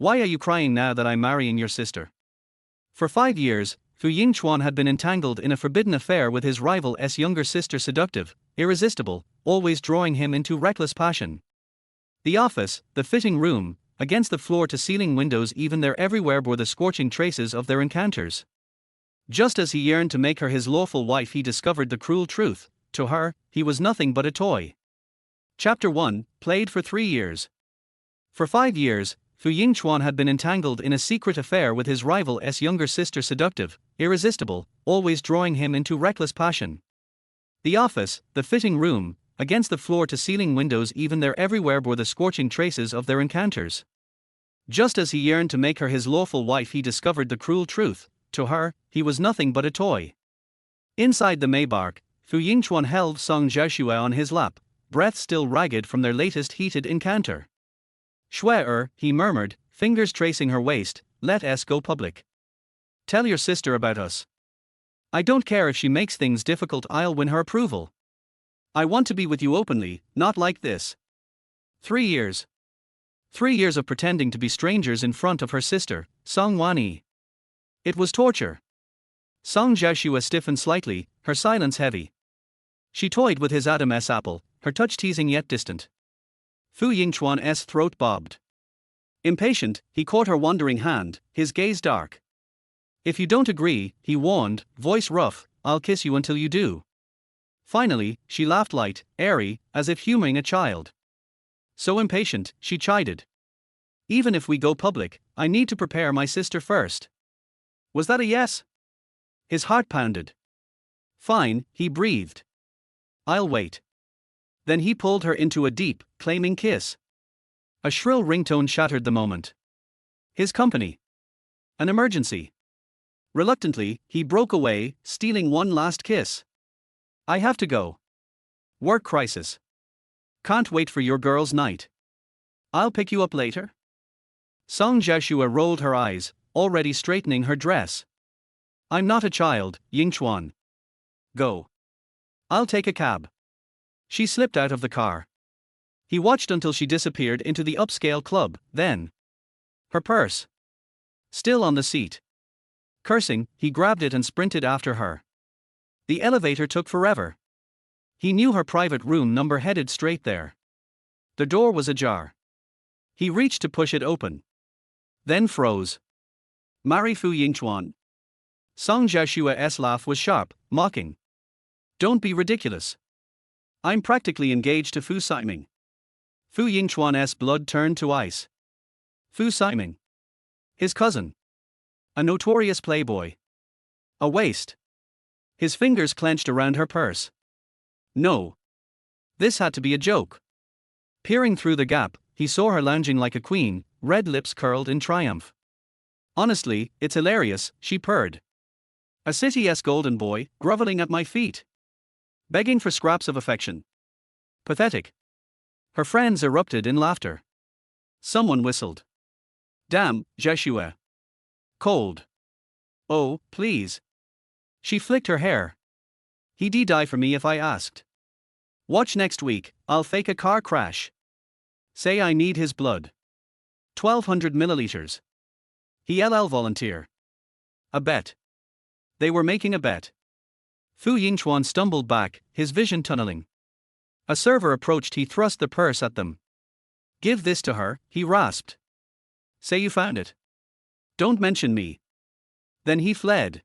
Why are you crying now that I'm marrying your sister? For 5 years, Fu Yingchuan had been entangled in a forbidden affair with his rival's younger sister, seductive, irresistible, always drawing him into reckless passion. The office, the fitting room, against the floor-to-ceiling windows, even there everywhere bore the scorching traces of their encounters. Just as he yearned to make her his lawful wife, he discovered the cruel truth: to her, he was nothing but a toy. Chapter 1, played for 3 years. For 5 years, Fu Yingchuan had been entangled in a secret affair with his rival's younger sister, seductive, irresistible, always drawing him into reckless passion. The office, the fitting room, against the floor-to-ceiling windows, even there everywhere bore the scorching traces of their encounters. Just as he yearned to make her his lawful wife, he discovered the cruel truth: to her, he was nothing but a toy. Inside the Maybach, Fu Yingchuan held Song Jiaxue on his lap, breath still ragged from their latest heated encounter. "Shui he murmured, fingers tracing her waist, let us go public. Tell your sister about us. I don't care if she makes things difficult, I'll win her approval. I want to be with you openly, not like this." 3 years. 3 years of pretending to be strangers in front of her sister, Song Wanyi. It was torture. Song Jiaxue stiffened slightly, her silence heavy. She toyed with his Adam's apple, her touch teasing yet distant. Fu Yingchuan's throat bobbed. Impatient, he caught her wandering hand, his gaze dark. "If you don't agree," he warned, voice rough, "I'll kiss you until you do." Finally, she laughed light, airy, as if humoring a child. So impatient, she chided. "Even if we go public, I need to prepare my sister first." Was that a yes? His heart pounded. "Fine," he breathed. "I'll wait." Then he pulled her into a deep, claiming kiss. A shrill ringtone shattered the moment. His company. An emergency. Reluctantly, he broke away, stealing one last kiss. "I have to go. Work crisis. Can't wait for your girls' night. I'll pick you up later." Song Jiaxue rolled her eyes, already straightening her dress. "I'm not a child, Yingchuan. Go. I'll take a cab." She slipped out of the car. He watched until she disappeared into the upscale club, then. Her purse. Still on the seat. Cursing, he grabbed it and sprinted after her. The elevator took forever. He knew her private room number, headed straight there. The door was ajar. He reached to push it open. Then froze. "Marry Fu Yingchuan." Song Jiaxue's laugh was sharp, mocking. "Don't be ridiculous. I'm practically engaged to Fu Siming." Fu Yingchuan's blood turned to ice. Fu Siming. His cousin. A notorious playboy. A waste. His fingers clenched around her purse. No. This had to be a joke. Peering through the gap, he saw her lounging like a queen, red lips curled in triumph. "Honestly, it's hilarious," she purred. "A city's golden boy, groveling at my feet. Begging for scraps of affection. Pathetic." Her friends erupted in laughter. Someone whistled. "Damn, Jiaxue. Cold." "Oh, please." She flicked her hair. "He'd die for me if I asked. Watch next week, I'll fake a car crash. Say I need his blood. 1200 milliliters. He'll volunteer." A bet. They were making a bet. Fu Yingchuan stumbled back, his vision tunneling. A server approached, he thrust the purse at them. "Give this to her," he rasped. "Say you found it. Don't mention me." Then he fled.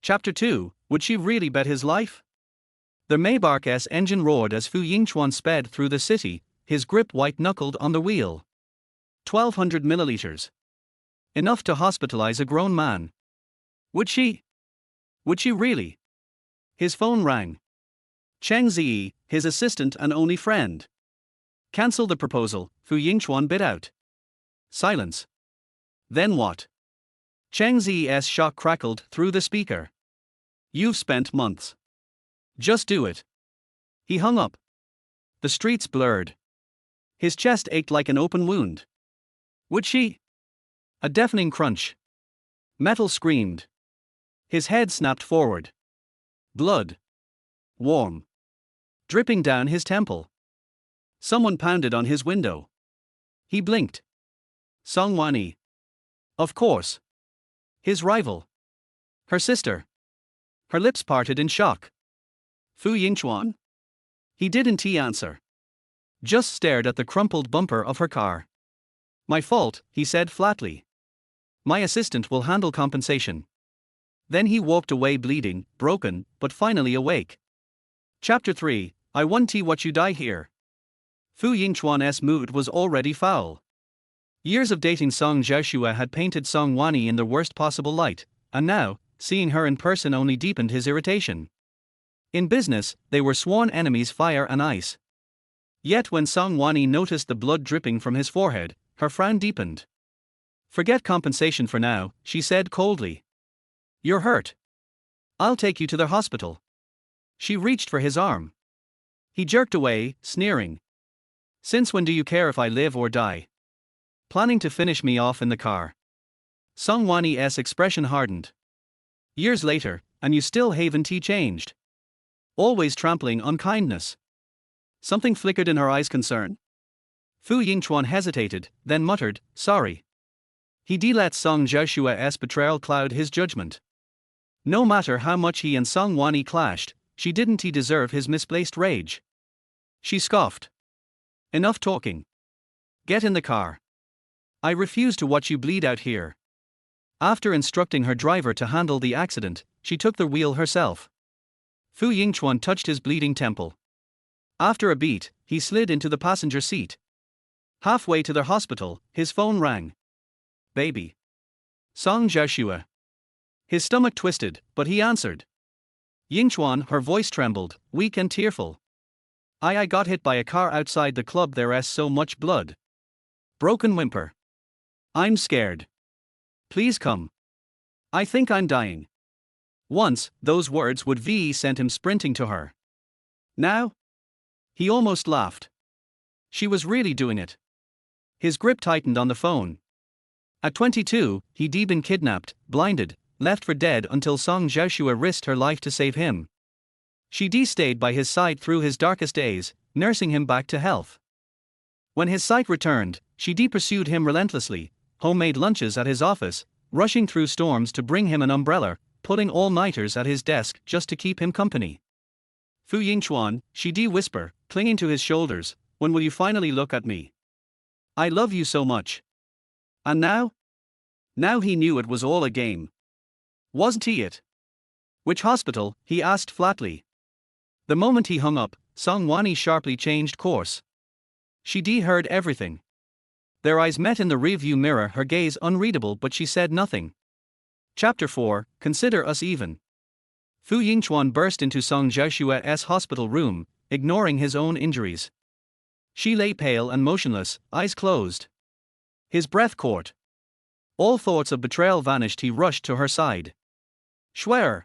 Chapter 2, would she really bet his life? The Maybach's engine roared as Fu Yingchuan sped through the city, his grip white-knuckled on the wheel. 1200 milliliters. Enough to hospitalize a grown man. Would she? Would she really? His phone rang. Cheng Ziyi, his assistant and only friend. "Cancel the proposal," Fu Yingchuan bit out. Silence. Then what? Cheng Ziyi's shock crackled through the speaker. "You've spent months. Just do it." He hung up. The streets blurred. His chest ached like an open wound. Would she? A deafening crunch. Metal screamed. His head snapped forward. Blood. Warm. Dripping down his temple. Someone pounded on his window. He blinked. Song Wani. Of course. His rival. Her sister. Her lips parted in shock. Fu Yingchuan? He didn't answer. Just stared at the crumpled bumper of her car. My fault, he said flatly. My assistant will handle compensation. Then he walked away bleeding, broken, but finally awake. Chapter 3, I want to watch you die here. Fu Yingchuan's mood was already foul. Years of dating Song Xiaoxue had painted Song Wani in the worst possible light, and now, seeing her in person only deepened his irritation. In business, they were sworn enemies, fire and ice. Yet when Song Wani noticed the blood dripping from his forehead, her frown deepened. Forget compensation for now, she said coldly. You're hurt. I'll take you to the hospital. She reached for his arm. He jerked away, sneering. Since when do you care if I live or die? Planning to finish me off in the car? Song Wani's expression hardened. Years later, and you still haven't changed. Always trampling on kindness. Something flickered in her eyes, concern. Fu Yingchuan hesitated, then muttered, sorry. He let Song Xiaoxue's betrayal cloud his judgment. No matter how much he and Song Wani clashed, she didn't deserve his misplaced rage. She scoffed. Enough talking. Get in the car. I refuse to watch you bleed out here. After instructing her driver to handle the accident, she took the wheel herself. Fu Yingchuan touched his bleeding temple. After a beat, he slid into the passenger seat. Halfway to the hospital, his phone rang. Baby. Song Xiaoxue. His stomach twisted, but he answered. Yingchuan, her voice trembled, weak and tearful. I got hit by a car outside the club, there's so much blood. Broken whimper. I'm scared. Please come. I think I'm dying. Once, those words would send him sprinting to her. Now? He almost laughed. She was really doing it. His grip tightened on the phone. At 22, he'd been kidnapped, blinded, left for dead until Song Xiaoxue risked her life to save him. She stayed by his side through his darkest days, nursing him back to health. When his sight returned, she pursued him relentlessly, homemade lunches at his office, rushing through storms to bring him an umbrella, putting all-nighters at his desk just to keep him company. Fu Yingchuan, she whisper, clinging to his shoulders, when will you finally look at me? I love you so much. And now? Now he knew it was all a game. Wasn't he it? Which hospital? He asked flatly. The moment he hung up, Song Wani sharply changed course. She heard everything. Their eyes met in the rearview mirror, her gaze unreadable, but she said nothing. Chapter 4, Consider us even. Fu Yingchuan burst into Song Xiaoxue's hospital room, ignoring his own injuries. She lay pale and motionless, eyes closed. His breath caught. All thoughts of betrayal vanished. He rushed to her side. Schwer!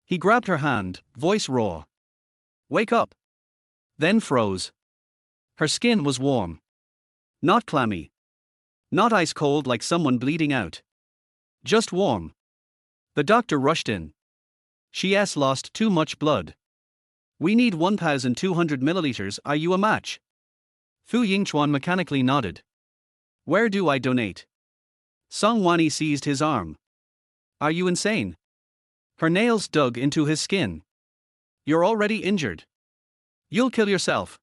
He grabbed her hand, voice raw. Wake up! Then froze. Her skin was warm. Not clammy. Not ice cold like someone bleeding out. Just warm. The doctor rushed in. She's lost too much blood. We need 1,200 milliliters. Are you a match? Fu Yingchuan mechanically nodded. Where do I donate? Song Wani seized his arm. Are you insane? Her nails dug into his skin. You're already injured. You'll kill yourself.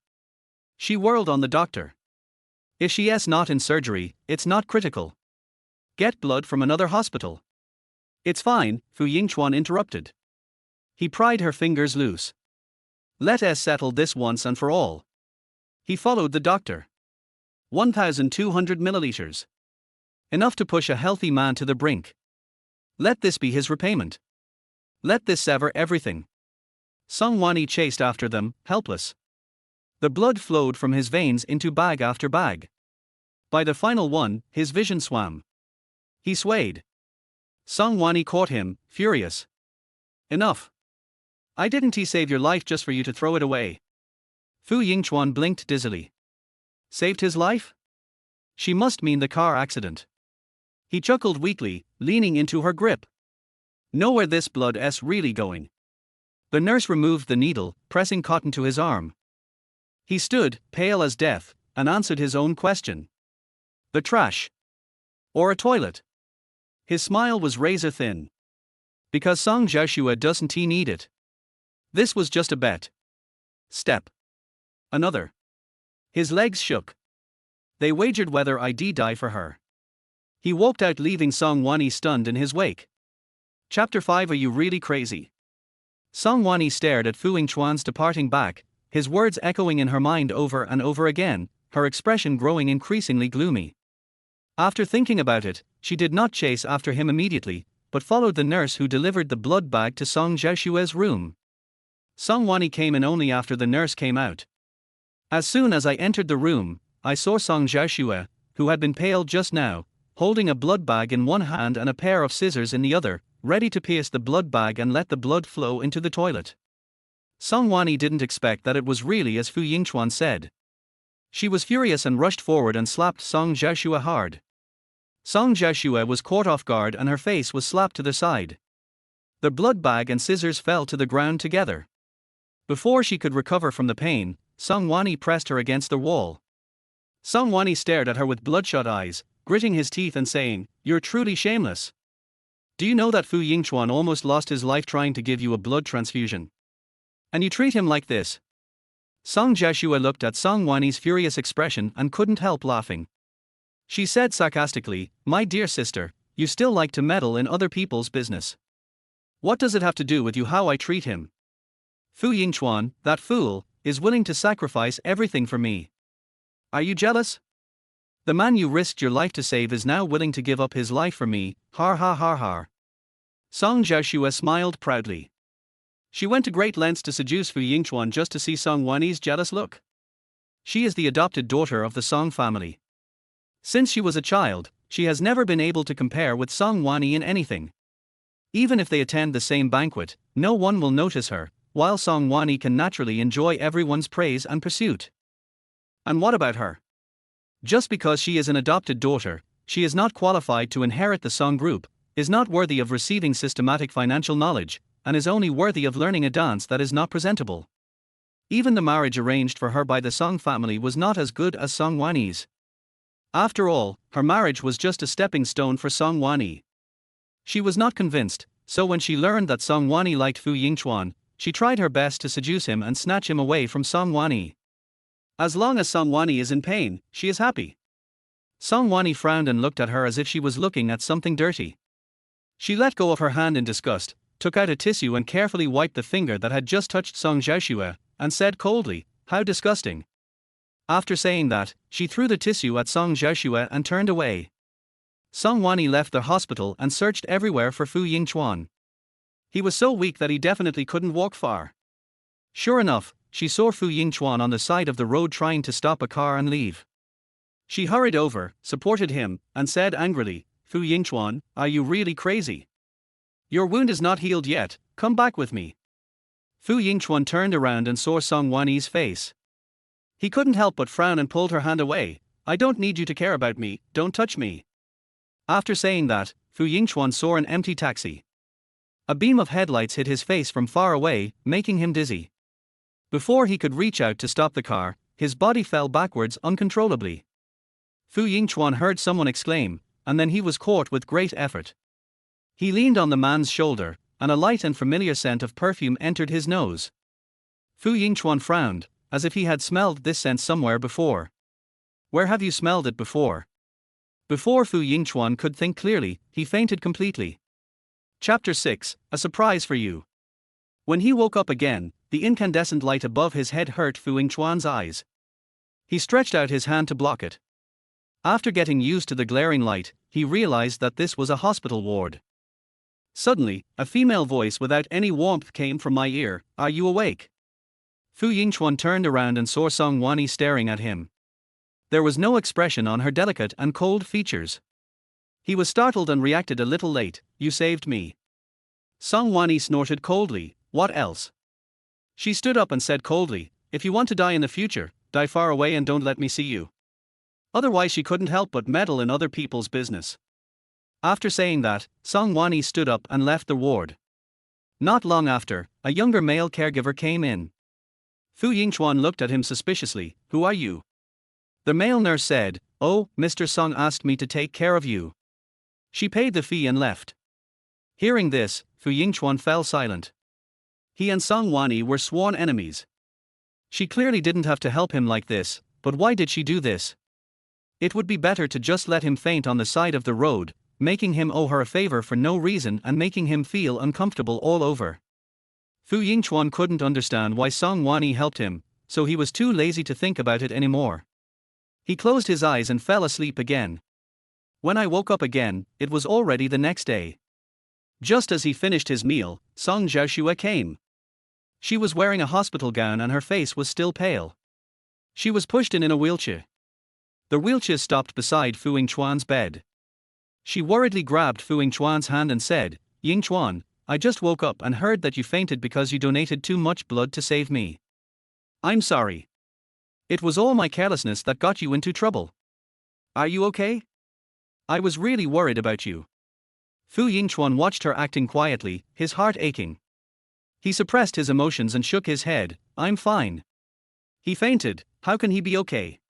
She whirled on the doctor. If she's not in surgery, it's not critical. Get blood from another hospital. It's fine, Fu Yingchuan interrupted. He pried her fingers loose. Let us settle this once and for all. He followed the doctor. 1,200 milliliters. Enough to push a healthy man to the brink. Let this be his repayment. Let this sever everything. Song Wani chased after them, helpless. The blood flowed from his veins into bag after bag. By the final one, his vision swam. He swayed. Song Wani caught him, furious. Enough. I didn't save your life just for you to throw it away. Fu Yingchuan blinked dizzily. Saved his life? She must mean the car accident. He chuckled weakly, leaning into her grip. Know where this blood's really going. The nurse removed the needle, pressing cotton to his arm. He stood, pale as death, and answered his own question. The trash. Or a toilet? His smile was razor thin. Because Song Xiaoxue doesn't he need it? This was just a bet. Step. Another. His legs shook. They wagered whether I'd die for her. He walked out, leaving Song Wanyi stunned in his wake. Chapter 5. Are you really crazy? Song Wanyi stared at Fu Yingchuan's departing back, his words echoing in her mind over and over again, her expression growing increasingly gloomy. After thinking about it, she did not chase after him immediately, but followed the nurse who delivered the blood bag to Song Xiaoxue's room. Song Wanyi came in only after the nurse came out. As soon as I entered the room, I saw Song Xiaoxue, who had been pale just now, holding a blood bag in one hand and a pair of scissors in the other, ready to pierce the blood bag and let the blood flow into the toilet. Song Wanyi didn't expect that it was really as Fu Yingchuan said. She was furious and rushed forward and slapped Song Xiaoxue hard. Song Xiaoxue was caught off guard and her face was slapped to the side. The blood bag and scissors fell to the ground together. Before she could recover from the pain, Song Wanyi pressed her against the wall. Song Wanyi stared at her with bloodshot eyes, gritting his teeth and saying, "You're truly shameless. Do you know that Fu Yingchuan almost lost his life trying to give you a blood transfusion? And you treat him like this?" Song Xiaoxue looked at Song Wanyi's furious expression and couldn't help laughing. She said sarcastically, "My dear sister, you still like to meddle in other people's business. What does it have to do with you how I treat him? Fu Yingchuan, that fool, is willing to sacrifice everything for me. Are you jealous? The man you risked your life to save is now willing to give up his life for me, har har har har." Song Xiaoxue smiled proudly. She went to great lengths to seduce Fu Yingchuan just to see Song Wanyi's jealous look. She is the adopted daughter of the Song family. Since she was a child, she has never been able to compare with Song Wanyi in anything. Even if they attend the same banquet, no one will notice her, while Song Wanyi can naturally enjoy everyone's praise and pursuit. And what about her? Just because she is an adopted daughter, she is not qualified to inherit the Song group, is not worthy of receiving systematic financial knowledge, and is only worthy of learning a dance that is not presentable. Even the marriage arranged for her by the Song family was not as good as Song Wanyi's. After all, her marriage was just a stepping stone for Song Wanyi. She was not convinced, so when she learned that Song Wanyi liked Fu Yingchuan, she tried her best to seduce him and snatch him away from Song Wanyi. As long as Song Wanyi is in pain, she is happy. Song Wanyi frowned and looked at her as if she was looking at something dirty. She let go of her hand in disgust, took out a tissue and carefully wiped the finger that had just touched Song Xiaoxue, and said coldly, "How disgusting." After saying that, she threw the tissue at Song Xiaoxue and turned away. Song Wanyi left the hospital and searched everywhere for Fu Yingchuan. He was so weak that he definitely couldn't walk far. Sure enough, she saw Fu Yingchuan on the side of the road trying to stop a car and leave. She hurried over, supported him, and said angrily, "Fu Yingchuan, are you really crazy? Your wound is not healed yet, come back with me." Fu Yingchuan turned around and saw Song Wanyi's face. He couldn't help but frown and pulled her hand away. "I don't need you to care about me, don't touch me." After saying that, Fu Yingchuan saw an empty taxi. A beam of headlights hit his face from far away, making him dizzy. Before he could reach out to stop the car, his body fell backwards uncontrollably. Fu Yingchuan heard someone exclaim, and then he was caught with great effort. He leaned on the man's shoulder, and a light and familiar scent of perfume entered his nose. Fu Yingchuan frowned, as if he had smelled this scent somewhere before. "Where have you smelled it before?" Before Fu Yingchuan could think clearly, he fainted completely. Chapter 6, A Surprise for You. When he woke up again, the incandescent light above his head hurt Fu Yingchuan's eyes. He stretched out his hand to block it. After getting used to the glaring light, he realized that this was a hospital ward. Suddenly, a female voice without any warmth came from my ear, "Are you awake?" Fu Yingchuan turned around and saw Song Wanyi staring at him. There was no expression on her delicate and cold features. He was startled and reacted a little late. "You saved me." Song Wanyi snorted coldly, "What else?" She stood up and said coldly, "If you want to die in the future, die far away and don't let me see you." Otherwise she couldn't help but meddle in other people's business. After saying that, Song Wanyi stood up and left the ward. Not long after, a younger male caregiver came in. Fu Yingchuan looked at him suspiciously. "Who are you?" The male nurse said, "Oh, Mr. Song asked me to take care of you." She paid the fee and left. Hearing this, Fu Yingchuan fell silent. He and Song Wanyi were sworn enemies. She clearly didn't have to help him like this, but why did she do this? It would be better to just let him faint on the side of the road, making him owe her a favor for no reason and making him feel uncomfortable all over. Fu Yingchuan couldn't understand why Song Wanyi helped him, so he was too lazy to think about it anymore. He closed his eyes and fell asleep again. When I woke up again, it was already the next day. Just as he finished his meal, Song Xiaoxue came. She was wearing a hospital gown and her face was still pale. She was pushed in a wheelchair. The wheelchair stopped beside Fu Yingchuan's bed. She worriedly grabbed Fu Yingchuan's hand and said, "Yingchuan, I just woke up and heard that you fainted because you donated too much blood to save me. I'm sorry. It was all my carelessness that got you into trouble. Are you okay? I was really worried about you." Fu Yingchuan watched her acting quietly, his heart aching. He suppressed his emotions and shook his head. "I'm fine." He fainted, how can he be okay?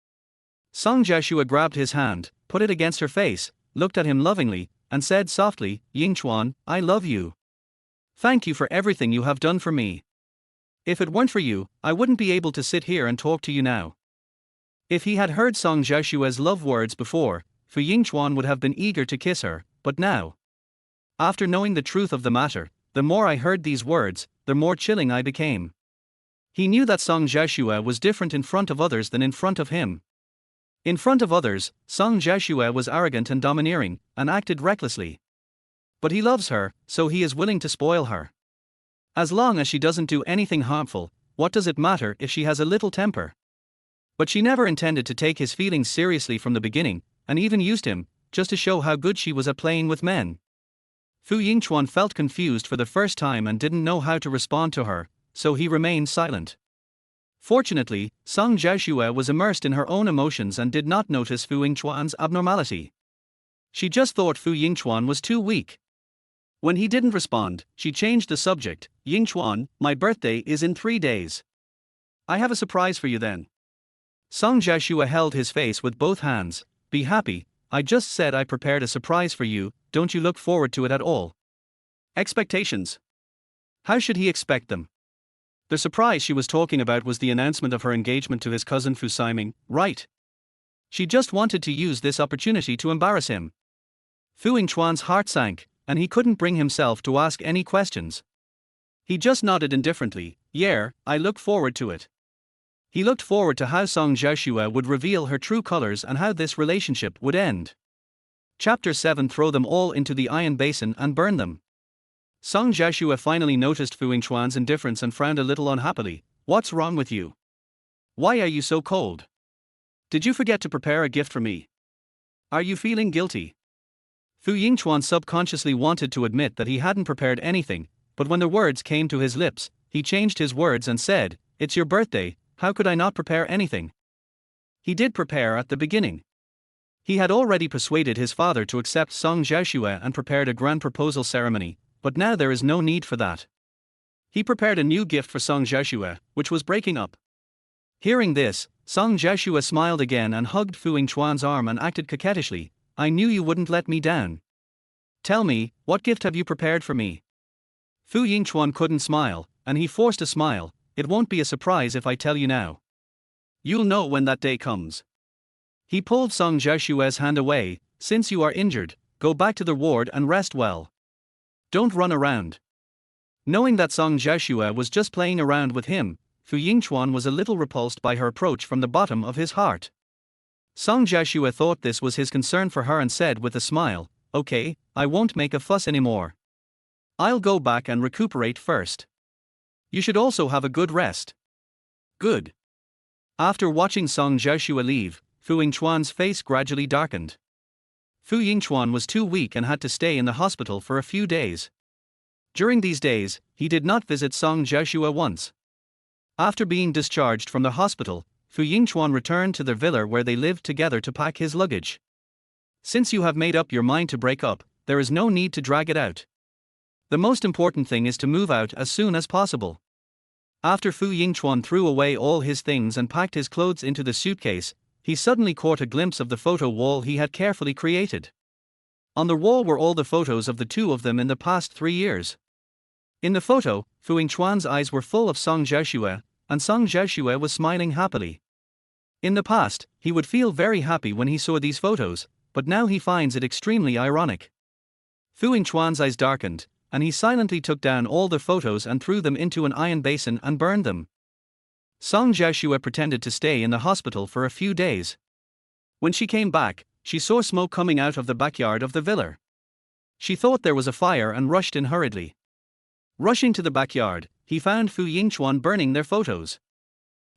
Song Jiashua grabbed his hand, put it against her face, looked at him lovingly, and said softly, "Yingchuan, I love you. Thank you for everything you have done for me. If it weren't for you, I wouldn't be able to sit here and talk to you now." If he had heard Song Jiashua's love words before, Fu Yingchuan would have been eager to kiss her, but now, after knowing the truth of the matter, the more I heard these words, the more chilling I became. He knew that Song Jiashua was different in front of others than in front of him. In front of others, Song Jiashua was arrogant and domineering, and acted recklessly. But he loves her, so he is willing to spoil her. As long as she doesn't do anything harmful, what does it matter if she has a little temper? But she never intended to take his feelings seriously from the beginning, and even used him, just to show how good she was at playing with men. Fu Yingchuan felt confused for the first time and didn't know how to respond to her, so he remained silent. Fortunately, Song Jiashua was immersed in her own emotions and did not notice Fu Yingchuan's abnormality. She just thought Fu Yingchuan was too weak. When he didn't respond, she changed the subject. "Yingchuan, my birthday is in 3 days. I have a surprise for you then." Song Jiashua held his face with both hands. "Be happy, I just said I prepared a surprise for you, don't you look forward to it at all?" Expectations. How should he expect them? The surprise she was talking about was the announcement of her engagement to his cousin Fu Siming, right? She just wanted to use this opportunity to embarrass him. Fu Yingchuan's heart sank, and he couldn't bring himself to ask any questions. He just nodded indifferently. "Yeah, I look forward to it." He looked forward to how Song Jiashua would reveal her true colors and how this relationship would end. Chapter 7. Throw them all into the iron basin and burn them. Song Jiashua finally noticed Fu Yingchuan's indifference and frowned a little unhappily. "What's wrong with you? Why are you so cold? Did you forget to prepare a gift for me? Are you feeling guilty?" Fu Yingchuan subconsciously wanted to admit that he hadn't prepared anything, but when the words came to his lips, he changed his words and said, "It's your birthday, how could I not prepare anything?" He did prepare at the beginning. He had already persuaded his father to accept Song Jiashua and prepared a grand proposal ceremony, but now there is no need for that. He prepared a new gift for Song Jiashua, which was breaking up. Hearing this, Song Jiashua smiled again and hugged Fu Yingchuan's arm and acted coquettishly. "I knew you wouldn't let me down. Tell me, what gift have you prepared for me?" Fu Yingchuan couldn't smile, and he forced a smile. "It won't be a surprise if I tell you now. You'll know when that day comes." He pulled Song Jiashua's hand away. "Since you are injured, go back to the ward and rest well. Don't run around." Knowing that Song Jiashua was just playing around with him, Fu Yingchuan was a little repulsed by her approach from the bottom of his heart. Song Jiashua thought this was his concern for her and said with a smile, "Okay, I won't make a fuss anymore. I'll go back and recuperate first. You should also have a good rest." "Good." After watching Song Jiashua leave, Fu Yingchuan's face gradually darkened. Fu Yingchuan was too weak and had to stay in the hospital for a few days. During these days, he did not visit Song Jiashua once. After being discharged from the hospital, Fu Yingchuan returned to their villa where they lived together to pack his luggage. Since you have made up your mind to break up, there is no need to drag it out. The most important thing is to move out as soon as possible. After Fu Yingchuan threw away all his things and packed his clothes into the suitcase, he suddenly caught a glimpse of the photo wall he had carefully created. On the wall were all the photos of the two of them in the past 3 years. In the photo, Fu Yingchuan's eyes were full of Song Jiashue, and Song Jiashue was smiling happily. In the past, he would feel very happy when he saw these photos, but now he finds it extremely ironic. Fu Yingchuan's eyes darkened, and he silently took down all the photos and threw them into an iron basin and burned them. Song Jiashue pretended to stay in the hospital for a few days. When she came back, she saw smoke coming out of the backyard of the villa. She thought there was a fire and rushed in hurriedly. Rushing to the backyard, he found Fu Yingchuan burning their photos.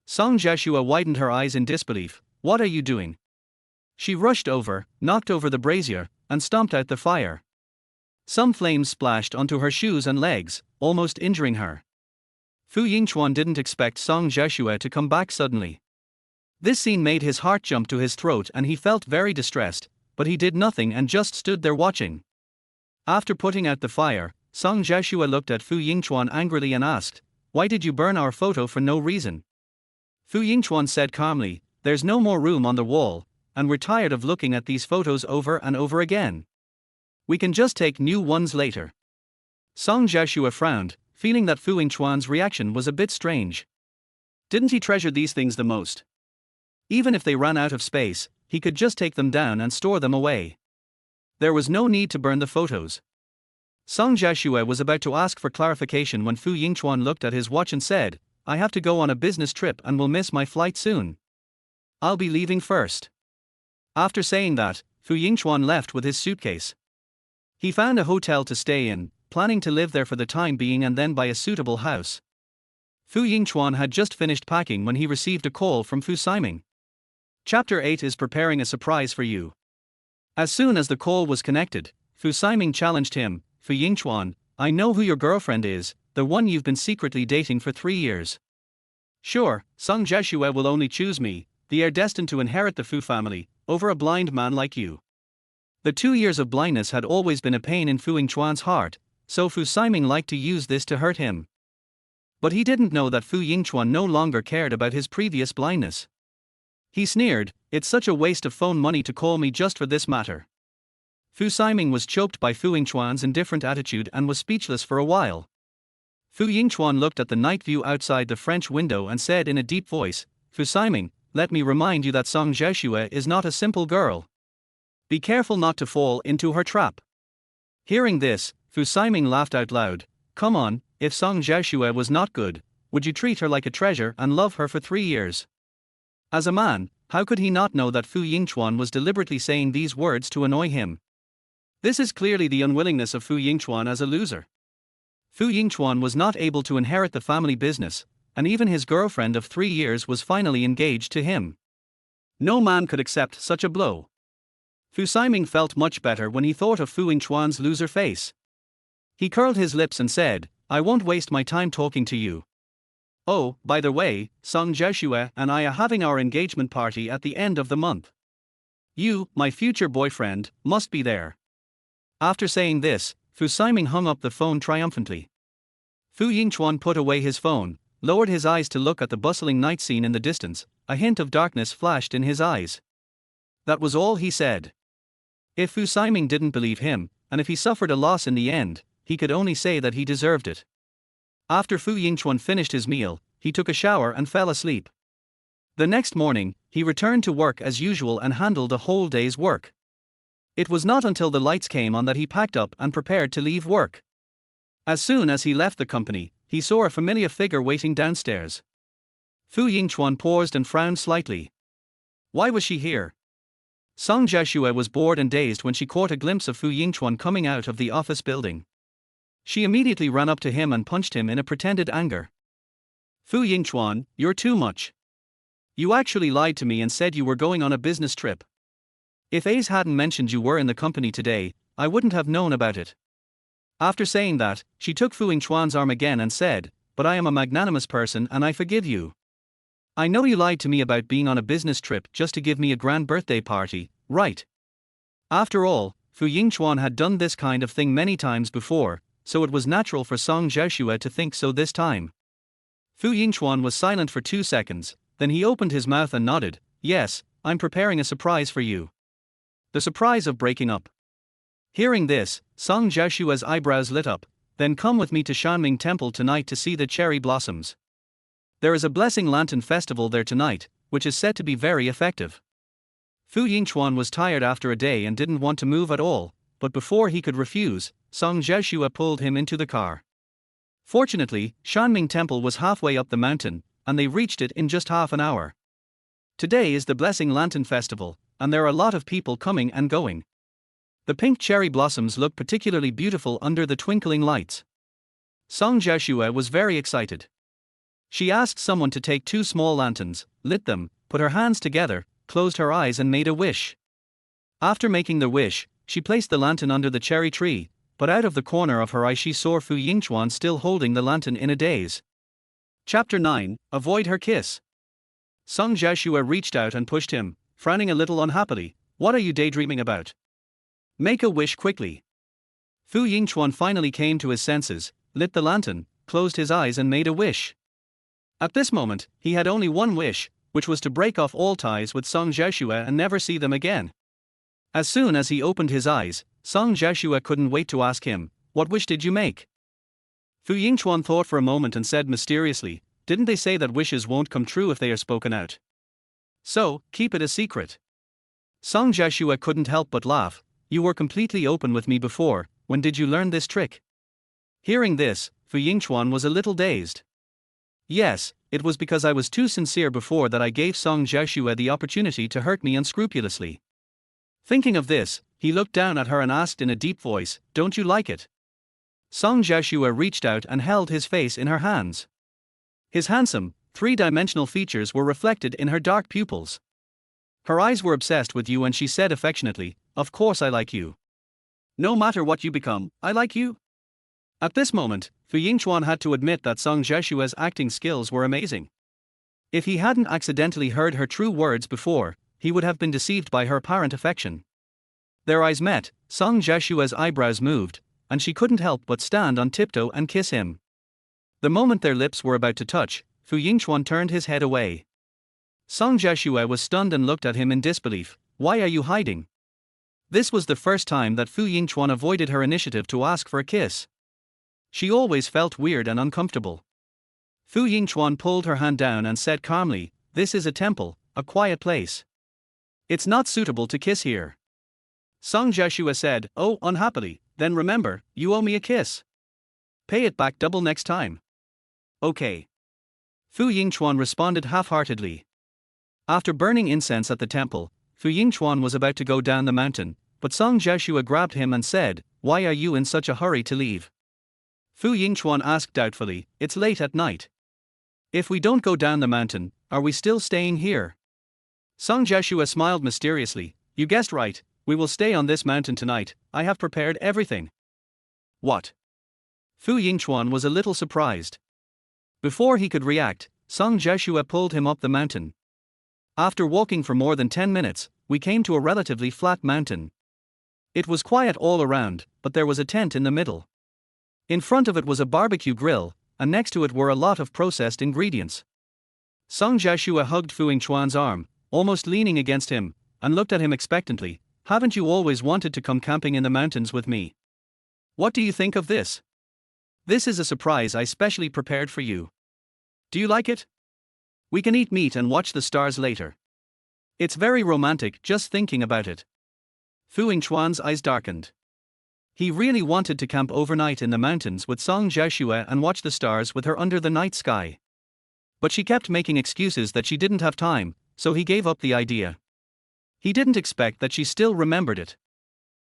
Song Jiashue widened her eyes in disbelief. "What are you doing?" She rushed over, knocked over the brazier, and stomped out the fire. Some flames splashed onto her shoes and legs, almost injuring her. Fu Yingchuan didn't expect Song Jiashue to come back suddenly. This scene made his heart jump to his throat and he felt very distressed, but he did nothing and just stood there watching. After putting out the fire, Song Jiashue looked at Fu Yingchuan angrily and asked, "Why did you burn our photo for no reason?" Fu Yingchuan said calmly, "There's no more room on the wall, and we're tired of looking at these photos over and over again. We can just take new ones later." Song Jiashue frowned, feeling that Fu Yingchuan's reaction was a bit strange. Didn't he treasure these things the most? Even if they ran out of space, he could just take them down and store them away. There was no need to burn the photos. Song Jiashue was about to ask for clarification when Fu Yingchuan looked at his watch and said, "I have to go on a business trip and will miss my flight soon. I'll be leaving first." After saying that, Fu Yingchuan left with his suitcase. He found a hotel to stay in, planning to live there for the time being and then buy a suitable house. Fu Yingchuan had just finished packing when he received a call from Fu Siming. Chapter 8 is preparing a surprise for you. As soon as the call was connected, Fu Siming challenged him, "Fu Yingchuan, I know who your girlfriend is, the one you've been secretly dating for 3 years. Sure, Song Jiashue will only choose me, the heir destined to inherit the Fu family, over a blind man like you." The 2 years of blindness had always been a pain in Fu Yingchuan's heart, so Fu Siming liked to use this to hurt him. But he didn't know that Fu Yingchuan no longer cared about his previous blindness. He sneered, "It's such a waste of phone money to call me just for this matter." Fu Siming was choked by Fu Yingchuan's indifferent attitude and was speechless for a while. Fu Yingchuan looked at the night view outside the French window and said in a deep voice, "Fu Siming, let me remind you that Song Jiashue is not a simple girl. Be careful not to fall into her trap." Hearing this, Fu Siming laughed out loud. "Come on, if Song Jiashue was not good, would you treat her like a treasure and love her for 3 years?" As a man, how could he not know that Fu Yingchuan was deliberately saying these words to annoy him? This is clearly the unwillingness of Fu Yingchuan as a loser. Fu Yingchuan was not able to inherit the family business, and even his girlfriend of 3 years was finally engaged to him. No man could accept such a blow. Fu Siming felt much better when he thought of Fu Yingchuan's loser face. He curled his lips and said, "I won't waste my time talking to you. Oh, by the way, Song Jiashue and I are having our engagement party at the end of the month. You, my future boyfriend, must be there." After saying this, Fu Siming hung up the phone triumphantly. Fu Yingchuan put away his phone, lowered his eyes to look at the bustling night scene in the distance. A hint of darkness flashed in his eyes. That was all he said. If Fu Siming didn't believe him, and if he suffered a loss in the end, he could only say that he deserved it. After Fu Yingchuan finished his meal, he took a shower and fell asleep. The next morning, he returned to work as usual and handled a whole day's work. It was not until the lights came on that he packed up and prepared to leave work. As soon as he left the company, he saw a familiar figure waiting downstairs. Fu Yingchuan paused and frowned slightly. Why was she here? Song Jiashue was bored and dazed when she caught a glimpse of Fu Yingchuan coming out of the office building. She immediately ran up to him and punched him in a pretended anger. "Fu Yingchuan, you're too much. You actually lied to me and said you were going on a business trip. If Ace hadn't mentioned you were in the company today, I wouldn't have known about it." After saying that, she took Fu Yingchuan's arm again and said, "But I am a magnanimous person and I forgive you. I know you lied to me about being on a business trip just to give me a grand birthday party, right?" After all, Fu Yingchuan had done this kind of thing many times before, so it was natural for Song Jiashue to think so this time. Fu Yingchuan was silent for 2 seconds, then he opened his mouth and nodded, "Yes, I'm preparing a surprise for you. The surprise of breaking up." Hearing this, Song Jiashua's eyebrows lit up. Then come with me to Shanming Temple tonight to see the cherry blossoms. There is a blessing lantern festival there tonight, which is said to be very effective. Fu Yingchuan was tired after a day and didn't want to move at all, but before he could refuse, Song Jiashua pulled him into the car. Fortunately, Shanming Temple was halfway up the mountain, and they reached it in just half an hour. Today is the Blessing Lantern Festival, and there are a lot of people coming and going. The pink cherry blossoms look particularly beautiful under the twinkling lights. Song Jiashua was very excited. She asked someone to take 2 small lanterns, lit them, put her hands together, closed her eyes and made a wish. After making the wish, she placed the lantern under the cherry tree, but out of the corner of her eye she saw Fu Yingchuan still holding the lantern in a daze. Chapter 9, Avoid Her Kiss. Song Jiashua reached out and pushed him, frowning a little unhappily. What are you daydreaming about? Make a wish quickly. Fu Yingchuan finally came to his senses, lit the lantern, closed his eyes and made a wish. At this moment, he had only one wish, which was to break off all ties with Song Jiashua and never see them again. As soon as he opened his eyes, Song Jiashua couldn't wait to ask him, "What wish did you make?" Fu Yingchuan thought for a moment and said mysteriously, "Didn't they say that wishes won't come true if they are spoken out? So, keep it a secret." Song Jiashua couldn't help but laugh. "You were completely open with me before, when did you learn this trick?" Hearing this, Fu Yingchuan was a little dazed. "Yes, it was because I was too sincere before that I gave Song Jiashua the opportunity to hurt me unscrupulously." Thinking of this, he looked down at her and asked in a deep voice, "Don't you like it?" Song Jiashua reached out and held his face in her hands. His handsome, 3-dimensional features were reflected in her dark pupils. Her eyes were obsessed with you and she said affectionately, "Of course I like you. No matter what you become, I like you." At this moment, Fu Yingchuan had to admit that Song Jiashua's acting skills were amazing. If he hadn't accidentally heard her true words before, he would have been deceived by her apparent affection. Their eyes met, Song Jiashua's eyebrows moved, and she couldn't help but stand on tiptoe and kiss him. The moment their lips were about to touch, Fu Yingchuan turned his head away. Song Jiashua was stunned and looked at him in disbelief. "Why are you hiding?" This was the first time that Fu Yingchuan avoided her initiative to ask for a kiss. She always felt weird and uncomfortable. Fu Yingchuan pulled her hand down and said calmly, "This is a temple, a quiet place. It's not suitable to kiss here." Song Jiashua said, "Oh, unhappily, then remember, you owe me a kiss. Pay it back double next time." "Okay." Fu Yingchuan responded half-heartedly. After burning incense at the temple, Fu Yingchuan was about to go down the mountain, but Song Jiashua grabbed him and said, "Why are you in such a hurry to leave?" Fu Yingchuan asked doubtfully, "It's late at night. If we don't go down the mountain, are we still staying here?" Song Jiashua smiled mysteriously, "You guessed right, we will stay on this mountain tonight, I have prepared everything." "What?" Fu Yingchuan was a little surprised. Before he could react, Song Jiashua pulled him up the mountain. After walking for more than 10 minutes, we came to a relatively flat mountain. It was quiet all around, but there was a tent in the middle. In front of it was a barbecue grill, and next to it were a lot of processed ingredients. Song Jiashua hugged Fu Yingchuan's arm, almost leaning against him, and looked at him expectantly. "Haven't you always wanted to come camping in the mountains with me? What do you think of this? This is a surprise I specially prepared for you. Do you like it? We can eat meat and watch the stars later. It's very romantic just thinking about it." Fu Yingchuan's eyes darkened. He really wanted to camp overnight in the mountains with Song Jiashua and watch the stars with her under the night sky. But she kept making excuses that she didn't have time, so he gave up the idea. He didn't expect that she still remembered it.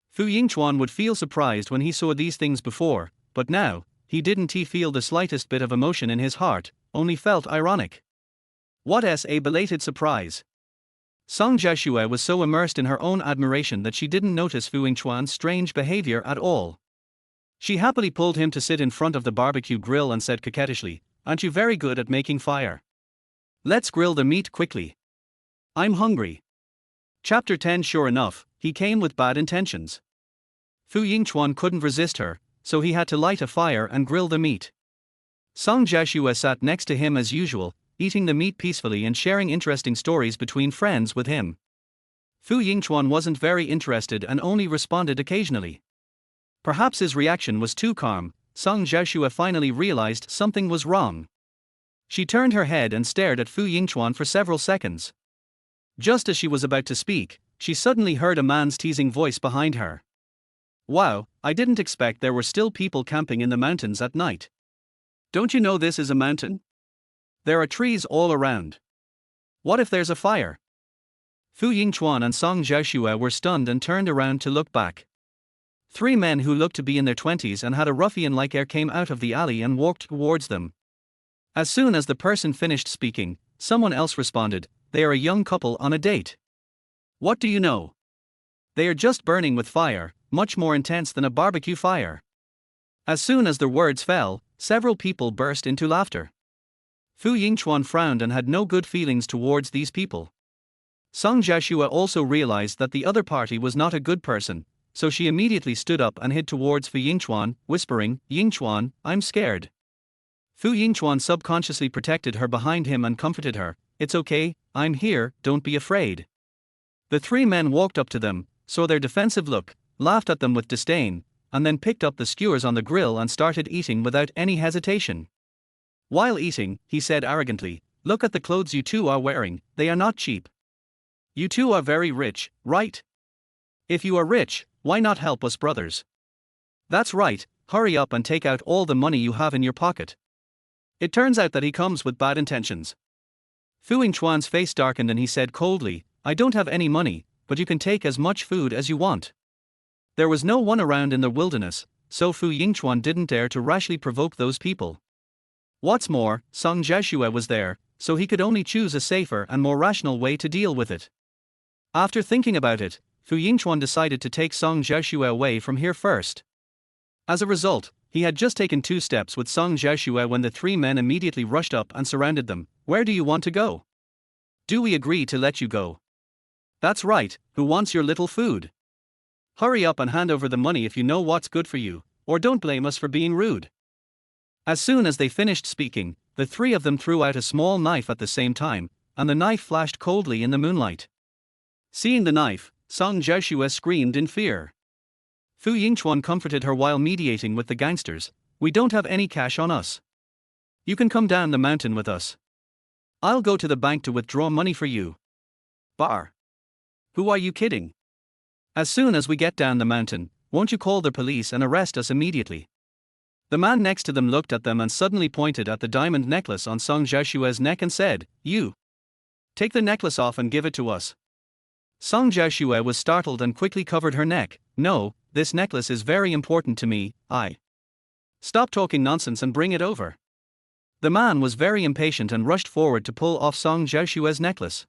Fu Yingchuan would feel surprised when he saw these things before, but now, he didn't feel the slightest bit of emotion in his heart, only felt ironic. What's a belated surprise? Song Jiashua was so immersed in her own admiration that she didn't notice Fu Yingchuan's strange behavior at all. She happily pulled him to sit in front of the barbecue grill and said coquettishly, "Aren't you very good at making fire? Let's grill the meat quickly. I'm hungry." Chapter 10. Sure enough, he came with bad intentions. Fu Yingchuan couldn't resist her, so he had to light a fire and grill the meat. Song Jiashua sat next to him as usual, eating the meat peacefully and sharing interesting stories between friends with him. Fu Yingchuan wasn't very interested and only responded occasionally. Perhaps his reaction was too calm. Song Jiashue finally realized something was wrong. She turned her head and stared at Fu Yingchuan for several seconds. Just as she was about to speak, she suddenly heard a man's teasing voice behind her. "Wow, I didn't expect there were still people camping in the mountains at night. Don't you know this is a mountain? There are trees all around. What if there's a fire?" Fu Yingchuan and Song Jiashue were stunned and turned around to look back. Three men who looked to be in their 20s and had a ruffian-like air came out of the alley and walked towards them. As soon as the person finished speaking, someone else responded, "They are a young couple on a date. What do you know? They are just burning with fire, much more intense than a barbecue fire." As soon as their words fell, several people burst into laughter. Fu Yingchuan frowned and had no good feelings towards these people. Song Jiashue also realized that the other party was not a good person, so she immediately stood up and hid towards Fu Yingchuan, whispering, "Yingchuan, I'm scared." Fu Yingchuan subconsciously protected her behind him and comforted her, "It's okay, I'm here, don't be afraid." The three men walked up to them, saw their defensive look, laughed at them with disdain, and then picked up the skewers on the grill and started eating without any hesitation. While eating, he said arrogantly, "Look at the clothes you two are wearing, they are not cheap. You two are very rich, right? If you are rich, why not help us brothers? That's right, hurry up and take out all the money you have in your pocket." It turns out that he comes with bad intentions. Fu Yingchuan's face darkened and he said coldly, "I don't have any money, but you can take as much food as you want." There was no one around in the wilderness, so Fu Yingchuan didn't dare to rashly provoke those people. What's more, Song Jiashue was there, so he could only choose a safer and more rational way to deal with it. After thinking about it, Fu Yingchuan decided to take Song Jiashue away from here first. As a result, he had just taken 2 steps with Song Jiashue when the 3 men immediately rushed up and surrounded them. "Where do you want to go? Do we agree to let you go? That's right, who wants your little food? Hurry up and hand over the money if you know what's good for you, or don't blame us for being rude." As soon as they finished speaking, the 3 of them threw out a small knife at the same time, and the knife flashed coldly in the moonlight. Seeing the knife, Song Jiashue screamed in fear. Fu Yingchuan comforted her while mediating with the gangsters, "We don't have any cash on us. You can come down the mountain with us. I'll go to the bank to withdraw money for you." "Bar. Who are you kidding? As soon as we get down the mountain, won't you call the police and arrest us immediately?" The man next to them looked at them and suddenly pointed at the diamond necklace on Song Jiashue's neck and said, "You. Take the necklace off and give it to us." Song Jiashue was startled and quickly covered her neck. "No, this necklace is very important to me, Stop talking nonsense and bring it over." The man was very impatient and rushed forward to pull off Song Jiashue's necklace.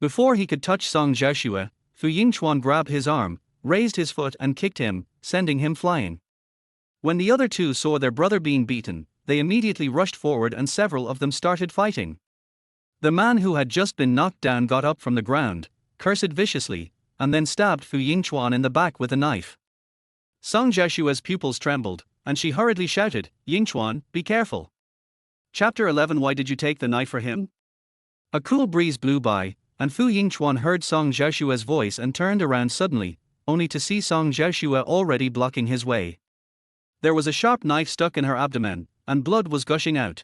Before he could touch Song Jiashue, Fu Yingchuan grabbed his arm, raised his foot and kicked him, sending him flying. When the other 2 saw their brother being beaten, they immediately rushed forward and several of them started fighting. The man who had just been knocked down got up from the ground, cursed viciously, and then stabbed Fu Yingchuan in the back with a knife. Song Jiashue's pupils trembled, and she hurriedly shouted, "Yingchuan, be careful." Chapter 11. Why did you take the knife for him? A cool breeze blew by, and Fu Yingchuan heard Song Jiashue's voice and turned around suddenly, only to see Song Jiashue already blocking his way. There was a sharp knife stuck in her abdomen, and blood was gushing out.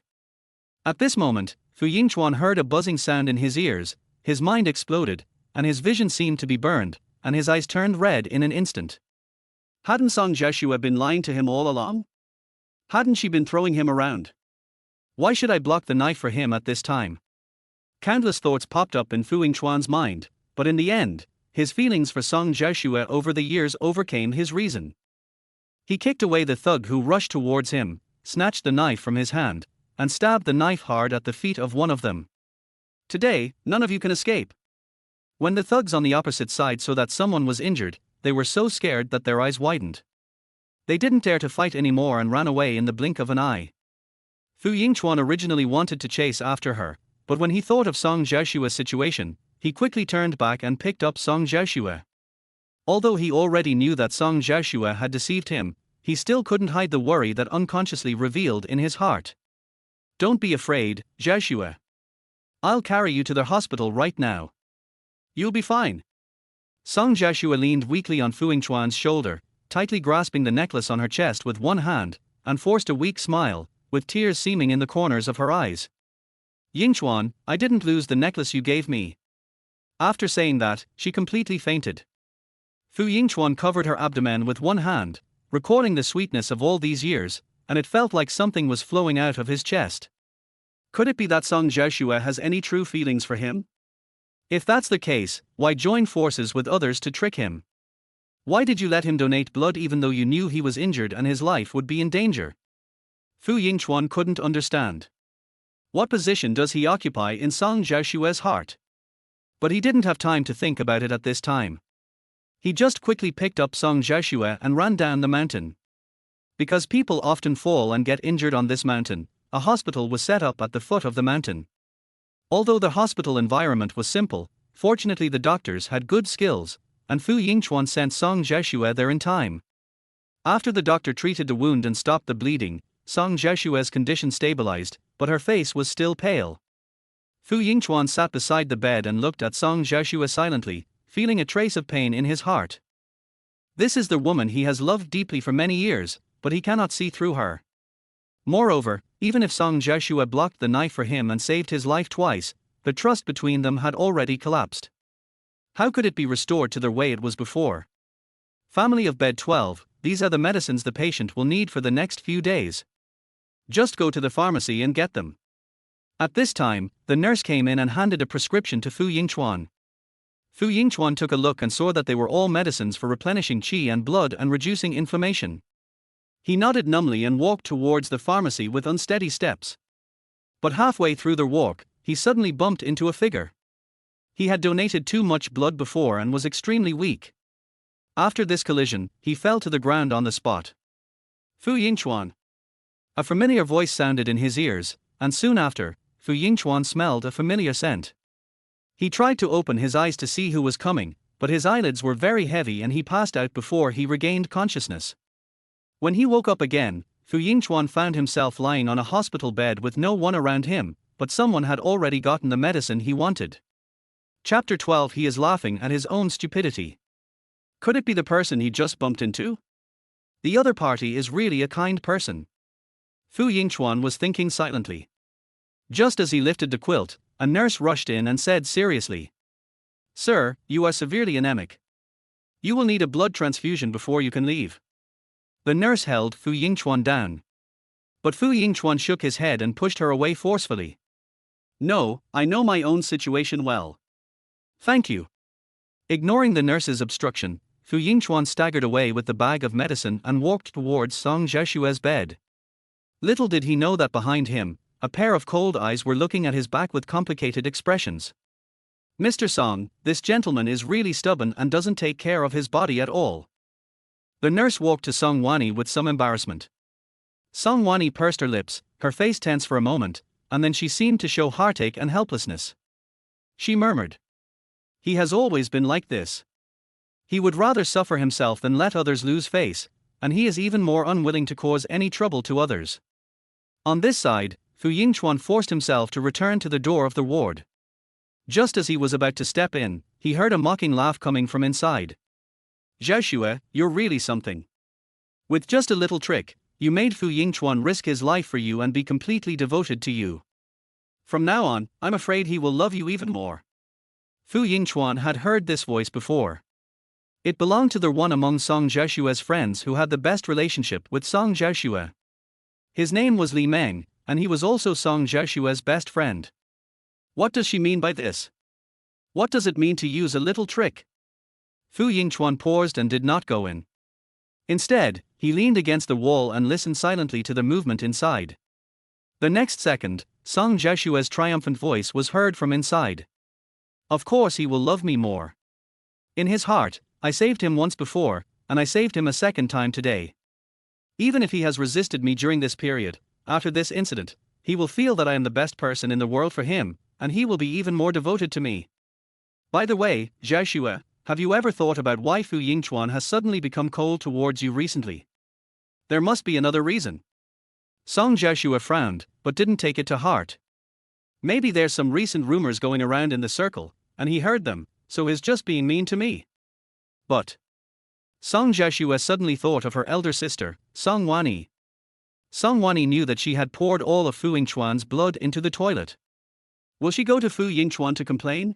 At this moment, Fu Yingchuan heard a buzzing sound in his ears, his mind exploded, and his vision seemed to be burned, and his eyes turned red in an instant. Hadn't Song Jiashue been lying to him all along? Hadn't she been throwing him around? Why should I block the knife for him at this time? Countless thoughts popped up in Fu Yingchuan's mind, but in the end, his feelings for Song Jiashue over the years overcame his reason. He kicked away the thug who rushed towards him, snatched the knife from his hand, and stabbed the knife hard at the feet of one of them. "Today, none of you can escape." When the thugs on the opposite side saw that someone was injured, they were so scared that their eyes widened. They didn't dare to fight anymore and ran away in the blink of an eye. Fu Yingchuan originally wanted to chase after her, but when he thought of Song Jiashue's situation, he quickly turned back and picked up Song Jiashue. Although he already knew that Song Jiashue had deceived him, he still couldn't hide the worry that unconsciously revealed in his heart. "Don't be afraid, Jiashue. I'll carry you to the hospital right now. You'll be fine." Song Jiashue leaned weakly on Fu Yingchuan's shoulder, tightly grasping the necklace on her chest with one hand, and forced a weak smile, with tears seeming in the corners of her eyes. Yingchuan, I didn't lose the necklace you gave me. After saying that, she completely fainted. Fu Yingchuan covered her abdomen with one hand, recalling the sweetness of all these years, and it felt like something was flowing out of his chest. Could it be that Song Jiaxue has any true feelings for him? If that's the case, why join forces with others to trick him? Why did you let him donate blood even though you knew he was injured and his life would be in danger? Fu Yingchuan couldn't understand. What position does he occupy in Song Jiaxue's heart? But he didn't have time to think about it at this time. He just quickly picked up Song Jiaxue and ran down the mountain. Because people often fall and get injured on this mountain, a hospital was set up at the foot of the mountain. Although the hospital environment was simple, fortunately the doctors had good skills, and Fu Yingchuan sent Song Jiaxue there in time. After the doctor treated the wound and stopped the bleeding, Song Jiaxue's condition stabilized, but her face was still pale. Fu Yingchuan sat beside the bed and looked at Song Jiaxue silently, feeling a trace of pain in his heart. This is the woman he has loved deeply for many years, but he cannot see through her. Moreover, even if Song Jiaxue blocked the knife for him and saved his life twice, the trust between them had already collapsed. How could it be restored to the way it was before? Family of bed 12, these are the medicines the patient will need for the next few days. Just go to the pharmacy and get them. At this time, the nurse came in and handed a prescription to Fu Yingchuan. Fu Yingchuan took a look and saw that they were all medicines for replenishing qi and blood and reducing inflammation. He nodded numbly and walked towards the pharmacy with unsteady steps. But halfway through their walk, he suddenly bumped into a figure. He had donated too much blood before and was extremely weak. After this collision, he fell to the ground on the spot. Fu Yingchuan. A familiar voice sounded in his ears, and soon after, Fu Yingchuan smelled a familiar scent. He tried to open his eyes to see who was coming, but his eyelids were very heavy and he passed out before he regained consciousness. When he woke up again, Fu Yingchuan found himself lying on a hospital bed with no one around him, but someone had already gotten the medicine he wanted. Chapter 12. He is laughing at his own stupidity. Could it be the person he just bumped into? The other party is really a kind person. Fu Yingchuan was thinking silently. Just as he lifted the quilt, a nurse rushed in and said seriously, "Sir, you are severely anemic. You will need a blood transfusion before you can leave." The nurse held Fu Yingchuan down. But Fu Yingchuan shook his head and pushed her away forcefully. "No, I know my own situation well. Thank you." Ignoring the nurse's obstruction, Fu Yingchuan staggered away with the bag of medicine and walked towards Song Jiaxue's bed. Little did he know that behind him, a pair of cold eyes were looking at his back with complicated expressions. "Mr. Song, this gentleman is really stubborn and doesn't take care of his body at all." The nurse walked to Song Wani with some embarrassment. Song Wani pursed her lips, her face tense for a moment, and then she seemed to show heartache and helplessness. She murmured, "He has always been like this. He would rather suffer himself than let others lose face, and he is even more unwilling to cause any trouble to others." On this side, Fu Yingchuan forced himself to return to the door of the ward. Just as he was about to step in, he heard a mocking laugh coming from inside. "Jiaxue, you're really something. With just a little trick, you made Fu Yingchuan risk his life for you and be completely devoted to you. From now on, I'm afraid he will love you even more." Fu Yingchuan had heard this voice before. It belonged to the one among Song Jiaxue's friends who had the best relationship with Song Jiaxue. His name was Li Meng, and he was also Song Jiaxue's best friend. What does she mean by this? What does it mean to use a little trick? Fu Yingchuan paused and did not go in. Instead, he leaned against the wall and listened silently to the movement inside. The next second, Song Jiaxue's triumphant voice was heard from inside. "Of course he will love me more. In his heart, I saved him once before, and I saved him a second time today. Even if he has resisted me during this period, after this incident, he will feel that I am the best person in the world for him, and he will be even more devoted to me. By the way, Jiaxue, have you ever thought about why Fu Yingchuan has suddenly become cold towards you recently? There must be another reason." Song Jiaxue frowned, but didn't take it to heart. Maybe there's some recent rumors going around in the circle, and he heard them, so he's just being mean to me. But Song Jiashue suddenly thought of her elder sister, Song Wanyi. Song Wanyi knew that she had poured all of Fu Yingchuan's blood into the toilet. Will she go to Fu Yingchuan to complain?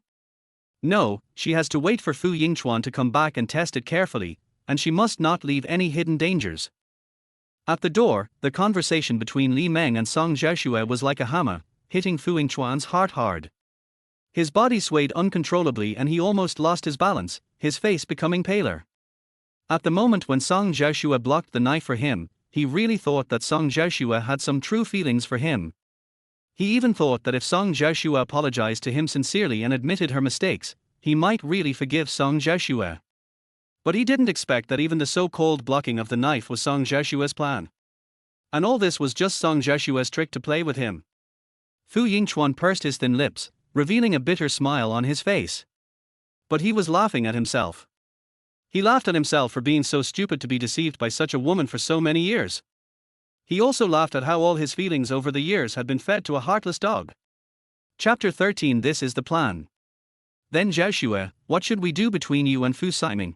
No, she has to wait for Fu Yingchuan to come back and test it carefully, and she must not leave any hidden dangers. At the door, the conversation between Li Meng and Song Jiashue was like a hammer, hitting Fu Yingchuan's heart hard. His body swayed uncontrollably and he almost lost his balance, his face becoming paler. At the moment when Song Jiashue blocked the knife for him, he really thought that Song Jiashue had some true feelings for him. He even thought that if Song Jiashue apologized to him sincerely and admitted her mistakes, he might really forgive Song Jiashue. But he didn't expect that even the so-called blocking of the knife was Song Jiashue's plan. And all this was just Song Jiashue's trick to play with him. Fu Yingchuan pursed his thin lips, revealing a bitter smile on his face. But he was laughing at himself. He laughed at himself for being so stupid to be deceived by such a woman for so many years. He also laughed at how all his feelings over the years had been fed to a heartless dog. Chapter 13. This is the plan. Then Jiashue, what should we do between you and Fu Siming?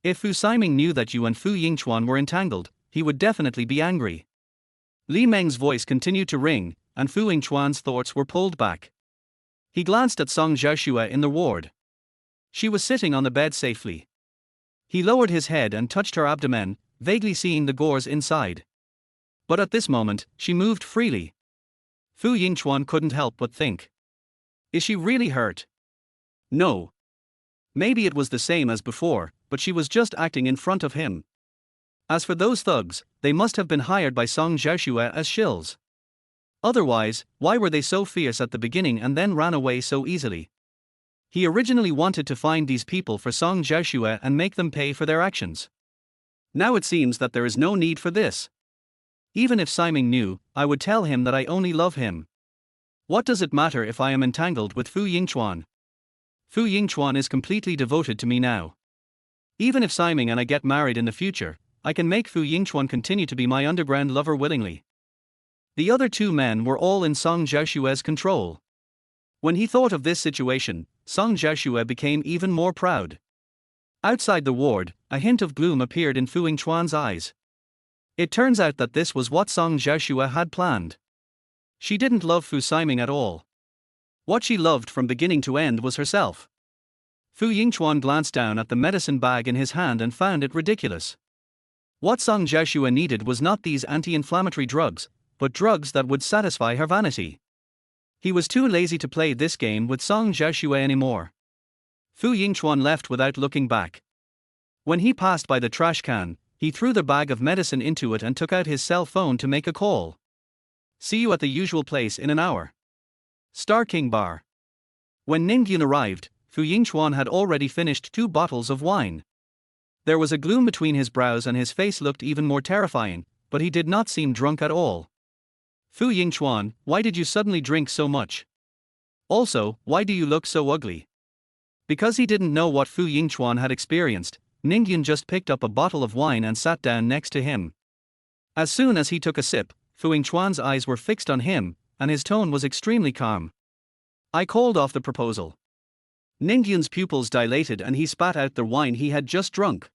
If Fu Siming knew that you and Fu Yingchuan were entangled, he would definitely be angry. Li Meng's voice continued to ring, and Fu Yingchuan's thoughts were pulled back. He glanced at Song Jiashue in the ward. She was sitting on the bed safely. He lowered his head and touched her abdomen, vaguely seeing the gauze inside. But at this moment, she moved freely. Fu Yingchuan couldn't help but think. Is she really hurt? No. Maybe it was the same as before, but she was just acting in front of him. As for those thugs, they must have been hired by Song Jiashue as shills. Otherwise, why were they so fierce at the beginning and then ran away so easily? He originally wanted to find these people for Song Jiashue and make them pay for their actions. Now it seems that there is no need for this. Even if Siming knew, I would tell him that I only love him. What does it matter if I am entangled with Fu Yingchuan? Fu Yingchuan is completely devoted to me now. Even if Siming and I get married in the future, I can make Fu Yingchuan continue to be my underground lover willingly. The other two men were all in Song Jiashue's control. When he thought of this situation, Song Jiashue became even more proud. Outside the ward, a hint of gloom appeared in Fu Yingchuan's eyes. It turns out that this was what Song Jiashue had planned. She didn't love Fu Siming at all. What she loved from beginning to end was herself. Fu Yingchuan glanced down at the medicine bag in his hand and found it ridiculous. What Song Jiashue needed was not these anti-inflammatory drugs, but drugs that would satisfy her vanity. He was too lazy to play this game with Song Jiashue anymore. Fu Yingchuan left without looking back. When he passed by the trash can, he threw the bag of medicine into it and took out his cell phone to make a call. See you at the usual place in an hour. Star King Bar. When Ningyun arrived, Fu Yingchuan had already finished 2 bottles of wine. There was a gloom between his brows and his face looked even more terrifying, but he did not seem drunk at all. Fu Yingchuan, why did you suddenly drink so much? Also, why do you look so ugly? Because he didn't know what Fu Yingchuan had experienced, Ningyun just picked up a bottle of wine and sat down next to him. As soon as he took a sip, Fu Yingchuan's eyes were fixed on him, and his tone was extremely calm. I called off the proposal. Ningyun's pupils dilated and he spat out the wine he had just drunk.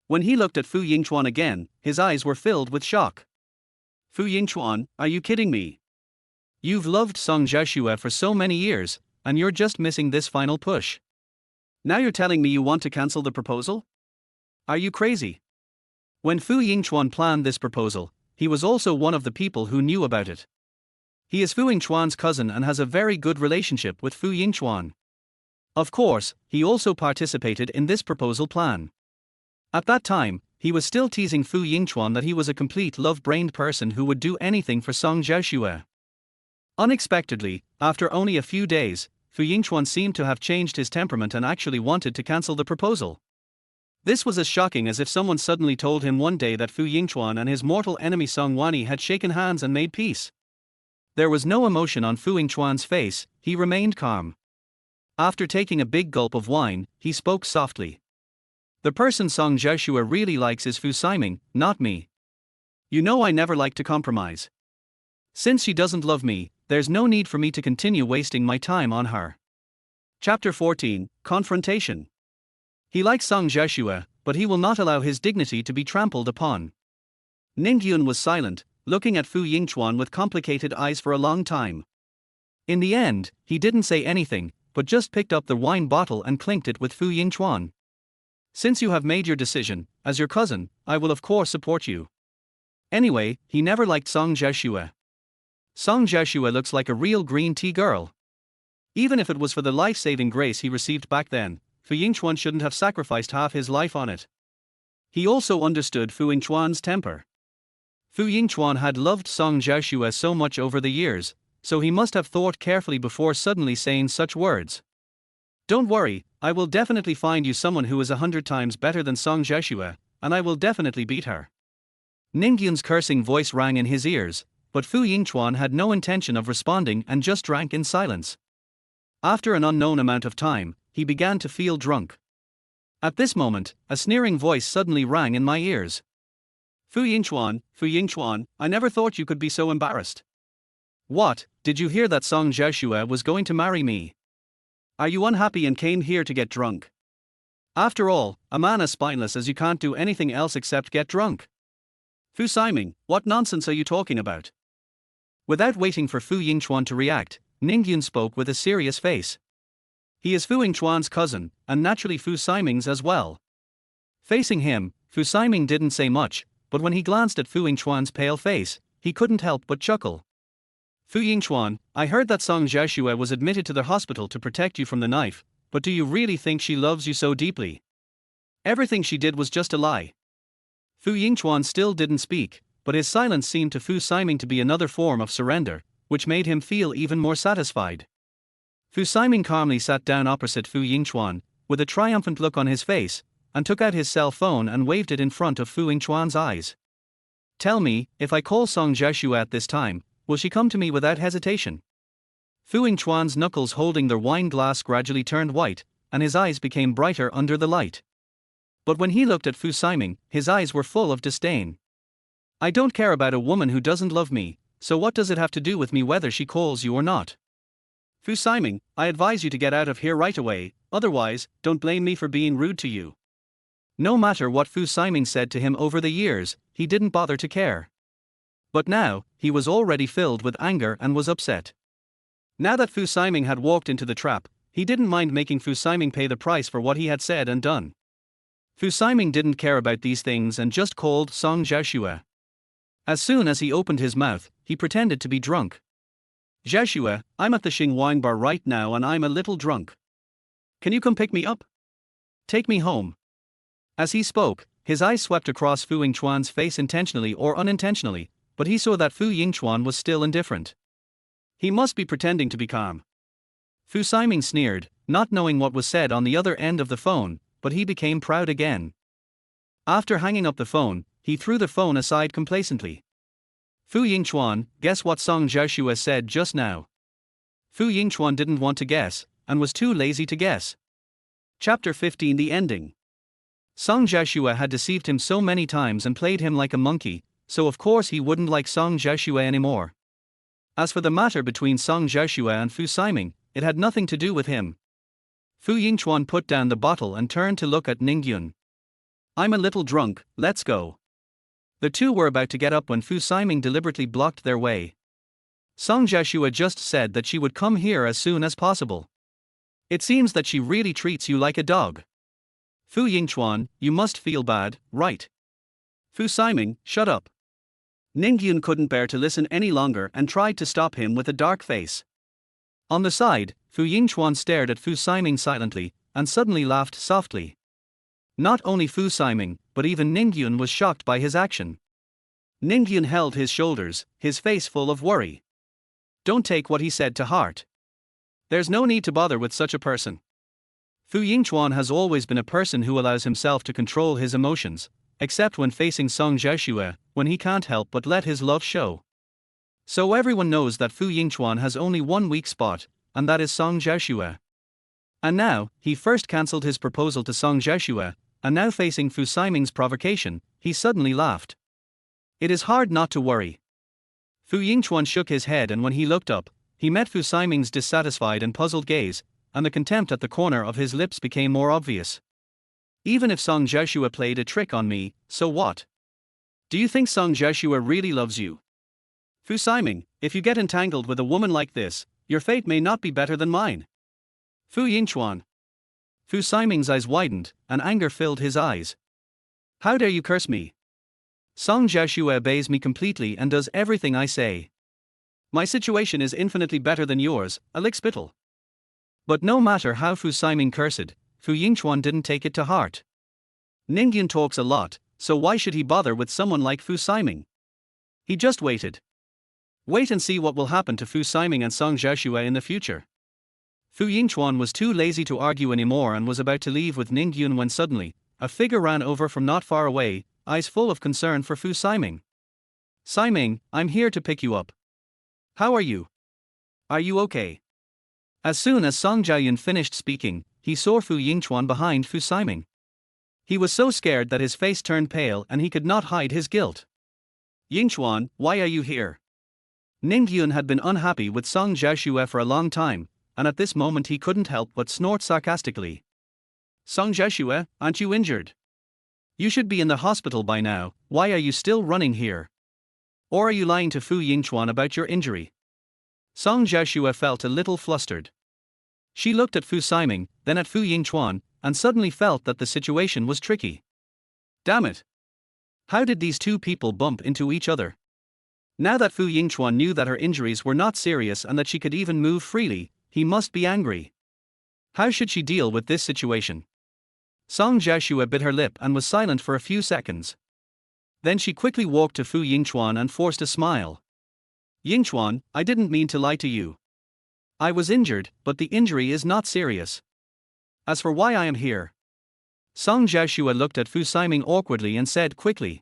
When he looked at Fu Yingchuan again, his eyes were filled with shock. Fu Yingchuan, are you kidding me? You've loved Song Jiashue for so many years, and you're just missing this final push. Now you're telling me you want to cancel the proposal? Are you crazy? When Fu Yingchuan planned this proposal, he was also one of the people who knew about it. He is Fu Yingchuan's cousin and has a very good relationship with Fu Yingchuan. Of course, he also participated in this proposal plan. At that time, he was still teasing Fu Yingchuan that he was a complete love-brained person who would do anything for Song Jiashue. Unexpectedly, after only a few days, Fu Yingchuan seemed to have changed his temperament and actually wanted to cancel the proposal. This was as shocking as if someone suddenly told him one day that Fu Yingchuan and his mortal enemy Song Wanyi had shaken hands and made peace. There was no emotion on Fu Yingchuan's face, he remained calm. After taking a big gulp of wine, he spoke softly. The person Song Jiashue really likes is Fu Siming, not me. You know I never like to compromise. Since she doesn't love me, there's no need for me to continue wasting my time on her. Chapter 14, Confrontation. He likes Song Jiashue, but he will not allow his dignity to be trampled upon. Ningyun was silent, looking at Fu Yingchuan with complicated eyes for a long time. In the end, he didn't say anything, but just picked up the wine bottle and clinked it with Fu Yingchuan. Since you have made your decision, as your cousin, I will of course support you. Anyway, he never liked Song Jiashue. Song Jiashue looks like a real green tea girl. Even if it was for the life-saving grace he received back then, Fu Yingchuan shouldn't have sacrificed half his life on it. He also understood Fu Yingchuan's temper. Fu Yingchuan had loved Song Jiashue so much over the years, so he must have thought carefully before suddenly saying such words. Don't worry, I will definitely find you someone who is 100 times better than Song Jiashue, and I will definitely beat her. Ningyun's cursing voice rang in his ears, but Fu Yingchuan had no intention of responding and just drank in silence. After an unknown amount of time, he began to feel drunk. At this moment, a sneering voice suddenly rang in my ears. Fu Yingchuan, I never thought you could be so embarrassed. What, did you hear that Song Jiashue was going to marry me? Are you unhappy and came here to get drunk? After all, a man as spineless as you can't do anything else except get drunk. Fu Siming, what nonsense are you talking about? Without waiting for Fu Yingchuan to react, Ningyun spoke with a serious face. He is Fu Yingchuan's cousin, and naturally Fu Siming's as well. Facing him, Fu Siming didn't say much, but when he glanced at Fu Yingchuan's pale face, he couldn't help but chuckle. Fu Yingchuan, I heard that Song Jiashue was admitted to the hospital to protect you from the knife, but do you really think she loves you so deeply? Everything she did was just a lie. Fu Yingchuan still didn't speak, but his silence seemed to Fu Siming to be another form of surrender, which made him feel even more satisfied. Fu Siming calmly sat down opposite Fu Yingchuan, with a triumphant look on his face, and took out his cell phone and waved it in front of Fu Yingchuan's eyes. Tell me, if I call Song Jiashue at this time, will she come to me without hesitation? Fu Yingchuan's knuckles holding their wine glass gradually turned white, and his eyes became brighter under the light. But when he looked at Fu Siming, his eyes were full of disdain. I don't care about a woman who doesn't love me, so what does it have to do with me whether she calls you or not? Fu Siming, I advise you to get out of here right away, otherwise, don't blame me for being rude to you. No matter what Fu Siming said to him over the years, he didn't bother to care. But now, he was already filled with anger and was upset. Now that Fu Siming had walked into the trap, he didn't mind making Fu Siming pay the price for what he had said and done. Fu Siming didn't care about these things and just called Song Jiashue. As soon as he opened his mouth, he pretended to be drunk. Jiashue, I'm at the Xing wine bar right now and I'm a little drunk. Can you come pick me up? Take me home. As he spoke, his eyes swept across Fu Yingchuan's face intentionally or unintentionally, but he saw that Fu Yingchuan was still indifferent. He must be pretending to be calm. Fu Siming sneered, not knowing what was said on the other end of the phone, but he became proud again. After hanging up the phone, he threw the phone aside complacently. Fu Yingchuan, guess what Song Jiashue said just now? Fu Yingchuan didn't want to guess, and was too lazy to guess. Chapter 15 The Ending. Song Jiashue had deceived him so many times and played him like a monkey, so of course he wouldn't like Song Jiashue anymore. As for the matter between Song Jiashue and Fu Siming, it had nothing to do with him. Fu Yingchuan put down the bottle and turned to look at Ningyun. I'm a little drunk, let's go. The two were about to get up when Fu Siming deliberately blocked their way. Song Jiashue just said that she would come here as soon as possible. It seems that she really treats you like a dog. Fu Yingchuan, you must feel bad, right? Fu Siming, shut up. Ningyun couldn't bear to listen any longer and tried to stop him with a dark face. On the side, Fu Yingchuan stared at Fu Siming silently, and suddenly laughed softly. Not only Fu Siming, but even Ningyun was shocked by his action. Ningyun held his shoulders, his face full of worry. Don't take what he said to heart. There's no need to bother with such a person. Fu Yingchuan has always been a person who allows himself to control his emotions, except when facing Song Jiashue, when he can't help but let his love show. So everyone knows that Fu Yingchuan has only one weak spot, and that is Song Jiashue. And now, he first cancelled his proposal to Song Jiashue, and now facing Fu Siming's provocation, he suddenly laughed. It is hard not to worry. Fu Yingchuan shook his head, and when he looked up, he met Fu Siming's dissatisfied and puzzled gaze, and the contempt at the corner of his lips became more obvious. Even if Song Jiashue played a trick on me, so what? Do you think Song Jiashue really loves you? Fu Siming, if you get entangled with a woman like this, your fate may not be better than mine. Fu Yingchuan. Fu Siming's eyes widened, and anger filled his eyes. How dare you curse me? Song Jiashue obeys me completely and does everything I say. My situation is infinitely better than yours, a lickspittle. But no matter how Fu Siming cursed, Fu Yingchuan didn't take it to heart. Ningyun talks a lot, so why should he bother with someone like Fu Siming? He just waited. Wait and see what will happen to Fu Siming and Song Jiashue in the future. Fu Yingchuan was too lazy to argue anymore and was about to leave with Ningyun when suddenly, a figure ran over from not far away, eyes full of concern for Fu Siming. Siming, I'm here to pick you up. How are you? Are you okay? As soon as Song Jiayun finished speaking, he saw Fu Yingchuan behind Fu Siming. He was so scared that his face turned pale and he could not hide his guilt. Yingchuan, why are you here? Ningyun had been unhappy with Song Jiashue for a long time, and at this moment he couldn't help but snort sarcastically. Song Jiashue, aren't you injured? You should be in the hospital by now, why are you still running here? Or are you lying to Fu Yingchuan about your injury? Song Jiashue felt a little flustered. She looked at Fu Siming, then at Fu Yingchuan, and suddenly felt that the situation was tricky. Damn it! How did these two people bump into each other? Now that Fu Yingchuan knew that her injuries were not serious and that she could even move freely, he must be angry. How should she deal with this situation? Song Jiashue bit her lip and was silent for a few seconds. Then she quickly walked to Fu Yingchuan and forced a smile. Yingchuan, I didn't mean to lie to you. I was injured, but the injury is not serious. As for why I am here. Song Jiashue looked at Fu Siming awkwardly and said quickly.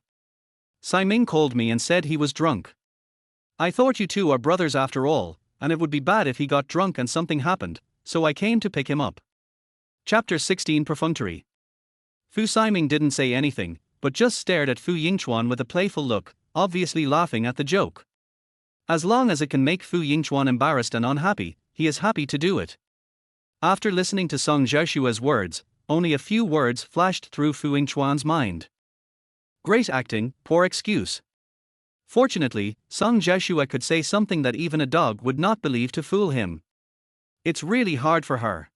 Siming called me and said he was drunk. I thought you two are brothers after all, and it would be bad if he got drunk and something happened, so I came to pick him up. Chapter 16 Perfunctory. Fu Siming didn't say anything, but just stared at Fu Yingchuan with a playful look, obviously laughing at the joke. As long as it can make Fu Yingchuan embarrassed and unhappy, he is happy to do it. After listening to Song Jiashue's words, only a few words flashed through Fu Yingchuan's mind. Great acting, poor excuse. Fortunately, Song Jiashue could say something that even a dog would not believe to fool him. It's really hard for her.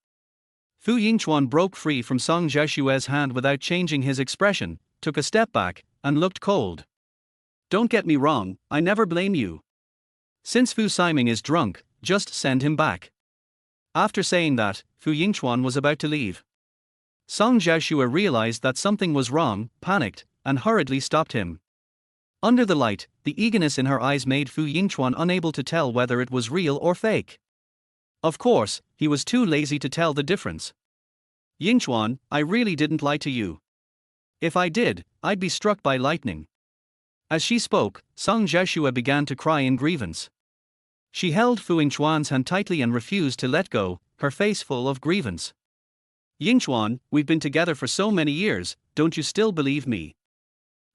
Fu Yingchuan broke free from Song Jiashue's hand without changing his expression, took a step back, and looked cold. Don't get me wrong, I never blame you. Since Fu Siming is drunk, just send him back. After saying that, Fu Yingchuan was about to leave. Song Jiashue realized that something was wrong, panicked, and hurriedly stopped him. Under the light, the eagerness in her eyes made Fu Yingchuan unable to tell whether it was real or fake. Of course, he was too lazy to tell the difference. Yingchuan, I really didn't lie to you. If I did, I'd be struck by lightning. As she spoke, Song Jiashue began to cry in grievance. She held Fu Yingchuan's hand tightly and refused to let go, her face full of grievance. Yingchuan, we've been together for so many years, don't you still believe me?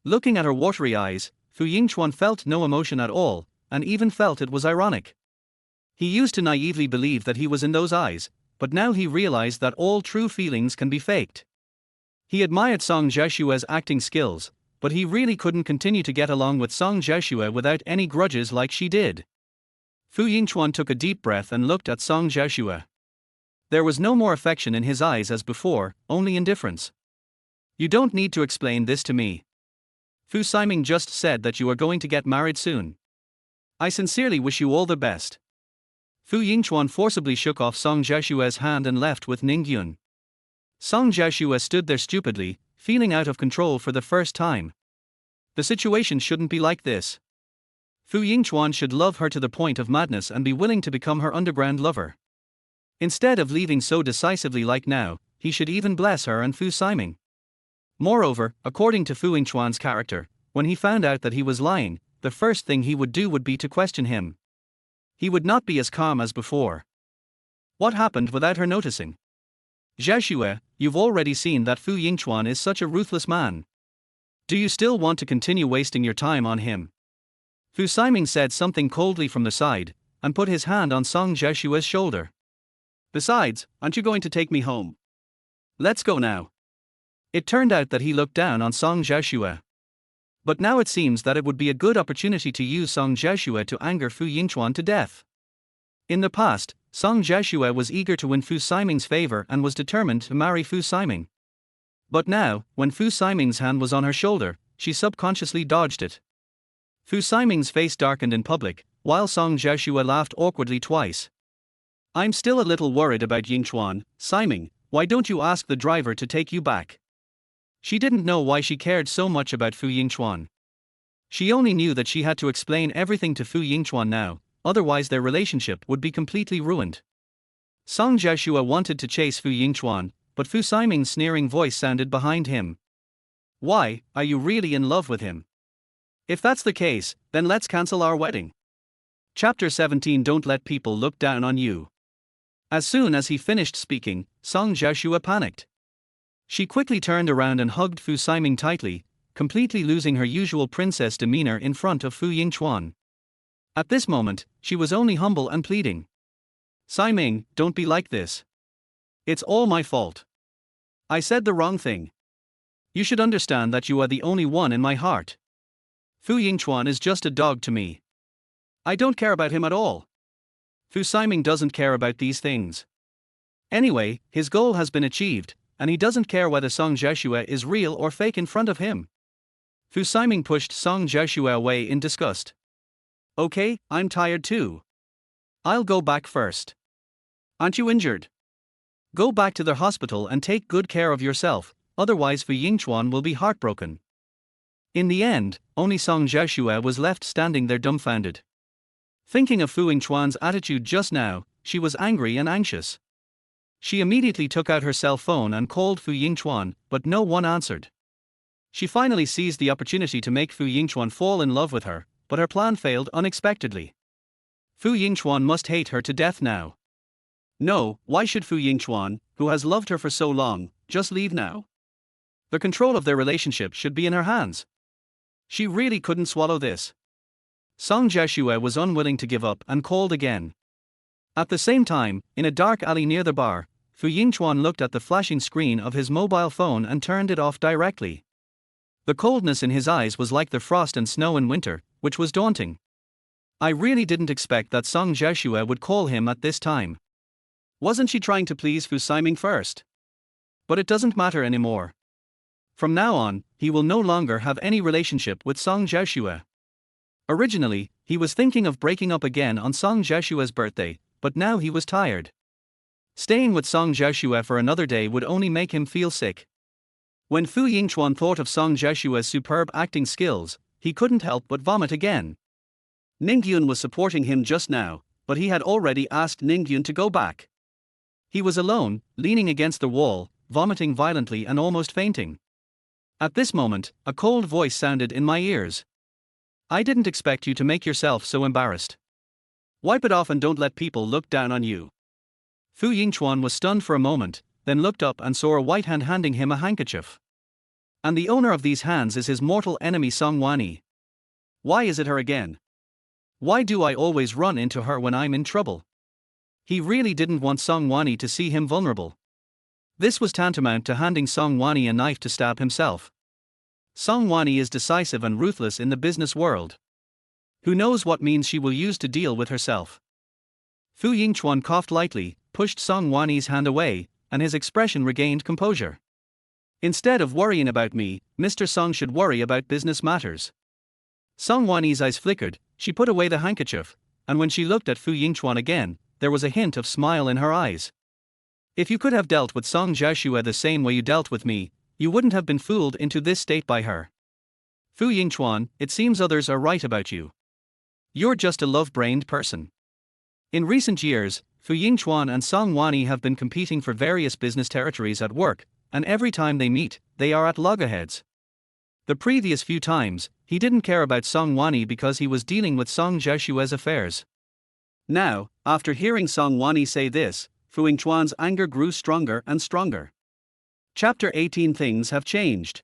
Looking at her watery eyes, Fu Yingchuan felt no emotion at all, and even felt it was ironic. He used to naively believe that he was in those eyes, but now he realized that all true feelings can be faked. He admired Song Jiashue's acting skills, but he really couldn't continue to get along with Song Jiashue without any grudges like she did. Fu Yingchuan took a deep breath and looked at Song Jiashue. There was no more affection in his eyes as before, only indifference. You don't need to explain this to me. Fu Siming just said that you are going to get married soon. I sincerely wish you all the best. Fu Yingchuan forcibly shook off Song Jiashue's hand and left with Ningyun. Song Jiashue stood there stupidly, feeling out of control for the first time. The situation shouldn't be like this. Fu Yingchuan should love her to the point of madness and be willing to become her underground lover. Instead of leaving so decisively like now, he should even bless her and Fu Siming. Moreover, according to Fu Yingchuan's character, when he found out that he was lying, the first thing he would do would be to question him. He would not be as calm as before. What happened without her noticing? Jiashue, you've already seen that Fu Yingchuan is such a ruthless man. Do you still want to continue wasting your time on him? Fu Siming said something coldly from the side, and put his hand on Song Jiashue's shoulder. Besides, aren't you going to take me home? Let's go now. It turned out that he looked down on Song Jiashue. But now it seems that it would be a good opportunity to use Song Jiashue to anger Fu Yingchuan to death. In the past, Song Jiashue was eager to win Fu Siming's favor and was determined to marry Fu Siming. But now, when Fu Siming's hand was on her shoulder, she subconsciously dodged it. Fu Siming's face darkened in public, while Song Jiashue laughed awkwardly twice. "I'm still a little worried about Yingchuan, Siming. Why don't you ask the driver to take you back?" She didn't know why she cared so much about Fu Yingchuan. She only knew that she had to explain everything to Fu Yingchuan now, otherwise their relationship would be completely ruined. Song Jiashue wanted to chase Fu Yingchuan, but Fu Siming's sneering voice sounded behind him. "Why, are you really in love with him? If that's the case, then let's cancel our wedding." Chapter 17. Don't let people look down on you. As soon as he finished speaking, Song Jiashue panicked. She quickly turned around and hugged Fu Siming tightly, completely losing her usual princess demeanor in front of Fu Yingchuan. At this moment, she was only humble and pleading. "Siming, don't be like this. It's all my fault. I said the wrong thing. You should understand that you are the only one in my heart. Fu Yingchuan is just a dog to me. I don't care about him at all. Fu Siming doesn't care about these things. Anyway, his goal has been achieved, and he doesn't care whether Song Jiashue is real or fake in front of him." Fu Siming pushed Song Jiashue away in disgust. "Okay, I'm tired too. I'll go back first. Aren't you injured? Go back to the hospital and take good care of yourself, otherwise Fu Yingchuan will be heartbroken." In the end, only Song Jiashue was left standing there dumbfounded. Thinking of Fu Yingchuan's attitude just now, she was angry and anxious. She immediately took out her cell phone and called Fu Yingchuan, but no one answered. She finally seized the opportunity to make Fu Yingchuan fall in love with her, but her plan failed unexpectedly. Fu Yingchuan must hate her to death now. No, why should Fu Yingchuan, who has loved her for so long, just leave now? The control of their relationship should be in her hands. She really couldn't swallow this. Song Jiashue was unwilling to give up and called again. At the same time, in a dark alley near the bar, Fu Yingchuan looked at the flashing screen of his mobile phone and turned it off directly. The coldness in his eyes was like the frost and snow in winter, which was daunting. I really didn't expect that Song Jiashue would call him at this time. Wasn't she trying to please Fu Siming first? But it doesn't matter anymore. From now on, he will no longer have any relationship with Song Jiashue. Originally, he was thinking of breaking up again on Song Jiashue's birthday, but now he was tired. Staying with Song Jiashue for another day would only make him feel sick. When Fu Yingchuan thought of Song Jiashue's superb acting skills, he couldn't help but vomit again. Ningyun was supporting him just now, but he had already asked Ningyun to go back. He was alone, leaning against the wall, vomiting violently and almost fainting. At this moment, a cold voice sounded in my ears. "I didn't expect you to make yourself so embarrassed. Wipe it off and don't let people look down on you." Fu Yingchuan was stunned for a moment, then looked up and saw a white hand handing him a handkerchief. And the owner of these hands is his mortal enemy Song Wanyi. Why is it her again? Why do I always run into her when I'm in trouble? He really didn't want Song Wanyi to see him vulnerable. This was tantamount to handing Song Wanyi a knife to stab himself. Song Wanyi is decisive and ruthless in the business world. Who knows what means she will use to deal with herself? Fu Yingchuan coughed lightly, pushed Song Wanyi's hand away, and his expression regained composure. "Instead of worrying about me, Mr. Song should worry about business matters." Song Wanyi's eyes flickered, she put away the handkerchief, and when she looked at Fu Yingchuan again, there was a hint of smile in her eyes. "If you could have dealt with Song Jiashue the same way you dealt with me, you wouldn't have been fooled into this state by her. Fu Yingchuan, it seems others are right about you. You're just a love-brained person." In recent years, Fu Yingchuan and Song Wanyi have been competing for various business territories at work, and every time they meet, they are at loggerheads. The previous few times, he didn't care about Song Wanyi because he was dealing with Song Jiashue's affairs. Now, after hearing Song Wanyi say this, Fu Yingchuan's anger grew stronger and stronger. Chapter 18. Things have changed.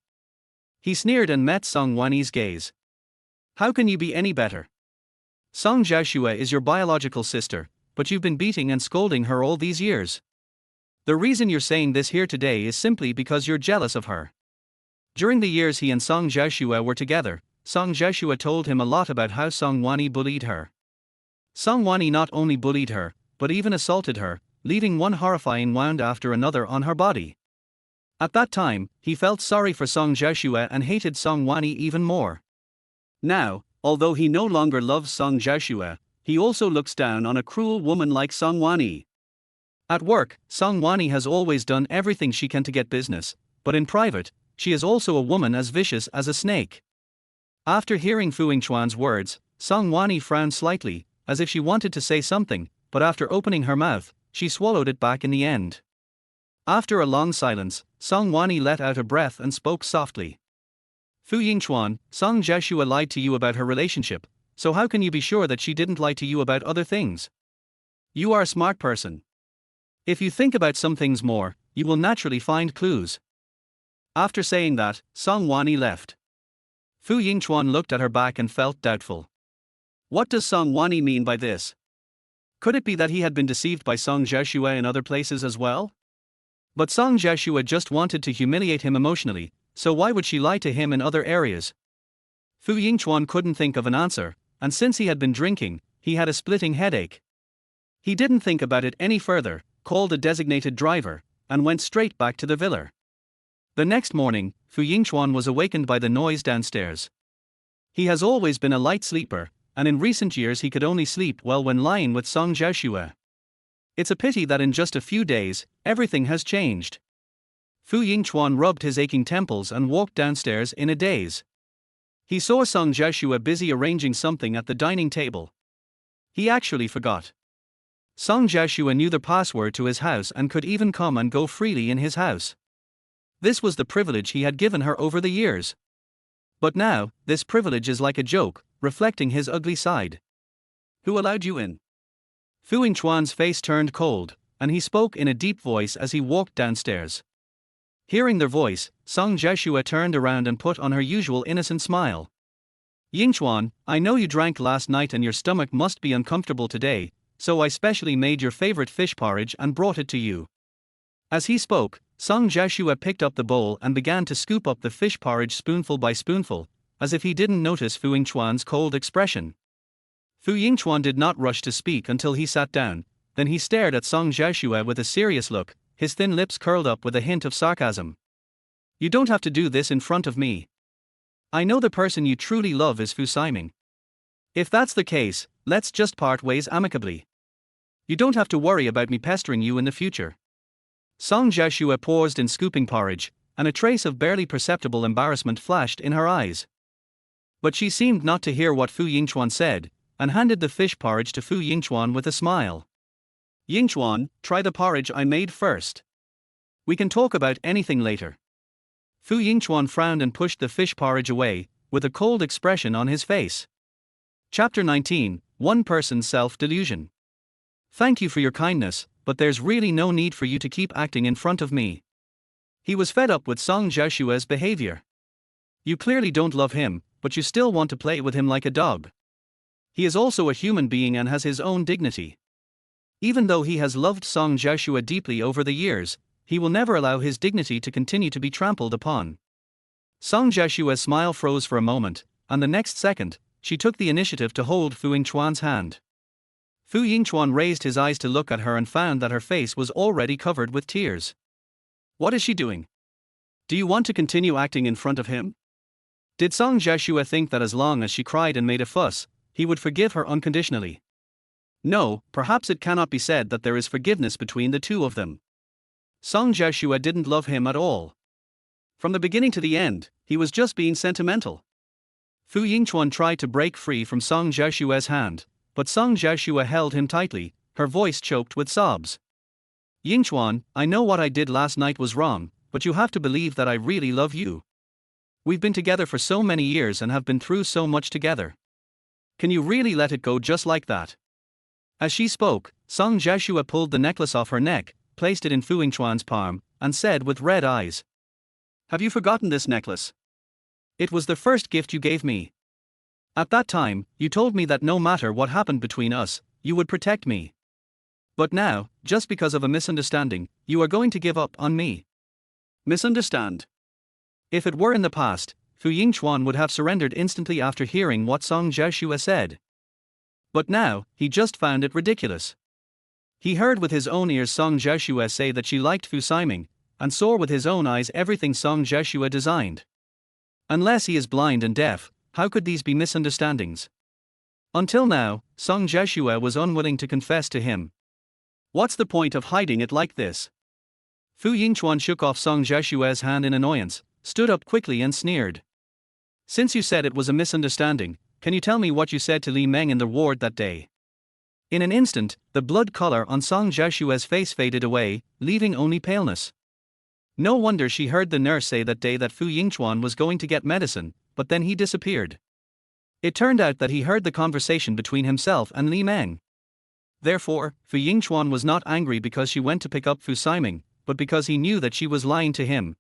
He sneered and met Song Wanyi's gaze. "How can you be any better? Song Jiashue is your biological sister, but you've been beating and scolding her all these years. The reason you're saying this here today is simply because you're jealous of her. During the years he and Song Jiashue were together, Song Jiashue told him a lot about how Song Wani bullied her. Song Wani not only bullied her, but even assaulted her, leaving one horrifying wound after another on her body. At that time, he felt sorry for Song Jiashue and hated Song Wani even more. Now, although he no longer loves Song Jiashue, he also looks down on a cruel woman like Song Wani. At work, Song Wani has always done everything she can to get business, but in private, she is also a woman as vicious as a snake. After hearing Fu Yingchuan's words, Song Wani frowned slightly, as if she wanted to say something, but after opening her mouth, she swallowed it back in the end. After a long silence, Song Wani let out a breath and spoke softly. Fu Yingchuan, Song Jiashue lied to you about her relationship, so how can you be sure that she didn't lie to you about other things? You are a smart person. If you think about some things more, you will naturally find clues. After saying that, Song Wani left. Fu Yingchuan looked at her back and felt doubtful. What does Song Wani mean by this? Could it be that he had been deceived by Song Jiashue in other places as well? But Song Jiashue just wanted to humiliate him emotionally, so why would she lie to him in other areas? Fu Yingchuan couldn't think of an answer, and since he had been drinking, he had a splitting headache. He didn't think about it any further, called a designated driver, and went straight back to the villa. The next morning, Fu Yingchuan was awakened by the noise downstairs. He has always been a light sleeper, and in recent years he could only sleep well when lying with Song Jiashue. It's a pity that in just a few days, everything has changed. Fu Yingchuan rubbed his aching temples and walked downstairs in a daze. He saw Song Jiashue busy arranging something at the dining table. He actually forgot. Song Jiashue knew the password to his house and could even come and go freely in his house. This was the privilege he had given her over the years. But now, this privilege is like a joke, reflecting his ugly side. Who allowed you in? Fu Yingchuan's face turned cold, and he spoke in a deep voice as he walked downstairs. Hearing their voice, Song Jiashue turned around and put on her usual innocent smile. Yingchuan, I know you drank last night and your stomach must be uncomfortable today, so I specially made your favorite fish porridge and brought it to you. As he spoke, Song Jiashue picked up the bowl and began to scoop up the fish porridge spoonful by spoonful, as if he didn't notice Fu Yingchuan's cold expression. Fu Yingchuan did not rush to speak until he sat down, then he stared at Song Jiashue with a serious look, his thin lips curled up with a hint of sarcasm. You don't have to do this in front of me. I know the person you truly love is Fu Siming. If that's the case, let's just part ways amicably. You don't have to worry about me pestering you in the future. Song Jiashue paused in scooping porridge, and a trace of barely perceptible embarrassment flashed in her eyes. But she seemed not to hear what Fu Yingchuan said, and handed the fish porridge to Fu Yingchuan with a smile. Yingchuan, try the porridge I made first. We can talk about anything later. Fu Yingchuan frowned and pushed the fish porridge away, with a cold expression on his face. Chapter 19, One Person's Self-Delusion. Thank you for your kindness, but there's really no need for you to keep acting in front of me. He was fed up with Song Jiashue's behavior. You clearly don't love him, but you still want to play with him like a dog. He is also a human being and has his own dignity. Even though he has loved Song Jiashue deeply over the years, he will never allow his dignity to continue to be trampled upon. Song Jiashue's smile froze for a moment, and the next second, she took the initiative to hold Fu Yingchuan's hand. Fu Yingchuan raised his eyes to look at her and found that her face was already covered with tears. What is she doing? Do you want to continue acting in front of him? Did Song Jiashue think that as long as she cried and made a fuss, he would forgive her unconditionally? No, perhaps it cannot be said that there is forgiveness between the two of them. Song Jiashue didn't love him at all. From the beginning to the end, he was just being sentimental. Fu Yingchuan tried to break free from Song Jiashue's hand, but Song Jiashue held him tightly, her voice choked with sobs. Yingchuan, I know what I did last night was wrong, but you have to believe that I really love you. We've been together for so many years and have been through so much together. Can you really let it go just like that? As she spoke, Song Jiashue pulled the necklace off her neck, placed it in Fu Yingchuan's palm, and said with red eyes, Have you forgotten this necklace? It was the first gift you gave me. At that time, you told me that no matter what happened between us, you would protect me. But now, just because of a misunderstanding, you are going to give up on me. Misunderstand? If it were in the past, Fu Yingchuan would have surrendered instantly after hearing what Song Jiashue said. But now, he just found it ridiculous. He heard with his own ears Song Jiashue say that she liked Fu Siming, and saw with his own eyes everything Song Jiashue designed. Unless he is blind and deaf, how could these be misunderstandings? Until now, Song Jiashue was unwilling to confess to him. What's the point of hiding it like this? Fu Yingchuan shook off Song Jiashue's hand in annoyance, stood up quickly and sneered. Since you said it was a misunderstanding, can you tell me what you said to Li Meng in the ward that day? In an instant, the blood color on Song Jiashue's face faded away, leaving only paleness. No wonder she heard the nurse say that day that Fu Yingchuan was going to get medicine, but then he disappeared. It turned out that he heard the conversation between himself and Li Meng. Therefore, Fu Yingchuan was not angry because she went to pick up Fu Siming, but because he knew that she was lying to him.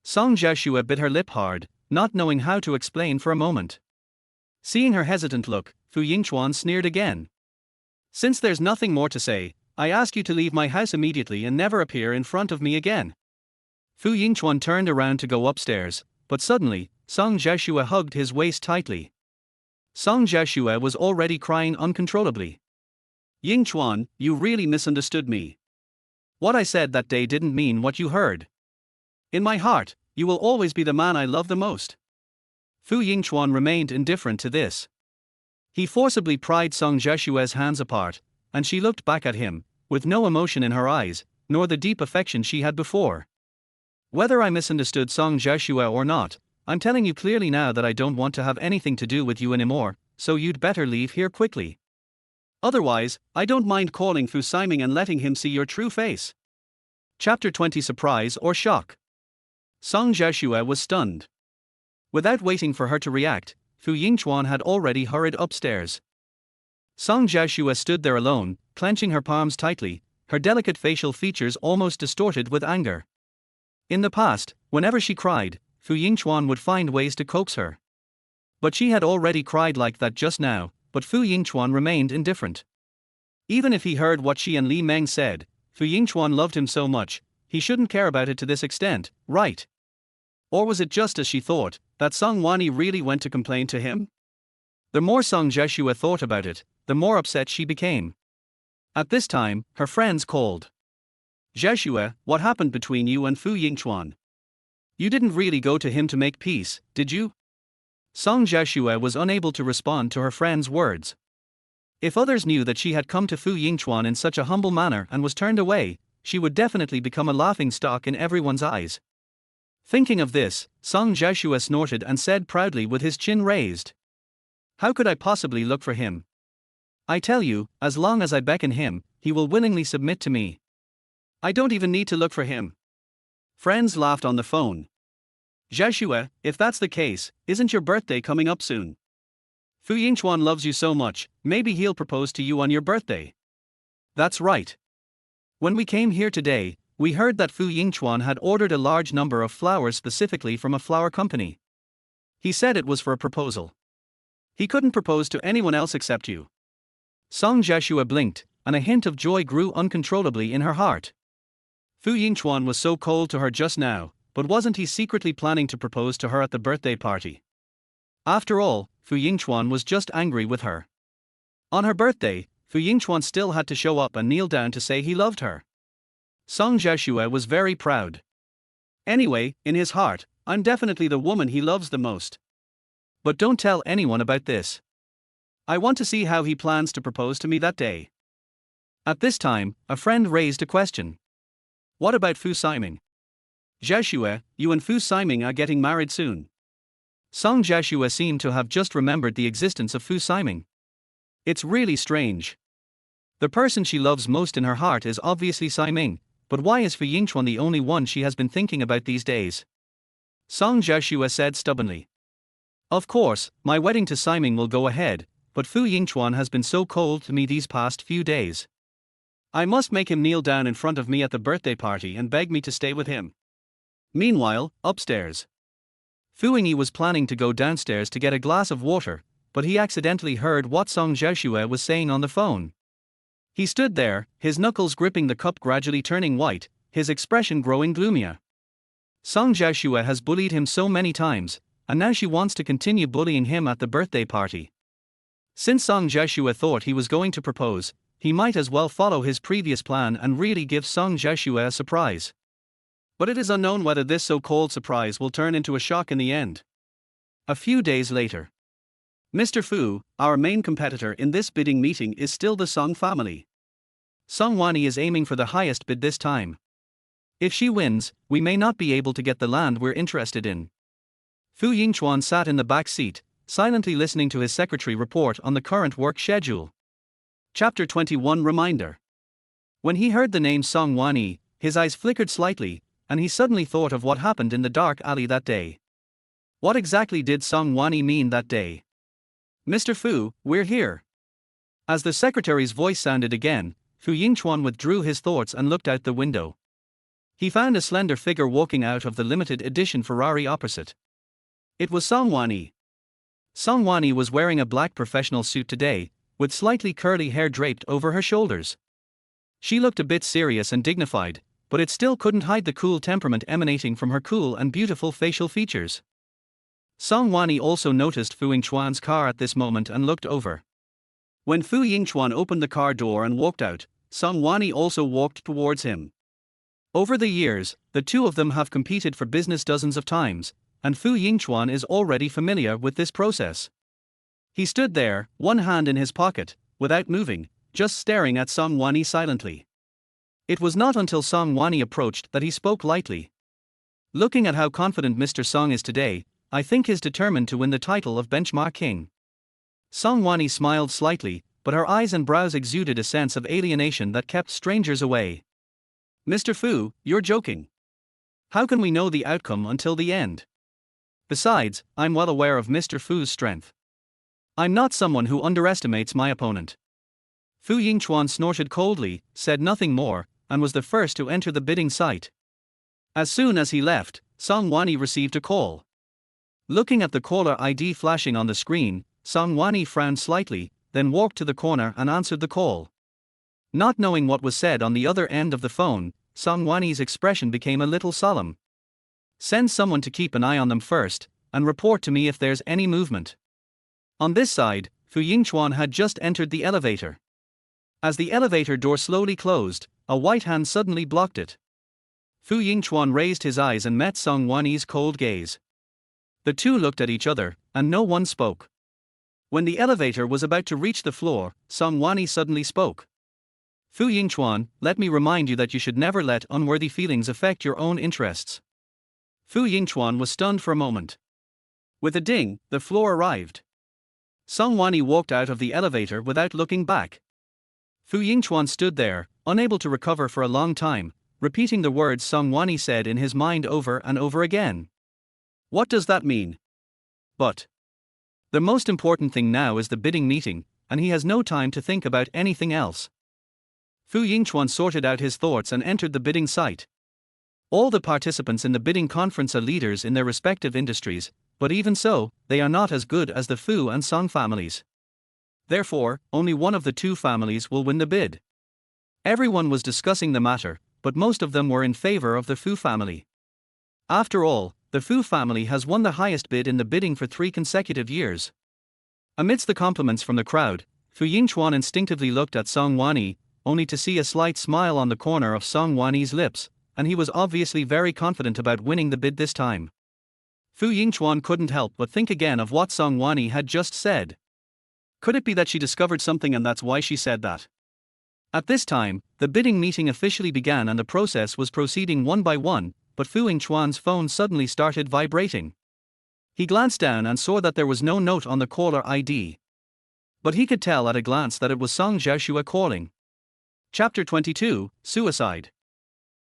Song Jiashue bit her lip hard, not knowing how to explain for a moment. Seeing her hesitant look, Fu Yingchuan sneered again. Since there's nothing more to say, I ask you to leave my house immediately and never appear in front of me again. Fu Yingchuan turned around to go upstairs, but suddenly, Song Jiashue hugged his waist tightly. Song Jiashue was already crying uncontrollably. Yingchuan, you really misunderstood me. What I said that day didn't mean what you heard. In my heart, you will always be the man I love the most. Fu Yingchuan remained indifferent to this. He forcibly pried Song Jiashue's hands apart, and she looked back at him, with no emotion in her eyes, nor the deep affection she had before. Whether I misunderstood Song Jiashue or not, I'm telling you clearly now that I don't want to have anything to do with you anymore, so you'd better leave here quickly. Otherwise, I don't mind calling Fu Siming and letting him see your true face. Chapter 20 Surprise or Shock. Song Jiashue was stunned. Without waiting for her to react, Fu Yingchuan had already hurried upstairs. Song Jiashue stood there alone, clenching her palms tightly, her delicate facial features almost distorted with anger. In the past, whenever she cried, Fu Yingchuan would find ways to coax her. But she had already cried like that just now, but Fu Yingchuan remained indifferent. Even if he heard what she and Li Meng said, Fu Yingchuan loved him so much, he shouldn't care about it to this extent, right? Or was it just as she thought, that Song Wani really went to complain to him? The more Song Jiashue thought about it, the more upset she became. At this time, her friends called. Jiashue, what happened between you and Fu Yingchuan? You didn't really go to him to make peace, did you? Song Jiashue was unable to respond to her friend's words. If others knew that she had come to Fu Yingchuan in such a humble manner and was turned away, she would definitely become a laughingstock in everyone's eyes. Thinking of this, Song Jiashue snorted and said proudly with his chin raised. How could I possibly look for him? I tell you, as long as I beckon him, he will willingly submit to me. I don't even need to look for him. Friends laughed on the phone. Jiashue, if that's the case, isn't your birthday coming up soon? Fu Yingchuan loves you so much, maybe he'll propose to you on your birthday. That's right. When we came here today, we heard that Fu Yingchuan had ordered a large number of flowers specifically from a flower company. He said it was for a proposal. He couldn't propose to anyone else except you. Song Jiashue blinked, and a hint of joy grew uncontrollably in her heart. Fu Yingchuan was so cold to her just now, but wasn't he secretly planning to propose to her at the birthday party? After all, Fu Yingchuan was just angry with her. On her birthday, Fu Yingchuan still had to show up and kneel down to say he loved her. Song Jiashue was very proud. Anyway, in his heart, I'm definitely the woman he loves the most. But don't tell anyone about this. I want to see how he plans to propose to me that day. At this time, a friend raised a question. What about Fu Siming? Jiashue, you and Fu Siming are getting married soon. Song Jiashue seemed to have just remembered the existence of Fu Siming. It's really strange. The person she loves most in her heart is obviously Siming, but why is Fu Yingchuan the only one she has been thinking about these days? Song Jiashue said stubbornly. Of course, my wedding to Siming will go ahead, but Fu Yingchuan has been so cold to me these past few days. I must make him kneel down in front of me at the birthday party and beg me to stay with him. Meanwhile, upstairs. Fu Yingyi was planning to go downstairs to get a glass of water, but he accidentally heard what Song Jiashue was saying on the phone. He stood there, his knuckles gripping the cup gradually turning white, his expression growing gloomier. Song Jiashue has bullied him so many times, and now she wants to continue bullying him at the birthday party. Since Song Jiashue thought he was going to propose, he might as well follow his previous plan and really give Song Jiashue a surprise. But it is unknown whether this so-called surprise will turn into a shock in the end. A few days later. Mr. Fu, our main competitor in this bidding meeting, is still the Song family. Song Wani is aiming for the highest bid this time. If she wins, we may not be able to get the land we're interested in. Fu Yingchuan sat in the back seat, silently listening to his secretary report on the current work schedule. Chapter 21 Reminder. When he heard the name Song Wani, his eyes flickered slightly, and he suddenly thought of what happened in the dark alley that day. What exactly did Song Wani mean that day? Mr. Fu, we're here. As the secretary's voice sounded again, Fu Yingchuan withdrew his thoughts and looked out the window. He found a slender figure walking out of the limited edition Ferrari opposite. It was Song Wani. Song Wani was wearing a black professional suit today, with slightly curly hair draped over her shoulders. She looked a bit serious and dignified, but it still couldn't hide the cool temperament emanating from her cool and beautiful facial features. Song Wani also noticed Fu Yingchuan's car at this moment and looked over. When Fu Yingchuan opened the car door and walked out, Song Wani also walked towards him. Over the years, the two of them have competed for business dozens of times, and Fu Yingchuan is already familiar with this process. He stood there, one hand in his pocket, without moving, just staring at Song Wani silently. It was not until Song Wani approached that he spoke lightly. Looking at how confident Mr. Song is today, I think he's determined to win the title of Benchmark King. Song Wani smiled slightly, but her eyes and brows exuded a sense of alienation that kept strangers away. Mr. Fu, you're joking. How can we know the outcome until the end? Besides, I'm well aware of Mr. Fu's strength. I'm not someone who underestimates my opponent. Fu Yingchuan snorted coldly, said nothing more, and was the first to enter the bidding site. As soon as he left, Song Wani received a call. Looking at the caller ID flashing on the screen, Song Wani frowned slightly, then walked to the corner and answered the call. Not knowing what was said on the other end of the phone, Song Wani's expression became a little solemn. Send someone to keep an eye on them first, and report to me if there's any movement. On this side, Fu Yingchuan had just entered the elevator. As the elevator door slowly closed, a white hand suddenly blocked it. Fu Yingchuan raised his eyes and met Song Wani's cold gaze. The two looked at each other, and no one spoke. When the elevator was about to reach the floor, Song Wani suddenly spoke. Fu Yingchuan, let me remind you that you should never let unworthy feelings affect your own interests. Fu Yingchuan was stunned for a moment. With a ding, the floor arrived. Song Wani walked out of the elevator without looking back. Fu Yingchuan stood there, unable to recover for a long time, repeating the words Song Wani said in his mind over and over again. What does that mean? But the most important thing now is the bidding meeting, and he has no time to think about anything else. Fu Yingchuan sorted out his thoughts and entered the bidding site. All the participants in the bidding conference are leaders in their respective industries, but even so, they are not as good as the Fu and Song families. Therefore, only one of the two families will win the bid. Everyone was discussing the matter, but most of them were in favor of the Fu family. After all, the Fu family has won the highest bid in the bidding for 3 consecutive years. Amidst the compliments from the crowd, Fu Yingchuan instinctively looked at Song Wani, only to see a slight smile on the corner of Song Wani's lips, and he was obviously very confident about winning the bid this time. Fu Yingchuan couldn't help but think again of what Song Wani had just said. Could it be that she discovered something and that's why she said that? At this time, the bidding meeting officially began and the process was proceeding one by one, but Fu Yingchuan's phone suddenly started vibrating. He glanced down and saw that there was no note on the caller ID. But he could tell at a glance that it was Song Jiashue calling. Chapter 22, Suicide.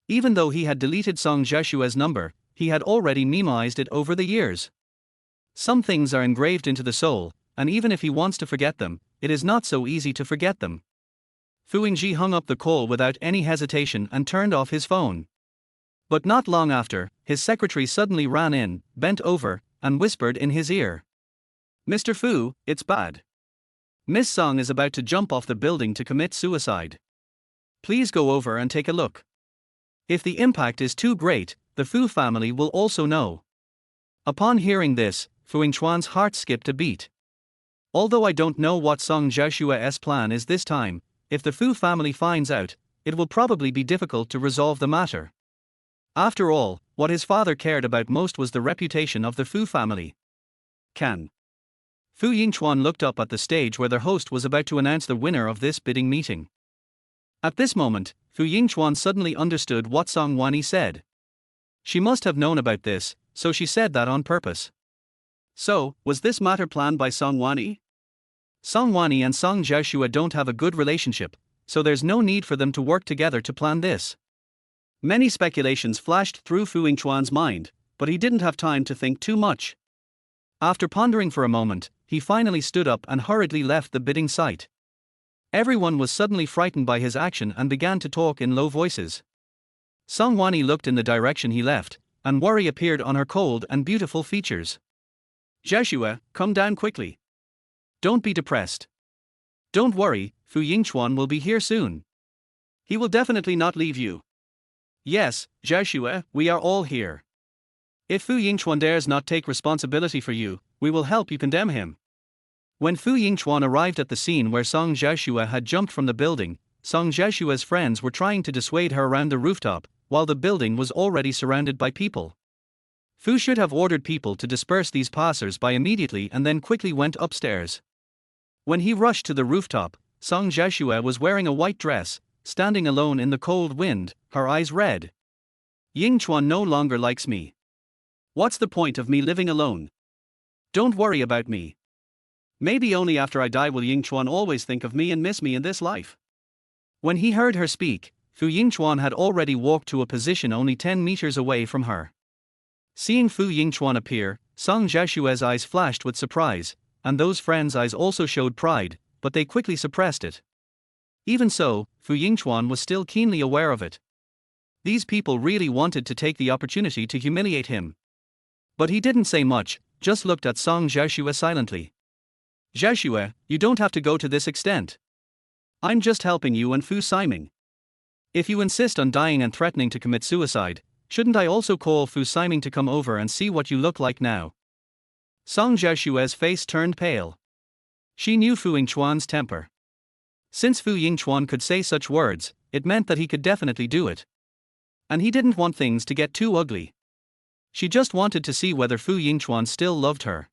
Even though he had deleted Song Jiashue's number, he had already memoized it over the years. Some things are engraved into the soul, and even if he wants to forget them, it is not so easy to forget them. Fu Yingji hung up the call without any hesitation and turned off his phone. But not long after, his secretary suddenly ran in, bent over, and whispered in his ear. Mr. Fu, it's bad. Miss Song is about to jump off the building to commit suicide. Please go over and take a look. If the impact is too great, the Fu family will also know. Upon hearing this, Fu Yingchuan's heart skipped a beat. Although I don't know what Song Jiaxue's plan is this time, if the Fu family finds out, it will probably be difficult to resolve the matter. After all, what his father cared about most was the reputation of the Fu family. Can Fu Yingchuan looked up at the stage where their host was about to announce the winner of this bidding meeting. At this moment, Fu Yingchuan suddenly understood what Song Wanyi said. She must have known about this, so she said that on purpose. So, was this matter planned by Song Wanyi? Song Wanyi and Song Jiaxue don't have a good relationship, so there's no need for them to work together to plan this. Many speculations flashed through Fu Yingchuan's mind, but he didn't have time to think too much. After pondering for a moment, he finally stood up and hurriedly left the bidding site. Everyone was suddenly frightened by his action and began to talk in low voices. Song Wanyi looked in the direction he left, and worry appeared on her cold and beautiful features. Jiaxue, come down quickly. Don't be depressed. Don't worry, Fu Yingchuan will be here soon. He will definitely not leave you. Yes, Jiaxue, we are all here. If Fu Yingchuan dares not take responsibility for you, we will help you condemn him. When Fu Yingchuan arrived at the scene where Song Jiaxue had jumped from the building, Song Jiaxue's friends were trying to dissuade her around the rooftop, while the building was already surrounded by people. Fu should have ordered people to disperse these passers-by immediately and then quickly went upstairs. When he rushed to the rooftop, Song Jiaxue was wearing a white dress, standing alone in the cold wind, her eyes red. Yingchuan no longer likes me. What's the point of me living alone? Don't worry about me. Maybe only after I die will Yingchuan always think of me and miss me in this life. When he heard her speak, Fu Yingchuan had already walked to a position only 10 meters away from her. Seeing Fu Yingchuan appear, Song Jiaxue's eyes flashed with surprise, and those friends' eyes also showed pride, but they quickly suppressed it. Even so, Fu Yingchuan was still keenly aware of it. These people really wanted to take the opportunity to humiliate him. But he didn't say much, just looked at Song Jiaxue silently. Jiaxue, you don't have to go to this extent. I'm just helping you and Fu Siming. If you insist on dying and threatening to commit suicide, shouldn't I also call Fu Siming to come over and see what you look like now? Song Jiaxue's face turned pale. She knew Fu Yingchuan's temper. Since Fu Yingchuan could say such words, it meant that he could definitely do it. And he didn't want things to get too ugly. She just wanted to see whether Fu Yingchuan still loved her.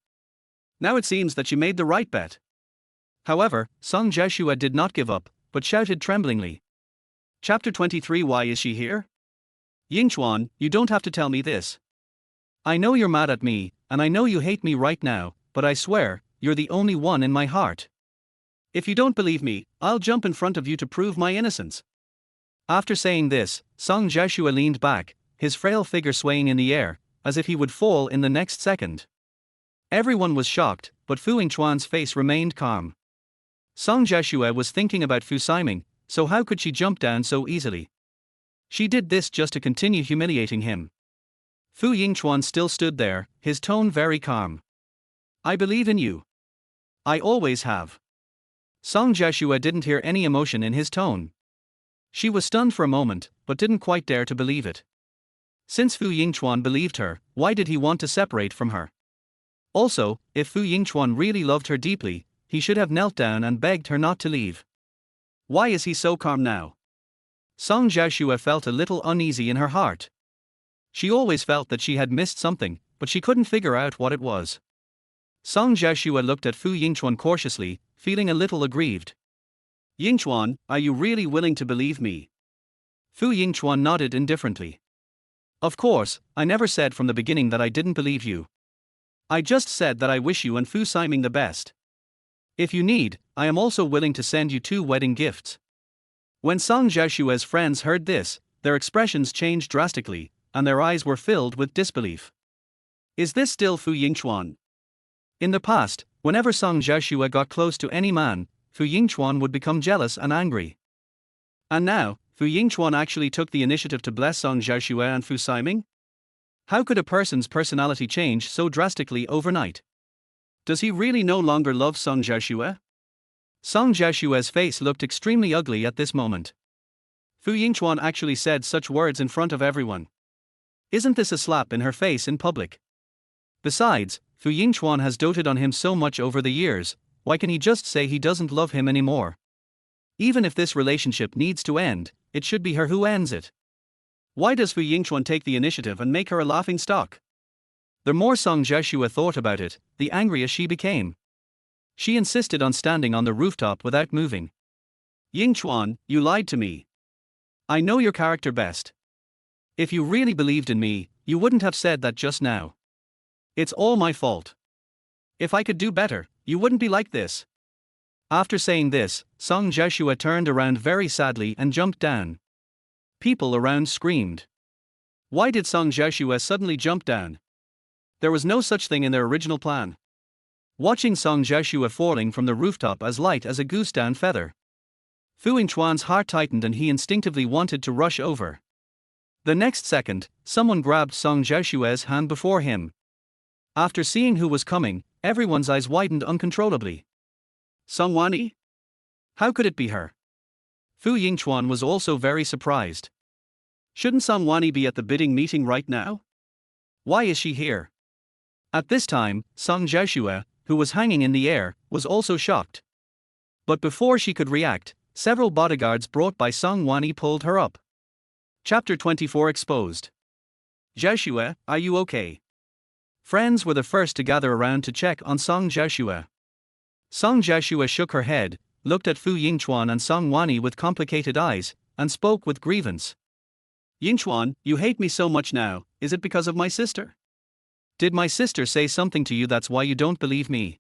Now it seems that she made the right bet. However, Song Jiaxue did not give up, but shouted tremblingly. Chapter 23. Why is she here? Yingchuan, you don't have to tell me this. I know you're mad at me, and I know you hate me right now, but I swear, you're the only one in my heart. If you don't believe me, I'll jump in front of you to prove my innocence. After saying this, Song Jiaxue leaned back, his frail figure swaying in the air, as if he would fall in the next second. Everyone was shocked, but Fu Yingchuan's face remained calm. Song Jiaxue was thinking about Fu Siming, so how could she jump down so easily? She did this just to continue humiliating him. Fu Yingchuan still stood there, his tone very calm. I believe in you. I always have. Song Jiaxue didn't hear any emotion in his tone. She was stunned for a moment, but didn't quite dare to believe it. Since Fu Yingchuan believed her, why did he want to separate from her? Also, if Fu Yingchuan really loved her deeply, he should have knelt down and begged her not to leave. Why is he so calm now? Song Jiaxue felt a little uneasy in her heart. She always felt that she had missed something, but she couldn't figure out what it was. Song Jiaxue looked at Fu Yingchuan cautiously, feeling a little aggrieved. Yingchuan, are you really willing to believe me? Fu Yingchuan nodded indifferently. Of course, I never said from the beginning that I didn't believe you. I just said that I wish you and Fu Siming the best. If you need, I am also willing to send you 2 wedding gifts. When Song Jiaxue's friends heard this, their expressions changed drastically, and their eyes were filled with disbelief. Is this still Fu Yingchuan? In the past, whenever Song Jiaxue got close to any man, Fu Yingchuan would become jealous and angry. And now, Fu Yingchuan actually took the initiative to bless Song Jiaxue and Fu Siming? How could a person's personality change so drastically overnight? Does he really no longer love Song Jiaxue? Song Jiaxue's face looked extremely ugly at this moment. Fu Yingchuan actually said such words in front of everyone. Isn't this a slap in her face in public? Besides, Fu Yingchuan has doted on him so much over the years, why can he just say he doesn't love him anymore? Even if this relationship needs to end, it should be her who ends it. Why does Fu Yingchuan take the initiative and make her a laughing stock? The more Song Jiashua thought about it, the angrier she became. She insisted on standing on the rooftop without moving. Yingchuan, you lied to me. I know your character best. If you really believed in me, you wouldn't have said that just now. It's all my fault. If I could do better, you wouldn't be like this. After saying this, Song Jiashua turned around very sadly and jumped down. People around screamed. Why did Song Jiashua suddenly jump down? There was no such thing in their original plan. Watching Song Jiashua falling from the rooftop as light as a goose down feather, Fu Yingchuan's heart tightened and he instinctively wanted to rush over. The next second, someone grabbed Song Jiashua's hand before him. After seeing who was coming, everyone's eyes widened uncontrollably. Song Wanyi? How could it be her? Fu Yingchuan was also very surprised. Shouldn't Song Wanyi be at the bidding meeting right now? Why is she here? At this time, Song Jiashua, who was hanging in the air, was also shocked. But before she could react, several bodyguards brought by Song Wanyi pulled her up. Chapter 24 Exposed. Jiashua, are you okay? Friends were the first to gather around to check on Song Jiashua. Song Jiashua shook her head, looked at Fu Yingchuan and Song Wanyi with complicated eyes, and spoke with grievance. Yingchuan, you hate me so much now, is it because of my sister? Did my sister say something to you that's why you don't believe me?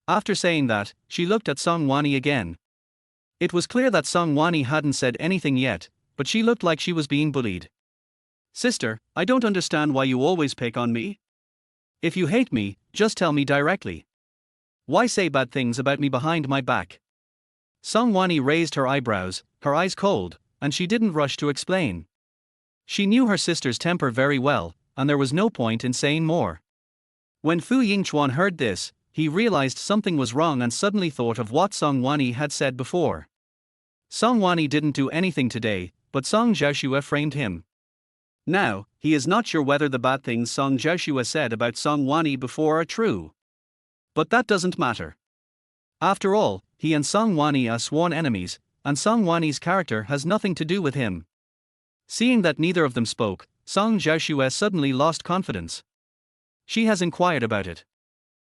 After saying that, she looked at Song Wanyi again. It was clear that Song Wanyi hadn't said anything yet, but she looked like she was being bullied. Sister, I don't understand why you always pick on me. If you hate me, just tell me directly. Why say bad things about me behind my back? Song Wanyi raised her eyebrows, her eyes cold, and she didn't rush to explain. She knew her sister's temper very well, and there was no point in saying more. When Fu Yingchuan heard this, he realized something was wrong and suddenly thought of what Song Wanyi had said before. Song Wanyi didn't do anything today, but Song Jiashua framed him. Now, he is not sure whether the bad things Song Jiashua said about Song Wanyi before are true. But that doesn't matter. After all, he and Song Wanyi are sworn enemies, and Song Wanyi's character has nothing to do with him. Seeing that neither of them spoke, Song Jiashua suddenly lost confidence. She has inquired about it.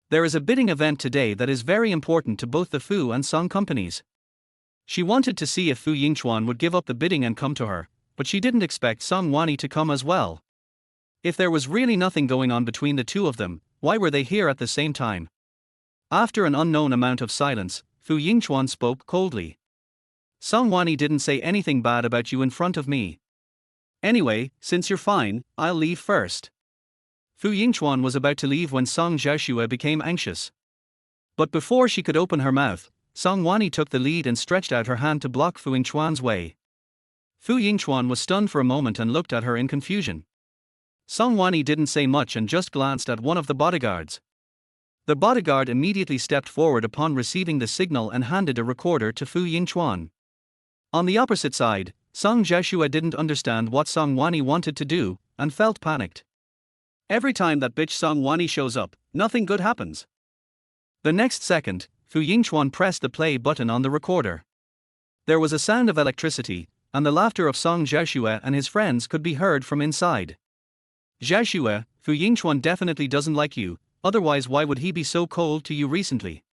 There is a bidding event today that is very important to both the Fu and Song companies. She wanted to see if Fu Yingchuan would give up the bidding and come to her, but she didn't expect Song Wanyi to come as well. If there was really nothing going on between the two of them, why were they here at the same time? After an unknown amount of silence, Fu Yingchuan spoke coldly. Song Wanyi didn't say anything bad about you in front of me. Anyway, since you're fine, I'll leave first. Fu Yingchuan was about to leave when Song Jiashua became anxious. But before she could open her mouth, Song Wanyi took the lead and stretched out her hand to block Fu Yingchuan's way. Fu Yingchuan was stunned for a moment and looked at her in confusion. Song Wanyi didn't say much and just glanced at one of the bodyguards. The bodyguard immediately stepped forward upon receiving the signal and handed a recorder to Fu Yingchuan. On the opposite side, Song Jiashua didn't understand what Song Wanyi wanted to do, and felt panicked. Every time that bitch Song Wanyi shows up, nothing good happens. The next second, Fu Yingchuan pressed the play button on the recorder. There was a sound of electricity, and the laughter of Song Jiashua and his friends could be heard from inside. Jiashua, Fu Yingchuan definitely doesn't like you, otherwise why would he be so cold to you recently?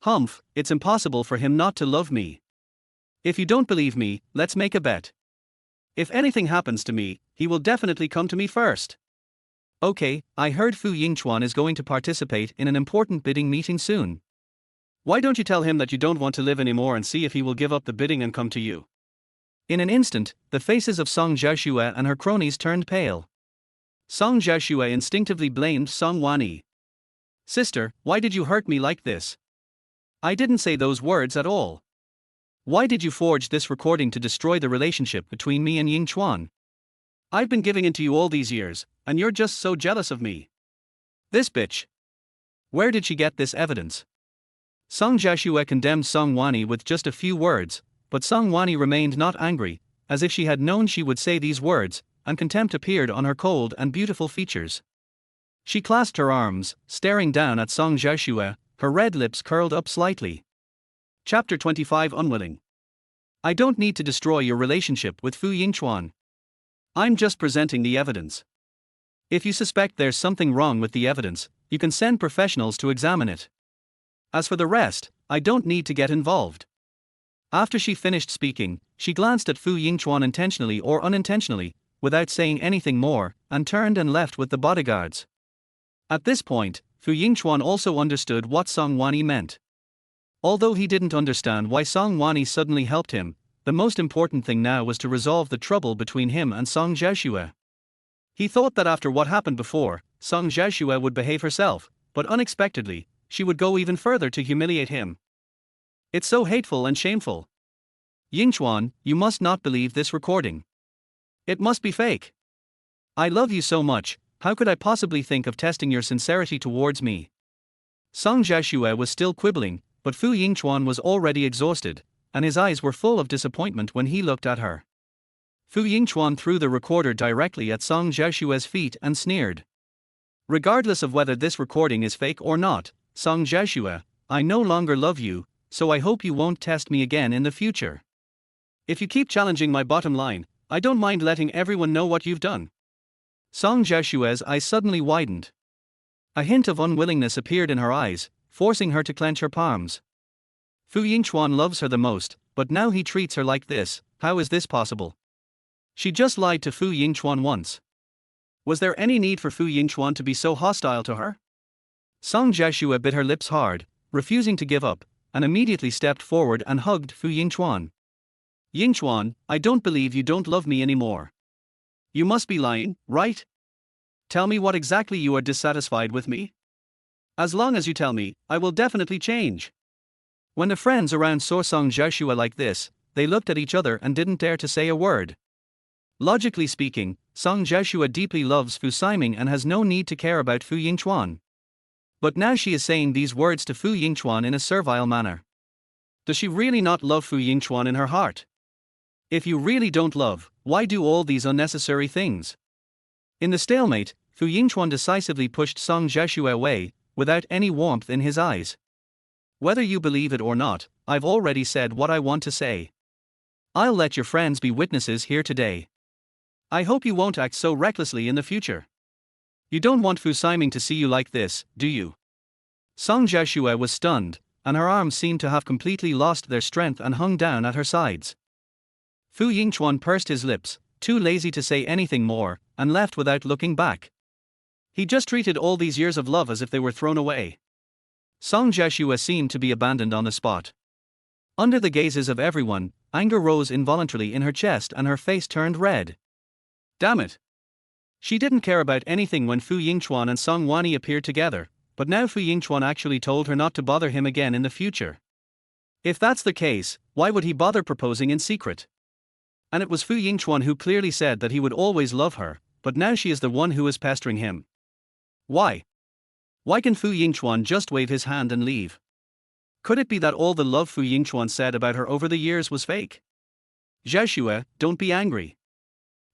Humph, it's impossible for him not to love me. If you don't believe me, let's make a bet. If anything happens to me, he will definitely come to me first. Okay, I heard Fu Yingchuan is going to participate in an important bidding meeting soon. Why don't you tell him that you don't want to live anymore and see if he will give up the bidding and come to you? In an instant, the faces of Song Jiashua and her cronies turned pale. Song Jiashua instinctively blamed Song Wanyi. Sister, why did you hurt me like this? I didn't say those words at all. Why did you forge this recording to destroy the relationship between me and Yingchuan? I've been giving in to you all these years, and you're just so jealous of me. This bitch. Where did she get this evidence? Song Jiashua condemned Song Wanyi with just a few words, but Song Wanyi remained not angry, as if she had known she would say these words, and contempt appeared on her cold and beautiful features. She clasped her arms, staring down at Song Xiaoxue, her red lips curled up slightly. Chapter 25 Unwilling. I don't need to destroy your relationship with Fu Yingchuan. I'm just presenting the evidence. If you suspect there's something wrong with the evidence, you can send professionals to examine it. As for the rest, I don't need to get involved. After she finished speaking, she glanced at Fu Yingchuan intentionally or unintentionally, without saying anything more, and turned and left with the bodyguards. At this point, Fu Yingchuan also understood what Song Wanyi meant. Although he didn't understand why Song Wanyi suddenly helped him, the most important thing now was to resolve the trouble between him and Song Xiaoxue. He thought that after what happened before, Song Xiaoxue would behave herself, but unexpectedly, she would go even further to humiliate him. It's so hateful and shameful. Yingchuan, you must not believe this recording. It must be fake. I love you so much, how could I possibly think of testing your sincerity towards me? Song Xiaoxue was still quibbling, but Fu Yingchuan was already exhausted, and his eyes were full of disappointment when he looked at her. Fu Yingchuan threw the recorder directly at Song Xiaoxue's feet and sneered. Regardless of whether this recording is fake or not, Song Xiaoxue, I no longer love you, so I hope you won't test me again in the future. If you keep challenging my bottom line, I don't mind letting everyone know what you've done. Song Xiaoxue's eyes suddenly widened. A hint of unwillingness appeared in her eyes, forcing her to clench her palms. Fu Yingchuan loves her the most, but now he treats her like this. How is this possible? She just lied to Fu Yingchuan once. Was there any need for Fu Yingchuan to be so hostile to her? Song Xiaoxue bit her lips hard, refusing to give up, and immediately stepped forward and hugged Fu Yingchuan. Yingchuan, I don't believe you don't love me anymore. You must be lying, right? Tell me what exactly you are dissatisfied with me. As long as you tell me, I will definitely change. When the friends around saw Song Xiaoxue like this, they looked at each other and didn't dare to say a word. Logically speaking, Song Xiaoxue deeply loves Fu Siming and has no need to care about Fu Yingchuan. But now she is saying these words to Fu Yingchuan in a servile manner. Does she really not love Fu Yingchuan in her heart? If you really don't love, why do all these unnecessary things? In the stalemate, Fu Yingchuan decisively pushed Song Xiaoxue away, without any warmth in his eyes. Whether you believe it or not, I've already said what I want to say. I'll let your friends be witnesses here today. I hope you won't act so recklessly in the future. You don't want Fu Siming to see you like this, do you? Song Xiaoxue was stunned, and her arms seemed to have completely lost their strength and hung down at her sides. Fu Yingchuan pursed his lips, too lazy to say anything more, and left without looking back. He just treated all these years of love as if they were thrown away. Song Xiaoxue seemed to be abandoned on the spot. Under the gazes of everyone, anger rose involuntarily in her chest and her face turned red. Damn it! She didn't care about anything when Fu Yingchuan and Song Wanyi appeared together, but now Fu Yingchuan actually told her not to bother him again in the future. If that's the case, why would he bother proposing in secret? And it was Fu Yingchuan who clearly said that he would always love her, but now she is the one who is pestering him. Why? Why can Fu Yingchuan just wave his hand and leave? Could it be that all the love Fu Yingchuan said about her over the years was fake? Xiaoxue, don't be angry.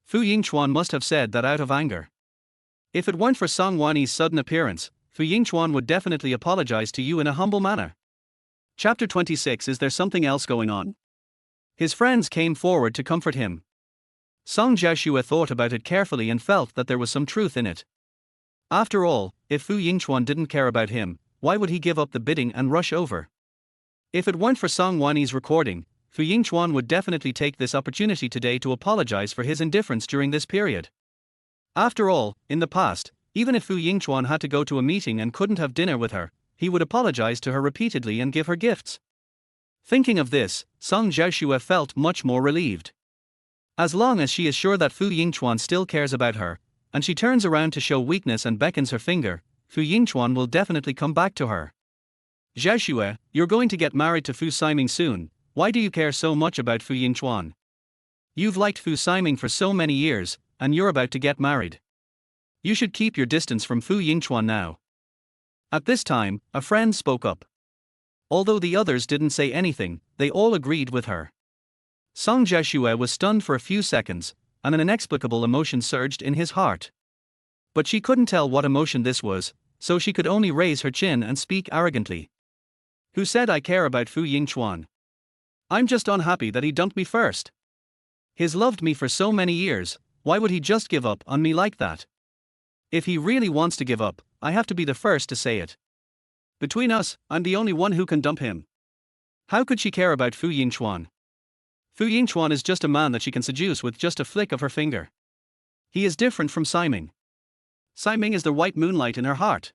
Fu Yingchuan must have said that out of anger. If it weren't for Song Wanyi's sudden appearance, Fu Yingchuan would definitely apologize to you in a humble manner. Chapter 26 Is there something else going on? His friends came forward to comfort him. Song Xiaoxue thought about it carefully and felt that there was some truth in it. After all, if Fu Yingchuan didn't care about him, why would he give up the bidding and rush over? If it weren't for Song Wanyi's recording, Fu Yingchuan would definitely take this opportunity today to apologize for his indifference during this period. After all, in the past, even if Fu Yingchuan had to go to a meeting and couldn't have dinner with her, he would apologize to her repeatedly and give her gifts. Thinking of this, Song Xiaoxue felt much more relieved. As long as she is sure that Fu Yingchuan still cares about her, and she turns around to show weakness and beckons her finger, Fu Yingchuan will definitely come back to her. Xiaoxue, you're going to get married to Fu Siming soon. Why do you care so much about Fu Yingchuan? You've liked Fu Siming for so many years, and you're about to get married. You should keep your distance from Fu Yingchuan now. At this time, a friend spoke up. Although the others didn't say anything, they all agreed with her. Song Xiaoxue was stunned for a few seconds, and an inexplicable emotion surged in his heart. But she couldn't tell what emotion this was, so she could only raise her chin and speak arrogantly. Who said I care about Fu Yingchuan? I'm just unhappy that he dumped me first. He's loved me for so many years, why would he just give up on me like that? If he really wants to give up, I have to be the first to say it. Between us, I'm the only one who can dump him. How could she care about Fu Yingchuan? Fu Yingchuan is just a man that she can seduce with just a flick of her finger. He is different from Siming. Siming is the white moonlight in her heart.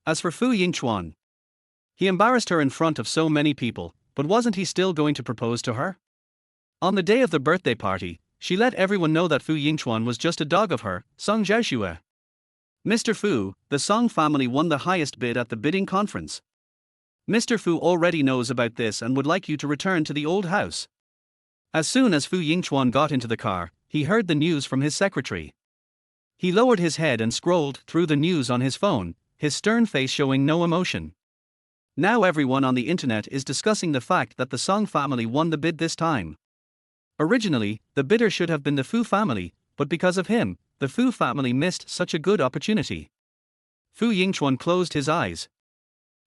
As for Fu Yingchuan, he embarrassed her in front of so many people, but wasn't he still going to propose to her? On the day of the birthday party, she let everyone know that Fu Yingchuan was just a dog of her, Song Jiaoxue. Mr. Fu, the Song family won the highest bid at the bidding conference. Mr. Fu already knows about this and would like you to return to the old house. As soon as Fu Yingchuan got into the car, he heard the news from his secretary. He lowered his head and scrolled through the news on his phone, his stern face showing no emotion. Now everyone on the internet is discussing the fact that the Song family won the bid this time. Originally, the bidder should have been the Fu family, but because of him, the Fu family missed such a good opportunity. Fu Yingchuan closed his eyes.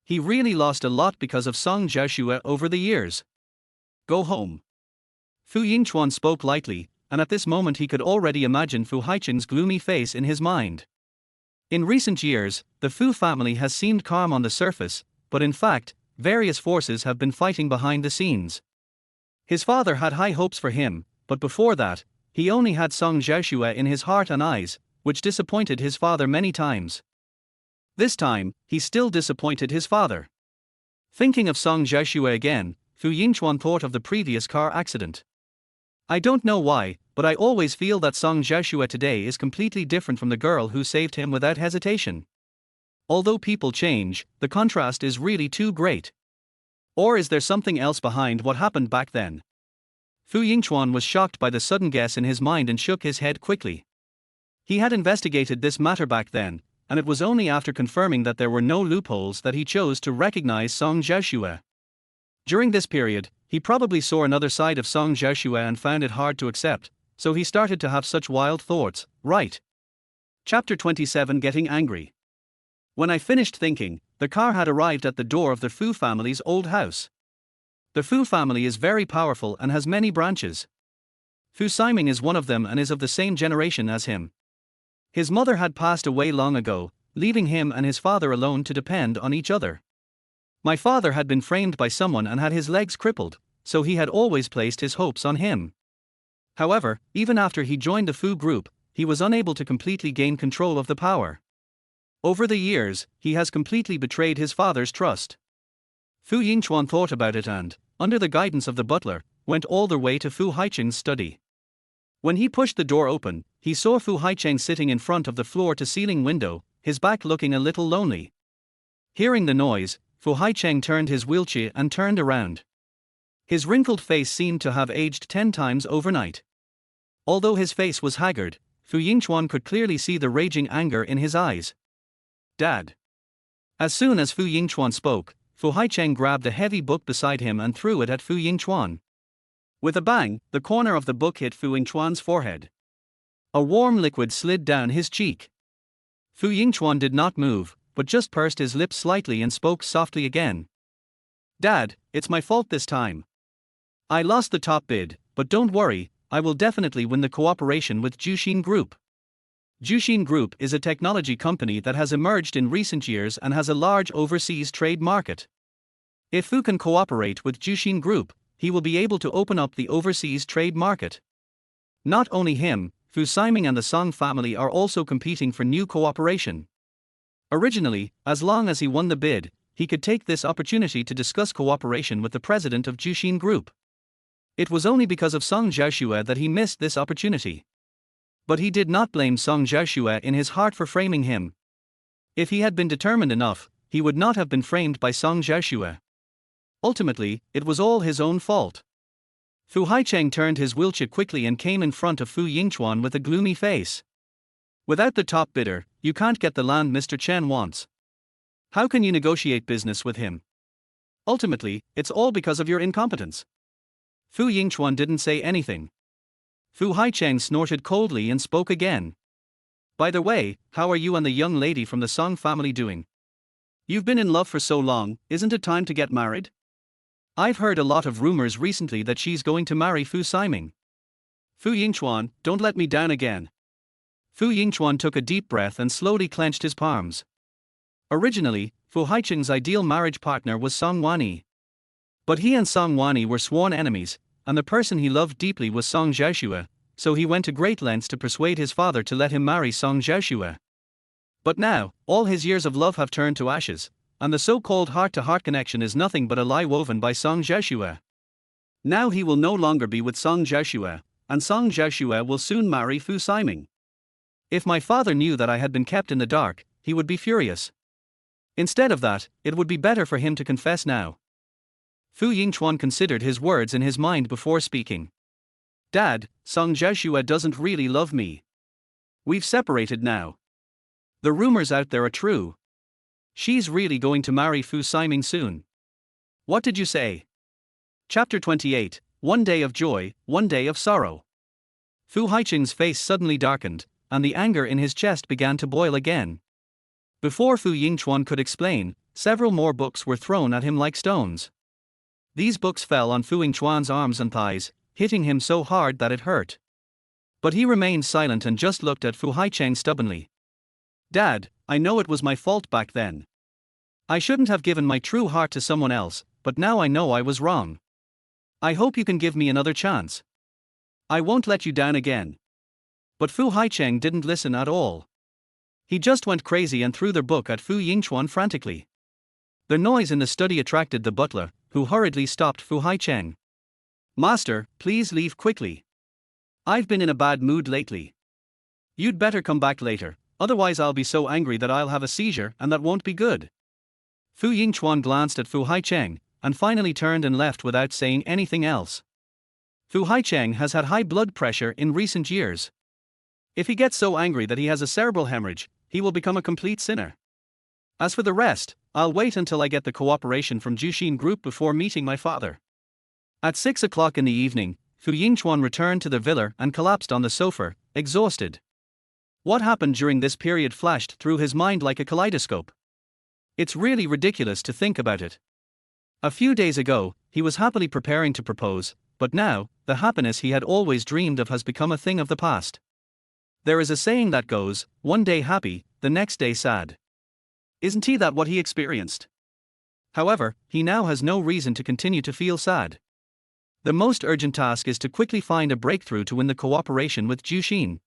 He really lost a lot because of Song Jiaoxue over the years. Go home. Fu Yingchuan spoke lightly, and at this moment he could already imagine Fu Haicheng's gloomy face in his mind. In recent years, the Fu family has seemed calm on the surface, but in fact, various forces have been fighting behind the scenes. His father had high hopes for him, but before that, he only had Song Jiaoxue in his heart and eyes, which disappointed his father many times. This time, he still disappointed his father. Thinking of Song Jiaoxue again, Fu Yingchuan thought of the previous car accident. I don't know why, but I always feel that Song Jiaoxue today is completely different from the girl who saved him without hesitation. Although people change, the contrast is really too great. Or is there something else behind what happened back then? Fu Yingchuan was shocked by the sudden guess in his mind and shook his head quickly. He had investigated this matter back then, and it was only after confirming that there were no loopholes that he chose to recognize Song Jiaoxue. During this period, he probably saw another side of Song Jiaoxue and found it hard to accept, so he started to have such wild thoughts, right? Chapter 27 Getting Angry. When I finished thinking, the car had arrived at the door of the Fu family's old house. The Fu family is very powerful and has many branches. Fu Siming is one of them and is of the same generation as him. His mother had passed away long ago, leaving him and his father alone to depend on each other. My father had been framed by someone and had his legs crippled, so he had always placed his hopes on him. However, even after he joined the Fu group, he was unable to completely gain control of the power. Over the years, he has completely betrayed his father's trust. Fu Yingchuan thought about it and, under the guidance of the butler, went all the way to Fu Haicheng's study. When he pushed the door open, he saw Fu Haicheng sitting in front of the floor-to-ceiling window, his back looking a little lonely. Hearing the noise, Fu Haicheng turned his wheelchair and turned around. His wrinkled face seemed to have aged 10 times overnight. Although his face was haggard, Fu Yingchuan could clearly see the raging anger in his eyes. Dad. As soon as Fu Yingchuan spoke, Fu Haicheng grabbed a heavy book beside him and threw it at Fu Yingchuan. With a bang, the corner of the book hit Fu Yingchuan's forehead. A warm liquid slid down his cheek. Fu Yingchuan did not move, but just pursed his lips slightly and spoke softly again. Dad, it's my fault this time. I lost the top bid, but don't worry, I will definitely win the cooperation with Jushin Group. Jushin Group is a technology company that has emerged in recent years and has a large overseas trade market. If Fu can cooperate with Jushin Group, he will be able to open up the overseas trade market. Not only him, Fu Siming and the Song family are also competing for new cooperation. Originally, as long as he won the bid, he could take this opportunity to discuss cooperation with the president of Jushin Group. It was only because of Song Jiaoxue that he missed this opportunity. But he did not blame Song Jiaoxue in his heart for framing him. If he had been determined enough, he would not have been framed by Song Jiaoxue. Ultimately, it was all his own fault. Fu Haicheng turned his wheelchair quickly and came in front of Fu Yingchuan with a gloomy face. Without the top bidder, you can't get the land Mr. Chen wants. How can you negotiate business with him? Ultimately, it's all because of your incompetence. Fu Yingchuan didn't say anything. Fu Haicheng snorted coldly and spoke again. By the way, how are you and the young lady from the Song family doing? You've been in love for so long, isn't it time to get married? I've heard a lot of rumors recently that she's going to marry Fu Siming. Fu Yingchuan, don't let me down again. Fu Yingchuan took a deep breath and slowly clenched his palms. Originally, Fu Haicheng's ideal marriage partner was Song Wanyi. But he and Song Wanyi were sworn enemies, and the person he loved deeply was Song Xiaoxue, so he went to great lengths to persuade his father to let him marry Song Xiaoxue. But now, all his years of love have turned to ashes, and the so-called heart-to-heart connection is nothing but a lie woven by Song Xiaoxue. Now he will no longer be with Song Xiaoxue, and Song Xiaoxue will soon marry Fu Siming. If my father knew that I had been kept in the dark, he would be furious. Instead of that, it would be better for him to confess now. Fu Yingchuan considered his words in his mind before speaking. Dad, Song Xiaoxue doesn't really love me. We've separated now. The rumors out there are true. She's really going to marry Fu Siming soon. What did you say? Chapter 28, One Day of Joy, One Day of Sorrow. Fu Haicheng's face suddenly darkened, and the anger in his chest began to boil again. Before Fu Yingchuan could explain, several more books were thrown at him like stones. These books fell on Fu Yingchuan's arms and thighs, hitting him so hard that it hurt. But he remained silent and just looked at Fu Haicheng stubbornly. Dad, I know it was my fault back then. I shouldn't have given my true heart to someone else, but now I know I was wrong. I hope you can give me another chance. I won't let you down again. But Fu Haicheng didn't listen at all. He just went crazy and threw the book at Fu Yingchuan frantically. The noise in the study attracted the butler, who hurriedly stopped Fu Haicheng. Master, please leave quickly. I've been in a bad mood lately. You'd better come back later, otherwise I'll be so angry that I'll have a seizure and that won't be good. Fu Yingchuan glanced at Fu Haicheng, and finally turned and left without saying anything else. Fu Haicheng has had high blood pressure in recent years. If he gets so angry that he has a cerebral hemorrhage, he will become a complete sinner. As for the rest, I'll wait until I get the cooperation from Jushin Group before meeting my father. At 6 o'clock in the evening, Fu Yingchuan returned to the villa and collapsed on the sofa, exhausted. What happened during this period flashed through his mind like a kaleidoscope. It's really ridiculous to think about it. A few days ago, he was happily preparing to propose, but now, the happiness he had always dreamed of has become a thing of the past. There is a saying that goes, one day happy, the next day sad. Isn't that what he experienced? However, he now has no reason to continue to feel sad. The most urgent task is to quickly find a breakthrough to win the cooperation with Jushin.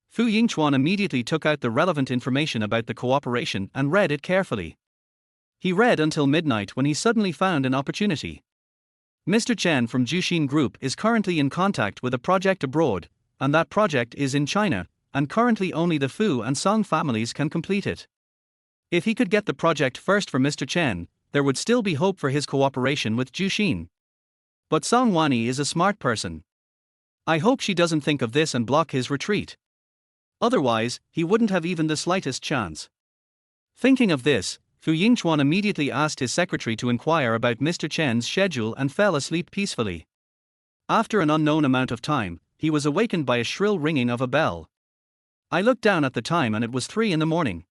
Fu Yingchuan immediately took out the relevant information about the cooperation and read it carefully. He read until midnight when he suddenly found an opportunity. Mr. Chen from Jushin Group is currently in contact with a project abroad, and that project is in China, and currently only the Fu and Song families can complete it. If he could get the project first for Mr. Chen, there would still be hope for his cooperation with Jushin. But Song Wanyi is a smart person. I hope she doesn't think of this and block his retreat. Otherwise, he wouldn't have even the slightest chance. Thinking of this, Fu Yingchuan immediately asked his secretary to inquire about Mr. Chen's schedule and fell asleep peacefully. After an unknown amount of time, he was awakened by a shrill ringing of a bell. I looked down at the time and it was 3 in the morning.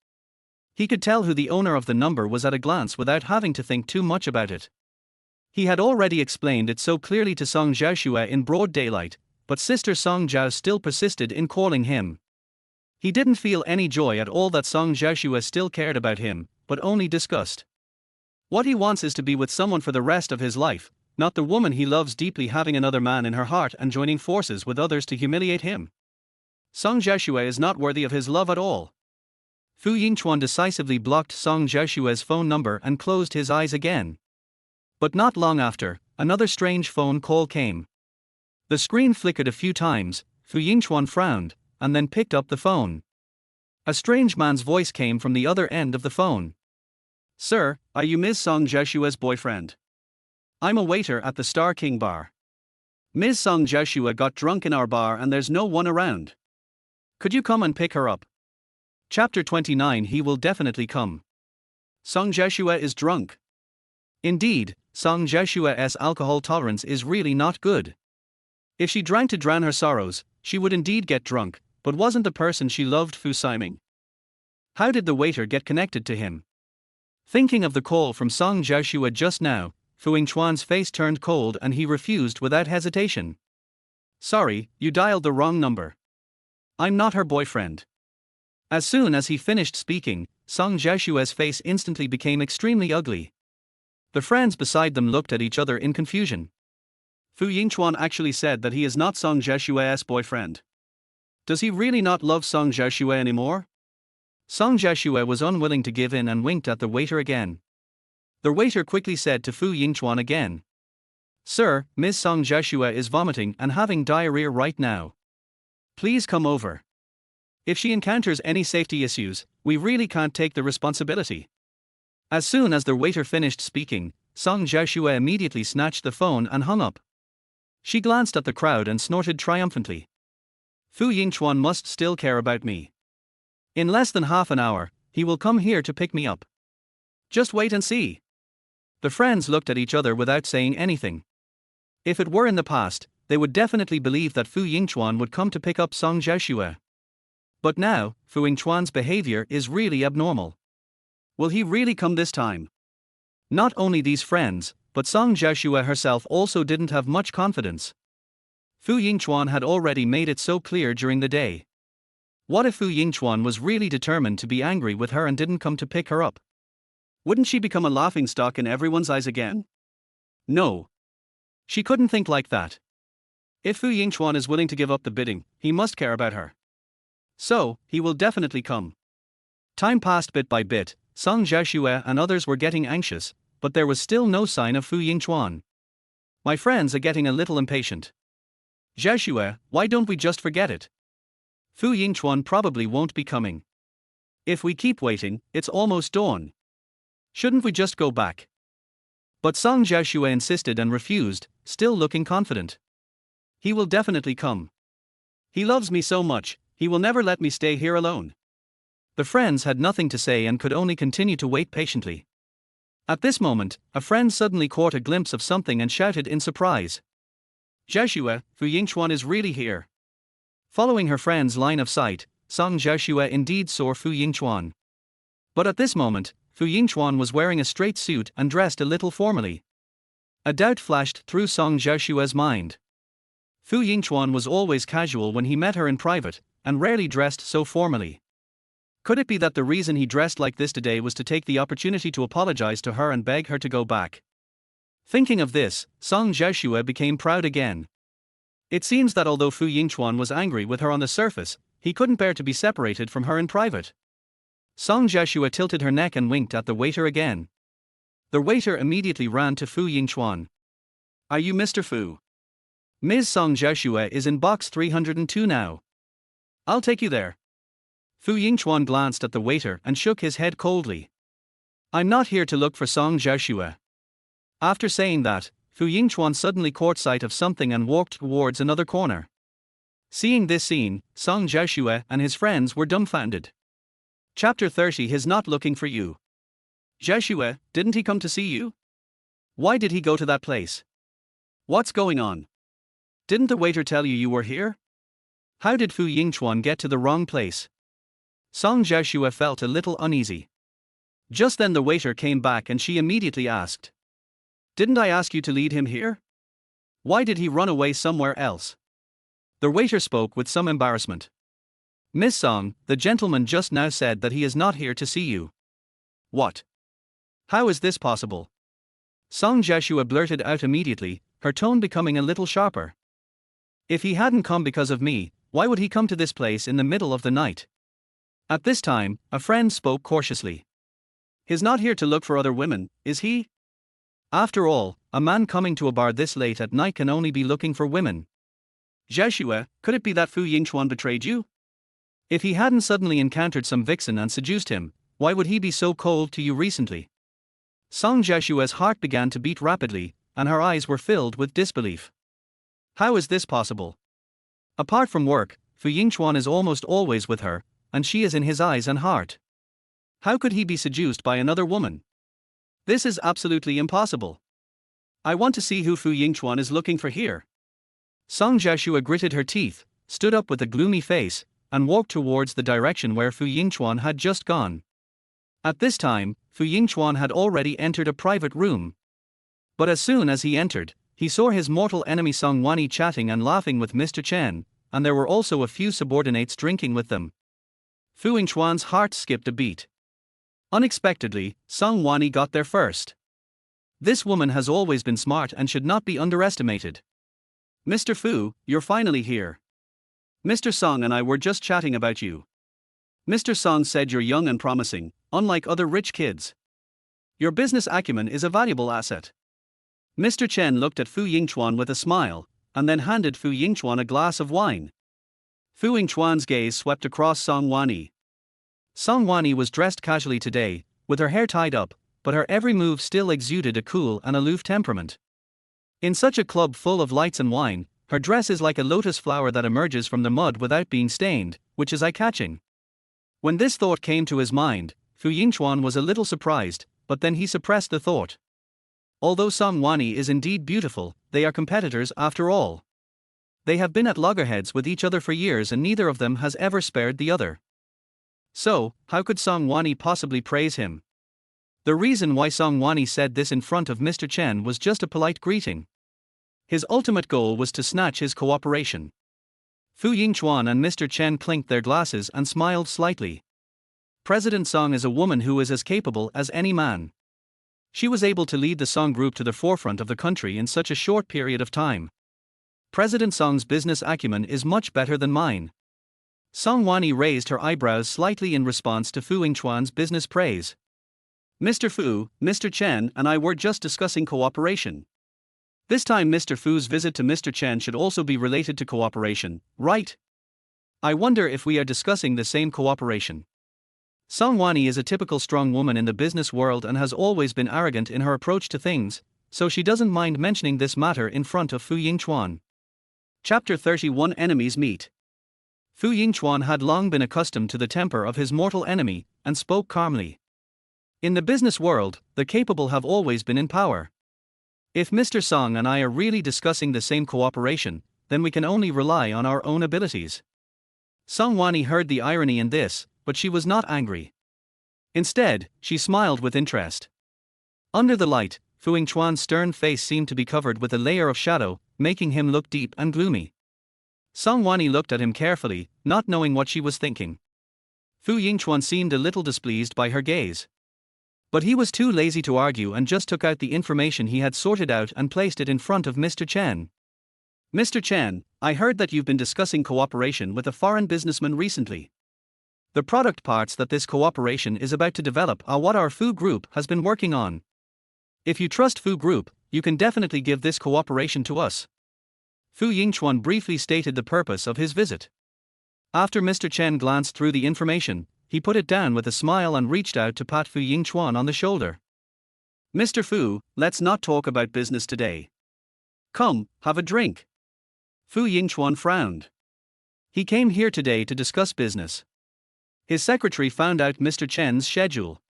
He could tell who the owner of the number was at a glance without having to think too much about it. He had already explained it so clearly to Song Xiaoxue in broad daylight, but Sister Song Jiao still persisted in calling him. He didn't feel any joy at all that Song Xiaoxue still cared about him, but only disgust. What he wants is to be with someone for the rest of his life, not the woman he loves deeply having another man in her heart and joining forces with others to humiliate him. Song Xiaoxue is not worthy of his love at all. Fu Yingchuan decisively blocked Song Xiaoxue's phone number and closed his eyes again. But not long after, another strange phone call came. The screen flickered a few times, Fu Yingchuan frowned, and then picked up the phone. A strange man's voice came from the other end of the phone. Sir, are you Ms. Song Xiaoxue's boyfriend? I'm a waiter at the Star King bar. Ms. Song Xiaoxue got drunk in our bar and there's no one around. Could you come and pick her up? Chapter 29. He will definitely come. Song Xiaoxue is drunk. Indeed, Song Xiaoxue's alcohol tolerance is really not good. If she drank to drown her sorrows, she would indeed get drunk, but wasn't the person she loved Fu Siming. How did the waiter get connected to him? Thinking of the call from Song Jiaoxue just now, Fu Yingchuan's face turned cold and he refused without hesitation. Sorry, you dialed the wrong number. I'm not her boyfriend. As soon as he finished speaking, Song Jiaoxue's face instantly became extremely ugly. The friends beside them looked at each other in confusion. Fu Yingchuan actually said that he is not Song Jiaoxue's boyfriend. Does he really not love Song Jiaoxue anymore? Song Jiaoxue was unwilling to give in and winked at the waiter again. The waiter quickly said to Fu Yingchuan again. Sir, Ms. Song Jiaoxue is vomiting and having diarrhea right now. Please come over. If she encounters any safety issues, we really can't take the responsibility. As soon as the waiter finished speaking, Song Jiaoxue immediately snatched the phone and hung up. She glanced at the crowd and snorted triumphantly. Fu Yingchuan must still care about me. In less than half an hour, he will come here to pick me up. Just wait and see. The friends looked at each other without saying anything. If it were in the past, they would definitely believe that Fu Yingchuan would come to pick up Song Jiaoxue. But now, Fu Yingchuan's behavior is really abnormal. Will he really come this time? Not only these friends, but Song Jiaoxue herself also didn't have much confidence. Fu Yingchuan had already made it so clear during the day. What if Fu Yingchuan was really determined to be angry with her and didn't come to pick her up? Wouldn't she become a laughingstock in everyone's eyes again? No. She couldn't think like that. If Fu Yingchuan is willing to give up the bidding, he must care about her. So, he will definitely come. Time passed bit by bit. Song Jiaoxue and others were getting anxious, but there was still no sign of Fu Yingchuan. My friends are getting a little impatient. Jiaoxue, why don't we just forget it? Fu Yingchuan probably won't be coming. If we keep waiting, it's almost dawn. Shouldn't we just go back? But Song Jiaoxue insisted and refused, still looking confident. He will definitely come. He loves me so much, he will never let me stay here alone. The friends had nothing to say and could only continue to wait patiently. At this moment, a friend suddenly caught a glimpse of something and shouted in surprise. Jiaoxue, Fu Yingchuan is really here. Following her friend's line of sight, Song Jiaoxue indeed saw Fu Yingchuan. But at this moment, Fu Yingchuan was wearing a straight suit and dressed a little formally. A doubt flashed through Song Jiaoxue's mind. Fu Yingchuan was always casual when he met her in private, and rarely dressed so formally. Could it be that the reason he dressed like this today was to take the opportunity to apologize to her and beg her to go back? Thinking of this, Song Jiaoxue became proud again. It seems that although Fu Yingchuan was angry with her on the surface, he couldn't bear to be separated from her in private. Song Jiaoxue tilted her neck and winked at the waiter again. The waiter immediately ran to Fu Yingchuan. Are you Mr. Fu? Ms. Song Jiaoxue is in box 302 now. I'll take you there. Fu Yingchuan glanced at the waiter and shook his head coldly. I'm not here to look for Song Jiaoxue. After saying that, Fu Yingchuan suddenly caught sight of something and walked towards another corner. Seeing this scene, Song Jiaoxue and his friends were dumbfounded. Chapter 30. He's not looking for you. Jiaoxue, didn't he come to see you? Why did he go to that place? What's going on? Didn't the waiter tell you you were here? How did Fu Yingchuan get to the wrong place? Song Jiaoxue felt a little uneasy. Just then the waiter came back and she immediately asked. Didn't I ask you to lead him here? Why did he run away somewhere else? The waiter spoke with some embarrassment. Miss Song, the gentleman just now said that he is not here to see you. What? How is this possible? Song Jiaoxue blurted out immediately, her tone becoming a little sharper. If he hadn't come because of me, why would he come to this place in the middle of the night? At this time, a friend spoke cautiously. He's not here to look for other women, is he? After all, a man coming to a bar this late at night can only be looking for women. Jiaoxue, could it be that Fu Yingchuan betrayed you? If he hadn't suddenly encountered some vixen and seduced him, why would he be so cold to you recently? Song Jiaoxue's heart began to beat rapidly, and her eyes were filled with disbelief. How is this possible? Apart from work, Fu Yingchuan is almost always with her, and she is in his eyes and heart. How could he be seduced by another woman? This is absolutely impossible. I want to see who Fu Yingchuan is looking for here. Song Jiashua gritted her teeth, stood up with a gloomy face, and walked towards the direction where Fu Yingchuan had just gone. At this time, Fu Yingchuan had already entered a private room. But as soon as he entered, he saw his mortal enemy Song Wanyi chatting and laughing with Mr. Chen, and there were also a few subordinates drinking with them. Fu Yingchuan's heart skipped a beat. Unexpectedly, Song Wanyi got there first. This woman has always been smart and should not be underestimated. Mr. Fu, you're finally here. Mr. Song and I were just chatting about you. Mr. Song said you're young and promising, unlike other rich kids. Your business acumen is a valuable asset. Mr. Chen looked at Fu Yingchuan with a smile, and then handed Fu Yingchuan a glass of wine. Fu Yingchuan's gaze swept across Song Wanyi. Song Wanyi was dressed casually today, with her hair tied up, but her every move still exuded a cool and aloof temperament. In such a club full of lights and wine, her dress is like a lotus flower that emerges from the mud without being stained, which is eye-catching. When this thought came to his mind, Fu Yingchuan was a little surprised, but then he suppressed the thought. Although Song Wanyi is indeed beautiful, they are competitors after all. They have been at loggerheads with each other for years and neither of them has ever spared the other. So, how could Song Wanyi possibly praise him? The reason why Song Wanyi said this in front of Mr. Chen was just a polite greeting. His ultimate goal was to snatch his cooperation. Fu Yingchuan and Mr. Chen clinked their glasses and smiled slightly. President Song is a woman who is as capable as any man. She was able to lead the Song group to the forefront of the country in such a short period of time. President Song's business acumen is much better than mine. Song Wanyi raised her eyebrows slightly in response to Fu Yingchuan's business praise. Mr. Fu, Mr. Chen and I were just discussing cooperation. This time Mr. Fu's visit to Mr. Chen should also be related to cooperation, right? I wonder if we are discussing the same cooperation. Song Wanyi is a typical strong woman in the business world and has always been arrogant in her approach to things, so she doesn't mind mentioning this matter in front of Fu Yingchuan. Chapter 31 Enemies Meet. Fu Yingchuan had long been accustomed to the temper of his mortal enemy, and spoke calmly. In the business world, the capable have always been in power. If Mr. Song and I are really discussing the same cooperation, then we can only rely on our own abilities. Song Wanyi heard the irony in this, but she was not angry. Instead, she smiled with interest. Under the light, Fu Yingchuan's stern face seemed to be covered with a layer of shadow, making him look deep and gloomy. Song Wanyi looked at him carefully, not knowing what she was thinking. Fu Yingchuan seemed a little displeased by her gaze. But he was too lazy to argue and just took out the information he had sorted out and placed it in front of Mr. Chen. Mr. Chen, I heard that you've been discussing cooperation with a foreign businessman recently. The product parts that this cooperation is about to develop are what our Fu Group has been working on. If you trust Fu Group, you can definitely give this cooperation to us. Fu Yingchuan briefly stated the purpose of his visit. After Mr. Chen glanced through the information, he put it down with a smile and reached out to pat Fu Yingchuan on the shoulder. Mr. Fu, let's not talk about business today. Come, have a drink. Fu Yingchuan frowned. He came here today to discuss business. His secretary found out Mr. Chen's schedule.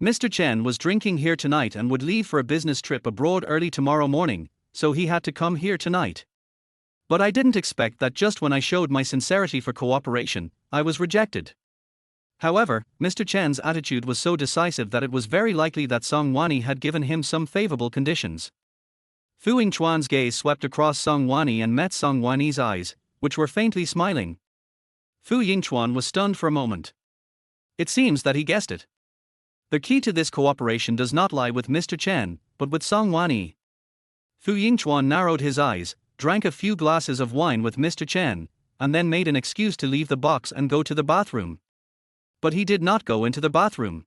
Mr. Chen was drinking here tonight and would leave for a business trip abroad early tomorrow morning, so he had to come here tonight. But I didn't expect that just when I showed my sincerity for cooperation, I was rejected. However, Mr. Chen's attitude was so decisive that it was very likely that Song Wanyi had given him some favorable conditions. Fu Yingchuan's gaze swept across Song Wanyi and met Song Wanyi's eyes, which were faintly smiling. Fu Yingchuan was stunned for a moment. It seems that he guessed it. The key to this cooperation does not lie with Mr. Chen, but with Song Wanyi. Fu Yingchuan narrowed his eyes, drank a few glasses of wine with Mr. Chen, and then made an excuse to leave the box and go to the bathroom. But he did not go into the bathroom.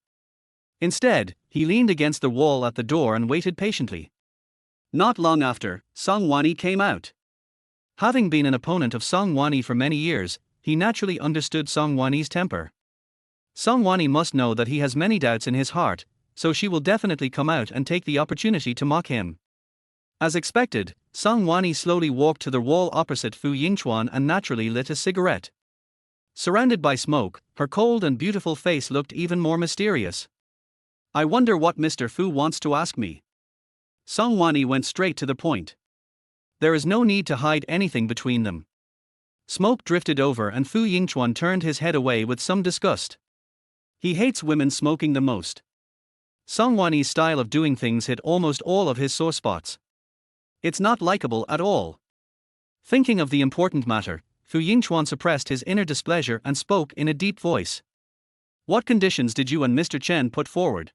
Instead, he leaned against the wall at the door and waited patiently. Not long after, Song Wanyi came out. Having been an opponent of Song Wanyi for many years, he naturally understood Song Wanyi's temper. Song Wanyi must know that he has many doubts in his heart, so she will definitely come out and take the opportunity to mock him. As expected, Song Wanyi slowly walked to the wall opposite Fu Yingchuan and naturally lit a cigarette. Surrounded by smoke, her cold and beautiful face looked even more mysterious. I wonder what Mr. Fu wants to ask me. Song Wanyi went straight to the point. There is no need to hide anything between them. Smoke drifted over and Fu Yingchuan turned his head away with some disgust. He hates women smoking the most. Song Wanyi's style of doing things hit almost all of his sore spots. It's not likable at all. Thinking of the important matter, Fu Yingchuan suppressed his inner displeasure and spoke in a deep voice. What conditions did you and Mr. Chen put forward?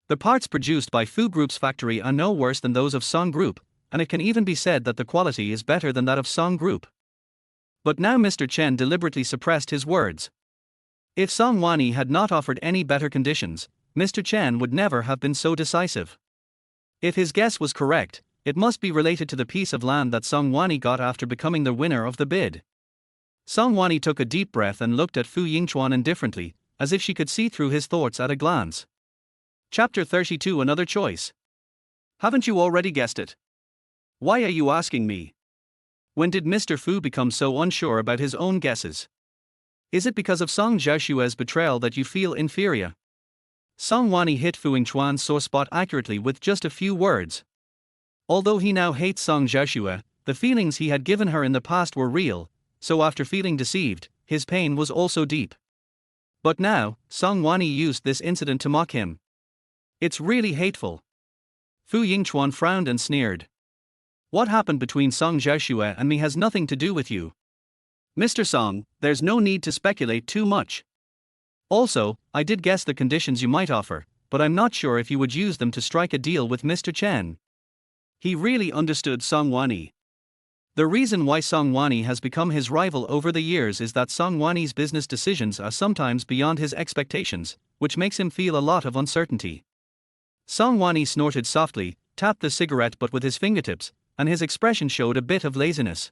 The parts produced by Fu Group's factory are no worse than those of Song Group, and it can even be said that the quality is better than that of Song Group. But now Mr. Chen deliberately suppressed his words. If Song Wanyi had not offered any better conditions, Mr. Chen would never have been so decisive. If his guess was correct, it must be related to the piece of land that Song Wanyi got after becoming the winner of the bid. Song Wanyi took a deep breath and looked at Fu Yingchuan indifferently, as if she could see through his thoughts at a glance. Chapter 32. Another choice. Haven't you already guessed it? Why are you asking me? When did Mr. Fu become so unsure about his own guesses? Is it because of Song Jiaxue's betrayal that you feel inferior? Song Wanyi hit Fu Yingchuan's sore spot accurately with just a few words. Although he now hates Song Jiaxue, the feelings he had given her in the past were real, so after feeling deceived, his pain was also deep. But now, Song Wanyi used this incident to mock him. It's really hateful. Fu Yingchuan frowned and sneered. What happened between Song Jiaxue and me has nothing to do with you. Mr. Song, there's no need to speculate too much. Also, I did guess the conditions you might offer, but I'm not sure if you would use them to strike a deal with Mr. Chen. He really understood Song Wanyi. The reason why Song Wanyi has become his rival over the years is that Song Wanyi's business decisions are sometimes beyond his expectations, which makes him feel a lot of uncertainty. Song Wanyi snorted softly, tapped the cigarette butt with his fingertips, and his expression showed a bit of laziness.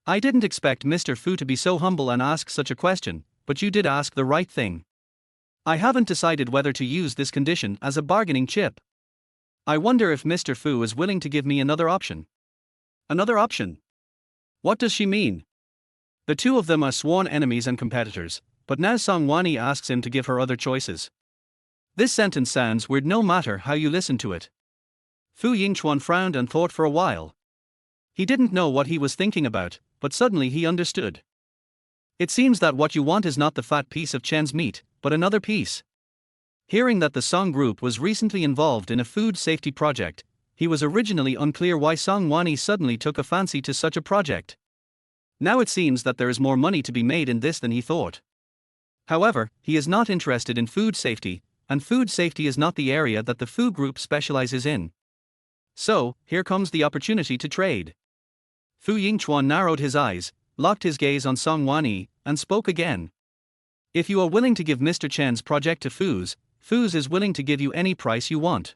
I didn't expect Mr. Fu to be so humble and ask such a question, but you did ask the right thing. I haven't decided whether to use this condition as a bargaining chip. I wonder if Mr. Fu is willing to give me another option. Another option? What does she mean? The two of them are sworn enemies and competitors, but now Song Wanyi asks him to give her other choices. This sentence sounds weird no matter how you listen to it. Fu Yingchuan frowned and thought for a while. He didn't know what he was thinking about, but suddenly he understood. It seems that what you want is not the fat piece of Chen's meat, but another piece. Hearing that the Song Group was recently involved in a food safety project, he was originally unclear why Song Wanyi suddenly took a fancy to such a project. Now it seems that there is more money to be made in this than he thought. However, he is not interested in food safety, and food safety is not the area that the Fu Group specializes in. So, here comes the opportunity to trade. Fu Yingchuan narrowed his eyes, locked his gaze on Song Wanyi, and spoke again. If you are willing to give Mr. Chen's project to Fu's is willing to give you any price you want.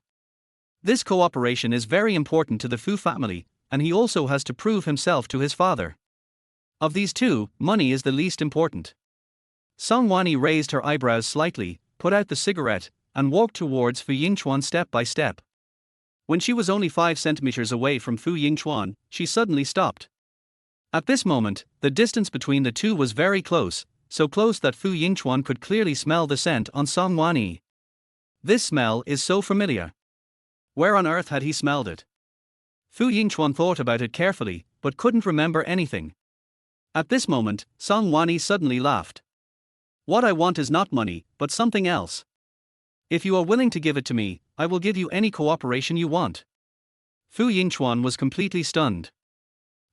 This cooperation is very important to the Fu family, and he also has to prove himself to his father. Of these two, money is the least important. Song Wanyi raised her eyebrows slightly, put out the cigarette, and walked towards Fu Yingchuan step by step. When she was only 5 centimeters away from Fu Yingchuan, she suddenly stopped. At this moment, the distance between the two was very close, so close that Fu Yingchuan could clearly smell the scent on Song Wanyi. This smell is so familiar. Where on earth had he smelled it? Fu Yingchuan thought about it carefully, but couldn't remember anything. At this moment, Song Wanyi suddenly laughed. What I want is not money, but something else. If you are willing to give it to me, I will give you any cooperation you want. Fu Yingchuan was completely stunned.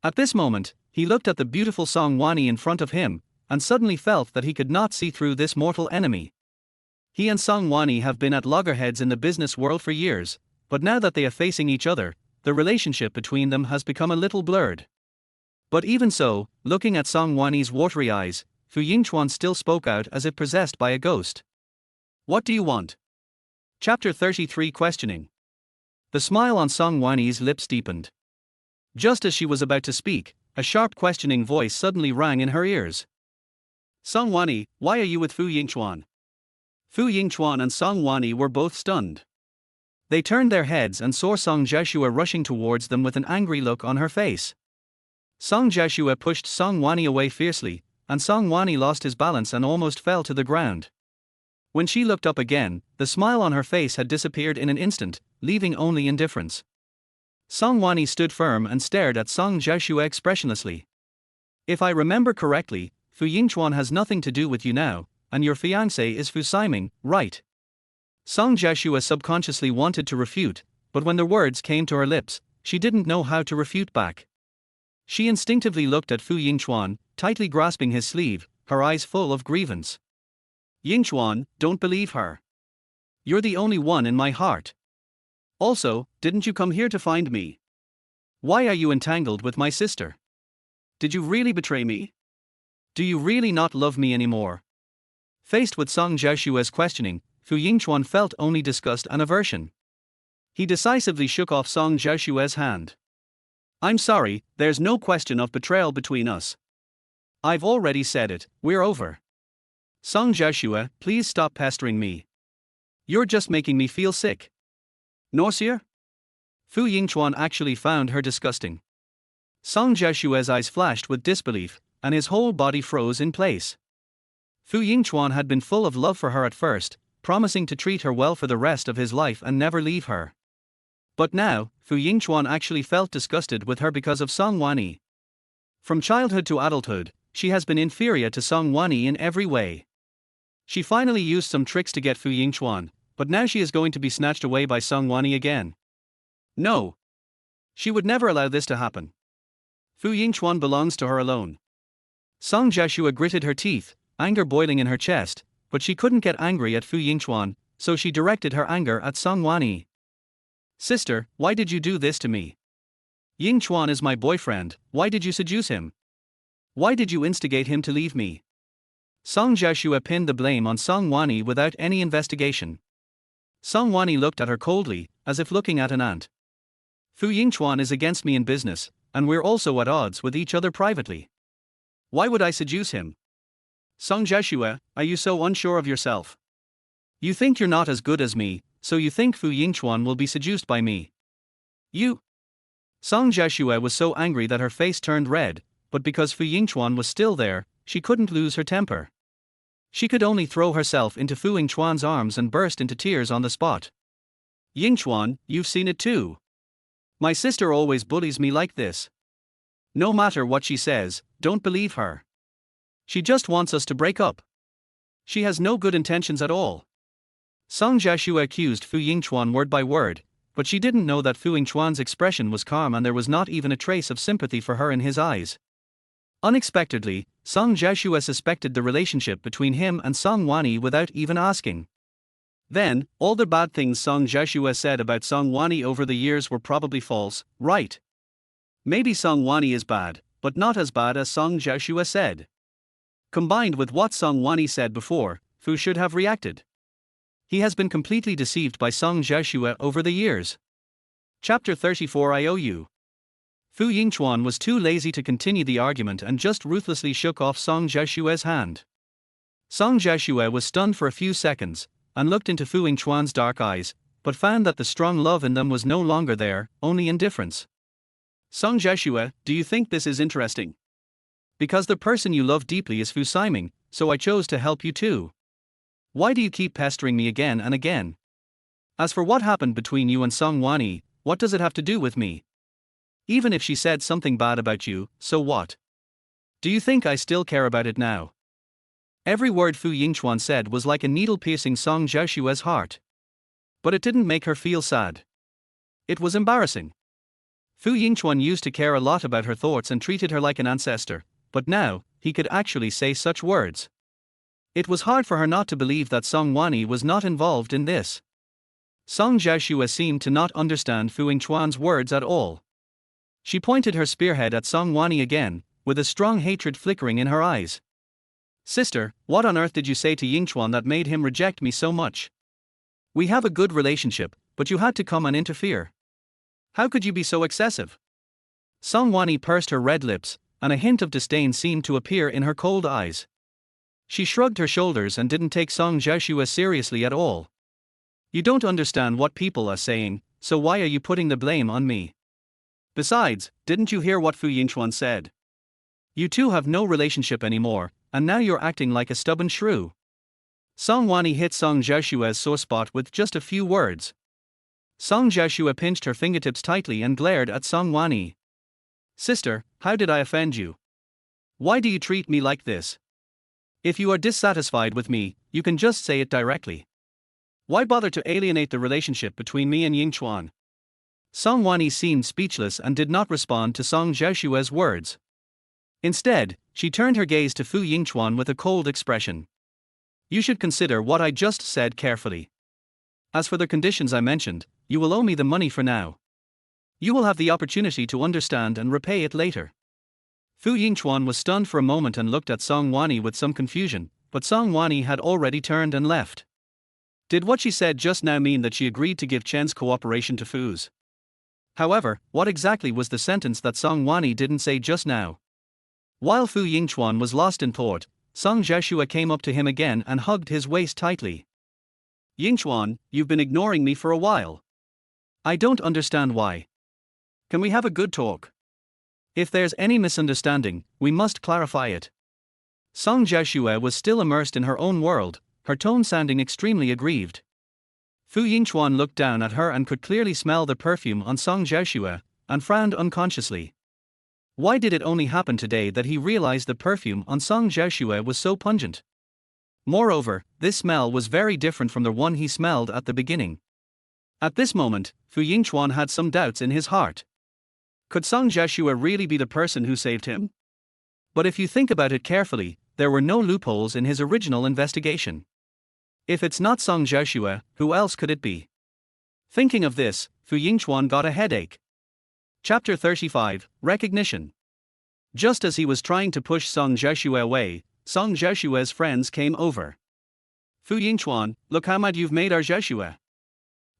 At this moment, he looked at the beautiful Song Wanyi in front of him, and suddenly felt that he could not see through this mortal enemy. He and Song Wanyi have been at loggerheads in the business world for years, but now that they are facing each other, the relationship between them has become a little blurred. But even so, looking at Song Wanyi's watery eyes, Fu Yingchuan still spoke out as if possessed by a ghost. What do you want? Chapter 33. Questioning. The smile on Song Wanyi's lips deepened. Just as she was about to speak, a sharp questioning voice suddenly rang in her ears. Song Wanyi, why are you with Fu Yingchuan? Fu Yingchuan and Song Wanyi were both stunned. They turned their heads and saw Song Jiaxue rushing towards them with an angry look on her face. Song Jiaxue pushed Song Wanyi away fiercely, and Song Wanyi lost his balance and almost fell to the ground. When she looked up again, the smile on her face had disappeared in an instant, leaving only indifference. Song Wanyi stood firm and stared at Song Jiashue expressionlessly. If I remember correctly, Fu Yingchuan has nothing to do with you now, and your fiancé is Fu Siming, right? Song Jiashue subconsciously wanted to refute, but when the words came to her lips, she didn't know how to refute back. She instinctively looked at Fu Yingchuan, tightly grasping his sleeve, her eyes full of grievance. Yingchuan, don't believe her. You're the only one in my heart. Also, didn't you come here to find me? Why are you entangled with my sister? Did you really betray me? Do you really not love me anymore? Faced with Song Jiashue's questioning, Fu Yingchuan felt only disgust and aversion. He decisively shook off Song Jiashue's hand. I'm sorry, there's no question of betrayal between us. I've already said it, we're over. Song Jiashue, please stop pestering me. You're just making me feel sick. Nausea? Fu Yingchuan actually found her disgusting. Song Jiashue's eyes flashed with disbelief, and his whole body froze in place. Fu Yingchuan had been full of love for her at first, promising to treat her well for the rest of his life and never leave her. But now, Fu Yingchuan actually felt disgusted with her because of Song Wanyi. From childhood to adulthood, she has been inferior to Song Wanyi in every way. She finally used some tricks to get Fu Yingchuan, but now she is going to be snatched away by Song Wanyi again. No. She would never allow this to happen. Fu Yingchuan belongs to her alone. Song Jiashue gritted her teeth, anger boiling in her chest, but she couldn't get angry at Fu Yingchuan, so she directed her anger at Song Wanyi. Sister, why did you do this to me? Yingchuan is my boyfriend, why did you seduce him? Why did you instigate him to leave me? Song Jiashue pinned the blame on Song Wanyi without any investigation. Song Wanyi looked at her coldly, as if looking at an ant. Fu Yingchuan is against me in business, and we're also at odds with each other privately. Why would I seduce him? Song Jiashue, are you so unsure of yourself? You think you're not as good as me, so you think Fu Yingchuan will be seduced by me. You? Song Jiashue was so angry that her face turned red, but because Fu Yingchuan was still there, she couldn't lose her temper. She could only throw herself into Fu Yingchuan's arms and burst into tears on the spot. Yingchuan, you've seen it too. My sister always bullies me like this. No matter what she says, don't believe her. She just wants us to break up. She has no good intentions at all. Song Jiashue accused Fu Yingchuan word by word, but she didn't know that Fu Yingchuan's expression was calm and there was not even a trace of sympathy for her in his eyes. Unexpectedly, Song Jiashue suspected the relationship between him and Song Wanyi without even asking. Then, all the bad things Song Jiashue said about Song Wanyi over the years were probably false, right? Maybe Song Wanyi is bad, but not as bad as Song Jiashue said. Combined with what Song Wanyi said before, Fu should have reacted. He has been completely deceived by Song Jiashue over the years. Chapter 34 IOU. Fu Yingchuan was too lazy to continue the argument and just ruthlessly shook off Song Jiashue's hand. Song Jiashue was stunned for a few seconds, and looked into Fu Yingchuan's dark eyes, but found that the strong love in them was no longer there, only indifference. Song Jiashue, do you think this is interesting? Because the person you love deeply is Fu Siming, so I chose to help you too. Why do you keep pestering me again and again? As for what happened between you and Song Wanyi, what does it have to do with me? Even if she said something bad about you, so what? Do you think I still care about it now? Every word Fu Yingchuan said was like a needle piercing Song Jiashue's heart. But it didn't make her feel sad. It was embarrassing. Fu Yingchuan used to care a lot about her thoughts and treated her like an ancestor, but now, he could actually say such words. It was hard for her not to believe that Song Wanyi was not involved in this. Song Jiashue seemed to not understand Fu Yingchuan's words at all. She pointed her spearhead at Song Wanyi again, with a strong hatred flickering in her eyes. Sister, what on earth did you say to Yingchuan that made him reject me so much? We have a good relationship, but you had to come and interfere. How could you be so excessive? Song Wanyi pursed her red lips, and a hint of disdain seemed to appear in her cold eyes. She shrugged her shoulders and didn't take Song Jiashue seriously at all. You don't understand what people are saying, so why are you putting the blame on me? Besides, didn't you hear what Fu Yingchuan said? You two have no relationship anymore, and now you're acting like a stubborn shrew. Song Wanyi hit Song Jiashue's sore spot with just a few words. Song Jiashue pinched her fingertips tightly and glared at Song Wanyi. Sister, how did I offend you? Why do you treat me like this? If you are dissatisfied with me, you can just say it directly. Why bother to alienate the relationship between me and Yingchuan? Song Wanyi seemed speechless and did not respond to Song Jiashue's words. Instead, she turned her gaze to Fu Yingchuan with a cold expression. You should consider what I just said carefully. As for the conditions I mentioned, you will owe me the money for now. You will have the opportunity to understand and repay it later. Fu Yingchuan was stunned for a moment and looked at Song Wanyi with some confusion, but Song Wanyi had already turned and left. Did what she said just now mean that she agreed to give Chen's cooperation to Fu's? However, what exactly was the sentence that Song Wanyi didn't say just now? While Fu Yingchuan was lost in thought, Song Jiashue came up to him again and hugged his waist tightly. Yingchuan, you've been ignoring me for a while. I don't understand why. Can we have a good talk? If there's any misunderstanding, we must clarify it. Song Jiashue was still immersed in her own world, her tone sounding extremely aggrieved. Fu Yingchuan looked down at her and could clearly smell the perfume on Song Jiashue, and frowned unconsciously. Why did it only happen today that he realized the perfume on Song Jiashue was so pungent? Moreover, this smell was very different from the one he smelled at the beginning. At this moment, Fu Yingchuan had some doubts in his heart. Could Song Jiashue really be the person who saved him? But if you think about it carefully, there were no loopholes in his original investigation. If it's not Song Jiashue, who else could it be? Thinking of this, Fu Yingchuan got a headache. Chapter 35, Recognition. Just as he was trying to push Song Jiashue away, Song Jiashue's friends came over. Fu Yingchuan, look how mad you've made our Jiashue.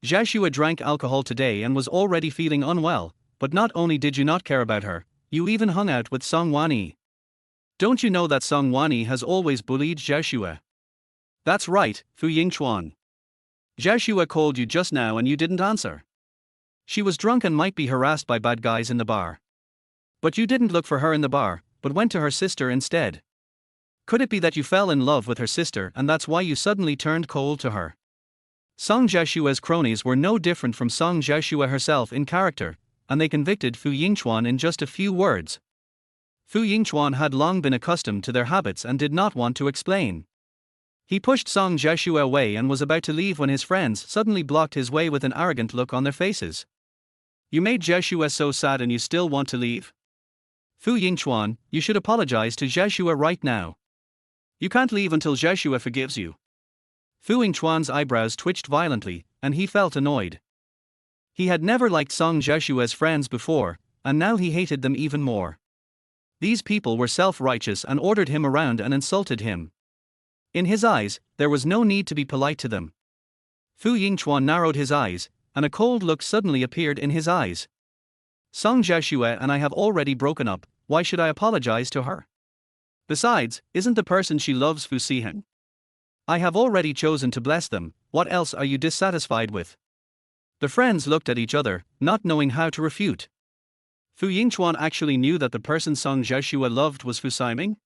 Jiashue drank alcohol today and was already feeling unwell, but not only did you not care about her, you even hung out with Song Wanyi. Don't you know that Song Wanyi has always bullied Jiashue? That's right, Fu Yingchuan. Jiashue called you just now and you didn't answer. She was drunk and might be harassed by bad guys in the bar. But you didn't look for her in the bar, but went to her sister instead. Could it be that you fell in love with her sister and that's why you suddenly turned cold to her? Song Jiashue's cronies were no different from Song Jiashue herself in character, and they convicted Fu Yingchuan in just a few words. Fu Yingchuan had long been accustomed to their habits and did not want to explain. He pushed Song Jiashue away and was about to leave when his friends suddenly blocked his way with an arrogant look on their faces. You made Jiashue so sad and you still want to leave? Fu Yingchuan, you should apologize to Jiashue right now. You can't leave until Jiashue forgives you. Fu Yingchuan's eyebrows twitched violently, and he felt annoyed. He had never liked Song Jiashue's friends before, and now he hated them even more. These people were self-righteous and ordered him around and insulted him. In his eyes, there was no need to be polite to them. Fu Yingchuan narrowed his eyes, and a cold look suddenly appeared in his eyes. Song Jiashue and I have already broken up, why should I apologize to her? Besides, isn't the person she loves Fu Sihen? I have already chosen to bless them, what else are you dissatisfied with? The friends looked at each other, not knowing how to refute. Fu Yingchuan actually knew that the person Song Jiashue loved was Fu Siming?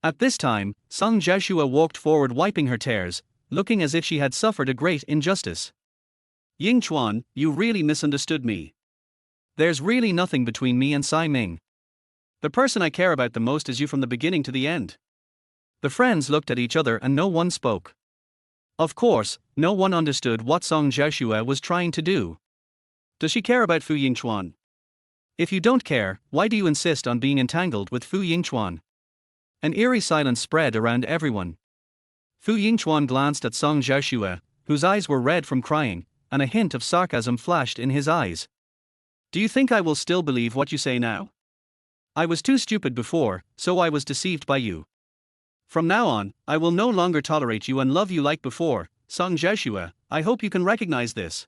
At this time, Song Jiashue walked forward wiping her tears, looking as if she had suffered a great injustice. Yingchuan, you really misunderstood me. There's really nothing between me and Siming. The person I care about the most is you from the beginning to the end. The friends looked at each other and no one spoke. Of course, no one understood what Song Jiashue was trying to do. Does she care about Fu Yingchuan? If you don't care, why do you insist on being entangled with Fu Yingchuan? An eerie silence spread around everyone. Fu Yingchuan glanced at Song Jiashue, whose eyes were red from crying, and a hint of sarcasm flashed in his eyes. Do you think I will still believe what you say now? I was too stupid before, so I was deceived by you. From now on, I will no longer tolerate you and love you like before, Song Jiashue, I hope you can recognize this.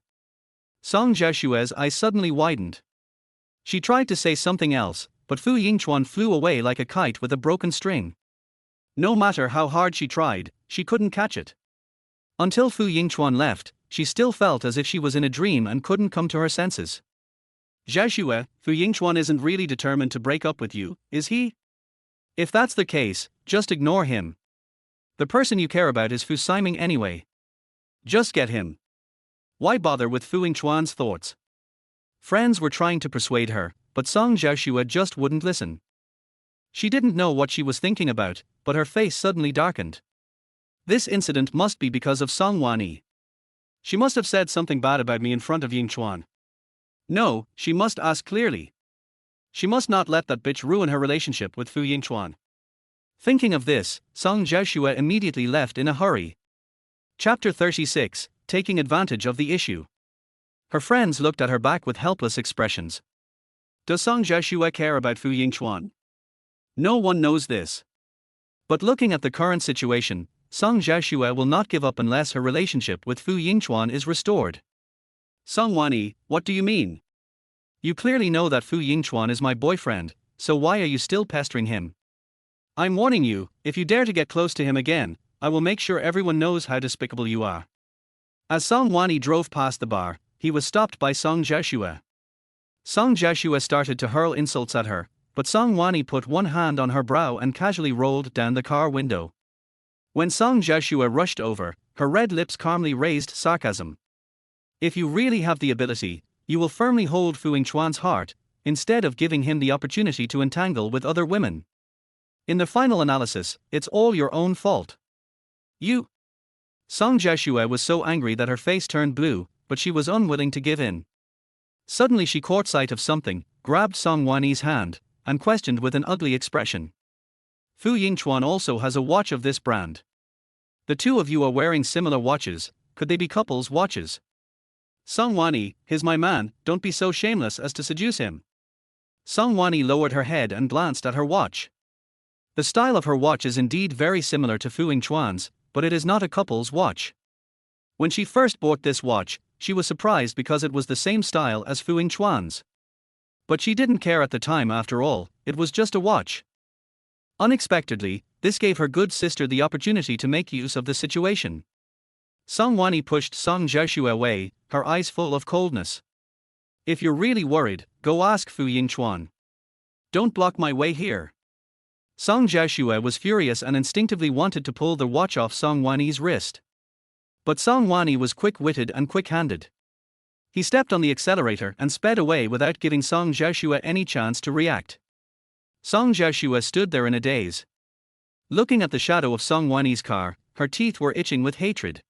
Song Jiashue's eyes suddenly widened. She tried to say something else, but Fu Yingchuan flew away like a kite with a broken string. No matter how hard she tried, she couldn't catch it. Until Fu Yingchuan left, she still felt as if she was in a dream and couldn't come to her senses. Jiashue, Fu Yingchuan isn't really determined to break up with you, is he? If that's the case, just ignore him. The person you care about is Fu Siming anyway. Just get him. Why bother with Fu Yingchuan's thoughts? Friends were trying to persuade her, but Song Jiashue just wouldn't listen. She didn't know what she was thinking about, but her face suddenly darkened. This incident must be because of Song Wanyi. She must have said something bad about me in front of Yingchuan. No, she must ask clearly. She must not let that bitch ruin her relationship with Fu Yingchuan. Thinking of this, Song Jiashue immediately left in a hurry. Chapter 36, Taking Advantage of the Issue. Her friends looked at her back with helpless expressions. Does Song Jiashue care about Fu Yingchuan? No one knows this. But looking at the current situation, Song Jiashue will not give up unless her relationship with Fu Yingchuan is restored. Song Wanyi, what do you mean? You clearly know that Fu Yingchuan is my boyfriend, so why are you still pestering him? I'm warning you, if you dare to get close to him again, I will make sure everyone knows how despicable you are. As Song Wanyi drove past the bar, he was stopped by Song Jiashue. Song Jiashue started to hurl insults at her, but Song Wanyi put one hand on her brow and casually rolled down the car window. When Song Jiashue rushed over, her red lips calmly raised sarcasm. If you really have the ability, you will firmly hold Fu Yingchuan's heart, instead of giving him the opportunity to entangle with other women. In the final analysis, it's all your own fault. You. Song Jiashue was so angry that her face turned blue, but she was unwilling to give in. Suddenly she caught sight of something, grabbed Song Wanyi's hand, and questioned with an ugly expression. Fu Yingchuan also has a watch of this brand. The two of you are wearing similar watches, could they be couples' watches? Song Wanyi, he's my man, don't be so shameless as to seduce him. Song Wanyi lowered her head and glanced at her watch. The style of her watch is indeed very similar to Fu Yingchuan's, but it is not a couple's watch. When she first bought this watch, she was surprised because it was the same style as Fu Yingchuan's. But she didn't care at the time after all, it was just a watch. Unexpectedly, this gave her good sister the opportunity to make use of the situation. Song Wanyi pushed Song Jiashue away, her eyes full of coldness. If you're really worried, go ask Fu Yingchuan. Don't block my way here. Song Jiashue was furious and instinctively wanted to pull the watch off Song Wanyi's wrist. But Song Wanyi was quick-witted and quick-handed. He stepped on the accelerator and sped away without giving Song Jiashue any chance to react. Song Jiashue stood there in a daze. Looking at the shadow of Song Wanyi's car, her teeth were itching with hatred.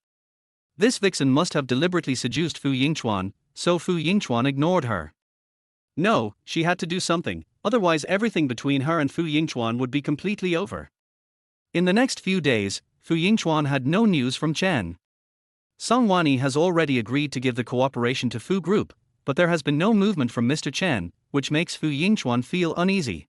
This vixen must have deliberately seduced Fu Yingchuan, so Fu Yingchuan ignored her. No, she had to do something, otherwise everything between her and Fu Yingchuan would be completely over. In the next few days, Fu Yingchuan had no news from Chen. Song Wanyi has already agreed to give the cooperation to Fu Group, but there has been no movement from Mr. Chen, which makes Fu Yingchuan feel uneasy.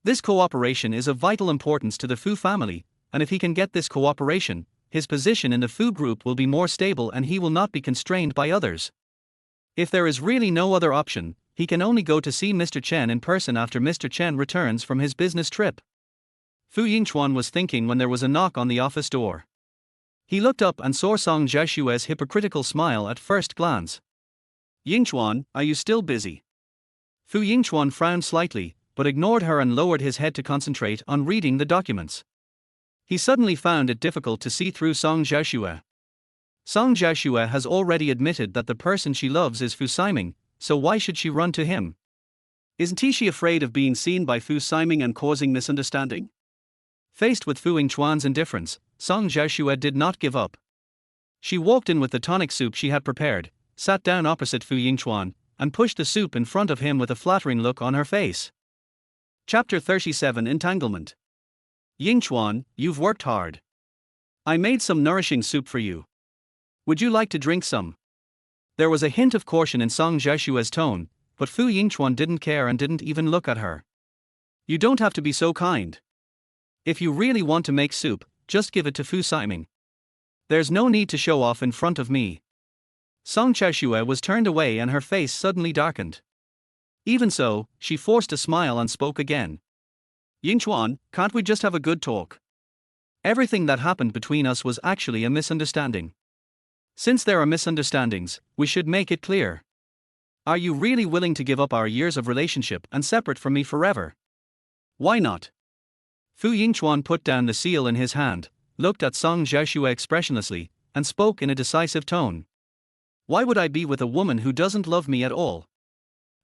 This cooperation is of vital importance to the Fu family, and if he can get this cooperation, his position in the Fu Group will be more stable and he will not be constrained by others. If there is really no other option, he can only go to see Mr. Chen in person after Mr. Chen returns from his business trip. Fu Yingchuan was thinking when there was a knock on the office door. He looked up and saw Song Jiashue's hypocritical smile at first glance. Yingchuan, are you still busy? Fu Yingchuan frowned slightly, but ignored her and lowered his head to concentrate on reading the documents. He suddenly found it difficult to see through Song Jiashue. Song Jiashue has already admitted that the person she loves is Fu Siming, so why should she run to him? Isn't she afraid of being seen by Fu Siming and causing misunderstanding? Faced with Fu Yingchuan's indifference, Song Jiashue did not give up. She walked in with the tonic soup she had prepared, sat down opposite Fu Yingchuan, and pushed the soup in front of him with a flattering look on her face. Chapter 37 Entanglement. Yingchuan, you've worked hard. I made some nourishing soup for you. Would you like to drink some? There was a hint of caution in Song Jiashue's tone, but Fu Yingchuan didn't care and didn't even look at her. You don't have to be so kind. If you really want to make soup, just give it to Fu Siming. There's no need to show off in front of me. Song Jiashue was turned away and her face suddenly darkened. Even so, she forced a smile and spoke again. Yingchuan, can't we just have a good talk? Everything that happened between us was actually a misunderstanding. Since there are misunderstandings, we should make it clear. Are you really willing to give up our years of relationship and separate from me forever? Why not? Fu Yingchuan put down the seal in his hand, looked at Song Jiashue expressionlessly, and spoke in a decisive tone. Why would I be with a woman who doesn't love me at all?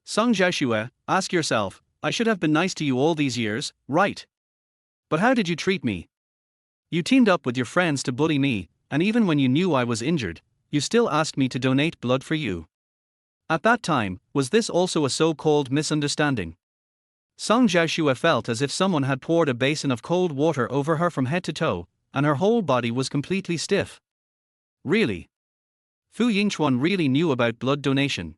Song Jiashue, ask yourself, I should have been nice to you all these years, right? But how did you treat me? You teamed up with your friends to bully me, and even when you knew I was injured, you still asked me to donate blood for you. At that time, was this also a so-called misunderstanding? Song Jiashue felt as if someone had poured a basin of cold water over her from head to toe, and her whole body was completely stiff. Really? Fu Yingchuan really knew about blood donation.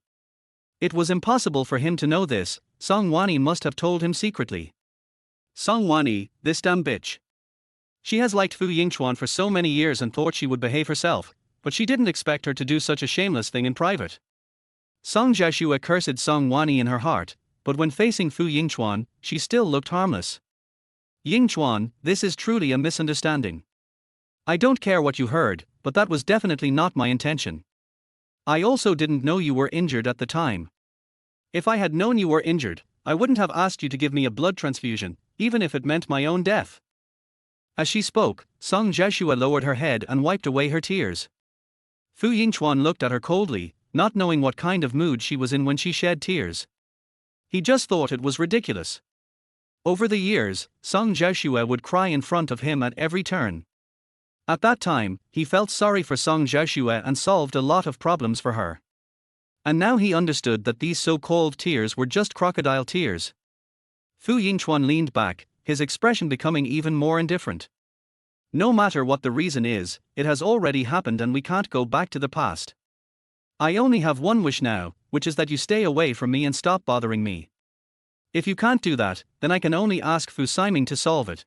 It was impossible for him to know this. Song Wani must have told him secretly. Song Wani, this damn bitch. She has liked Fu Yingchuan for so many years and thought she would behave herself, but she didn't expect her to do such a shameless thing in private. Song Jiashue cursed Song Wani in her heart, but when facing Fu Yingchuan, she still looked harmless. Yingchuan, this is truly a misunderstanding. I don't care what you heard, but that was definitely not my intention. I also didn't know you were injured at the time. If I had known you were injured, I wouldn't have asked you to give me a blood transfusion, even if it meant my own death. As she spoke, Song Jiashue lowered her head and wiped away her tears. Fu Yingchuan looked at her coldly, not knowing what kind of mood she was in when she shed tears. He just thought it was ridiculous. Over the years, Song Jiashue would cry in front of him at every turn. At that time, he felt sorry for Song Jiashue and solved a lot of problems for her. And now he understood that these so-called tears were just crocodile tears. Fu Yingchuan leaned back, his expression becoming even more indifferent. No matter what the reason is, it has already happened and we can't go back to the past. I only have one wish now, which is that you stay away from me and stop bothering me. If you can't do that, then I can only ask Fu Siming to solve it.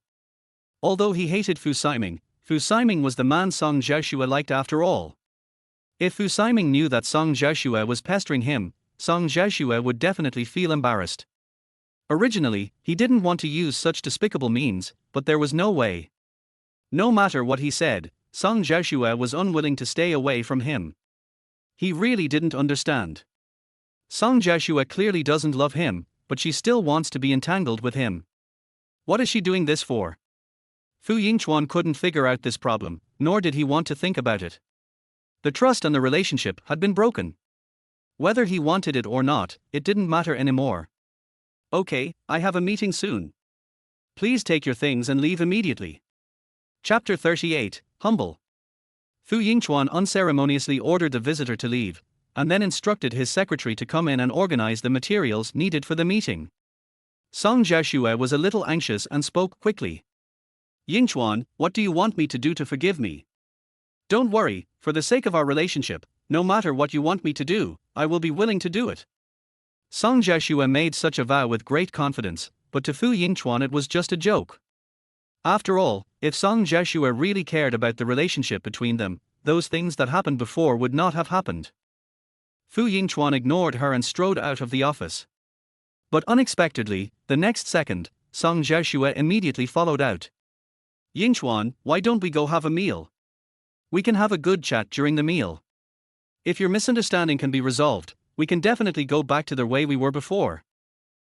Although he hated Fu Siming was the man Song Jiashue liked after all. If Fu Siming knew that Song Jiashue was pestering him, Song Jiashue would definitely feel embarrassed. Originally, he didn't want to use such despicable means, but there was no way. No matter what he said, Song Jiashue was unwilling to stay away from him. He really didn't understand. Song Jiashue clearly doesn't love him, but she still wants to be entangled with him. What is she doing this for? Fu Yingchuan couldn't figure out this problem, nor did he want to think about it. The trust and the relationship had been broken. Whether he wanted it or not, it didn't matter anymore. Okay, I have a meeting soon. Please take your things and leave immediately. Chapter 38, Humble. Fu Yingchuan unceremoniously ordered the visitor to leave, and then instructed his secretary to come in and organize the materials needed for the meeting. Song Jiashue was a little anxious and spoke quickly. Yingchuan, what do you want me to do to forgive me? Don't worry, for the sake of our relationship, no matter what you want me to do, I will be willing to do it. Song Jiashue made such a vow with great confidence, but to Fu Yingchuan it was just a joke. After all, if Song Jiashue really cared about the relationship between them, those things that happened before would not have happened. Fu Yingchuan ignored her and strode out of the office. But unexpectedly, the next second, Song Jiashue immediately followed out. Yingchuan, why don't we go have a meal? We can have a good chat during the meal. If your misunderstanding can be resolved, we can definitely go back to the way we were before.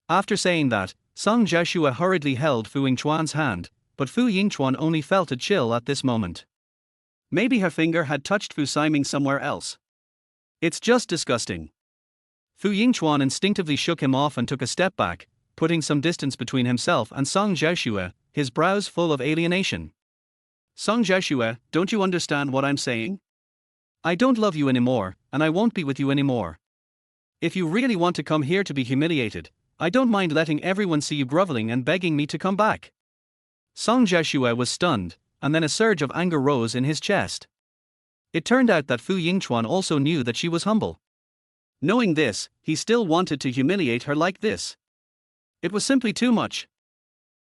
After saying that, Song Jiashue hurriedly held Fu Yingchuan's hand, but Fu Yingchuan only felt a chill at this moment. Maybe her finger had touched Fu Siming somewhere else. It's just disgusting. Fu Yingchuan instinctively shook him off and took a step back, putting some distance between himself and Song Jiashue, his brows full of alienation. Song Jiashue, don't you understand what I'm saying? I don't love you anymore, and I won't be with you anymore. If you really want to come here to be humiliated, I don't mind letting everyone see you groveling and begging me to come back. Song Jiashue was stunned, and then a surge of anger rose in his chest. It turned out that Fu Yingchuan also knew that she was humble. Knowing this, he still wanted to humiliate her like this. It was simply too much.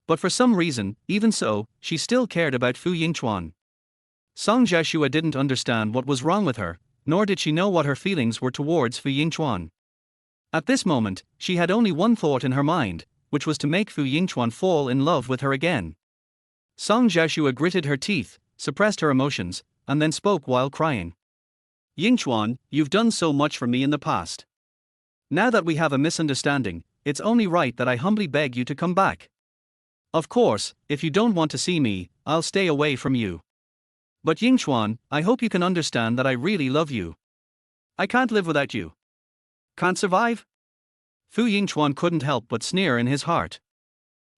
But for some reason, even so, she still cared about Fu Yingchuan. Song Jiashue didn't understand what was wrong with her, nor did she know what her feelings were towards Fu Yingchuan. At this moment, she had only one thought in her mind, which was to make Fu Yingchuan fall in love with her again. Song Jiashue gritted her teeth, suppressed her emotions, and then spoke while crying. Yingchuan, you've done so much for me in the past. Now that we have a misunderstanding, it's only right that I humbly beg you to come back. Of course, if you don't want to see me, I'll stay away from you. But Yingchuan, I hope you can understand that I really love you. I can't live without you. Can't survive? Fu Yingchuan couldn't help but sneer in his heart.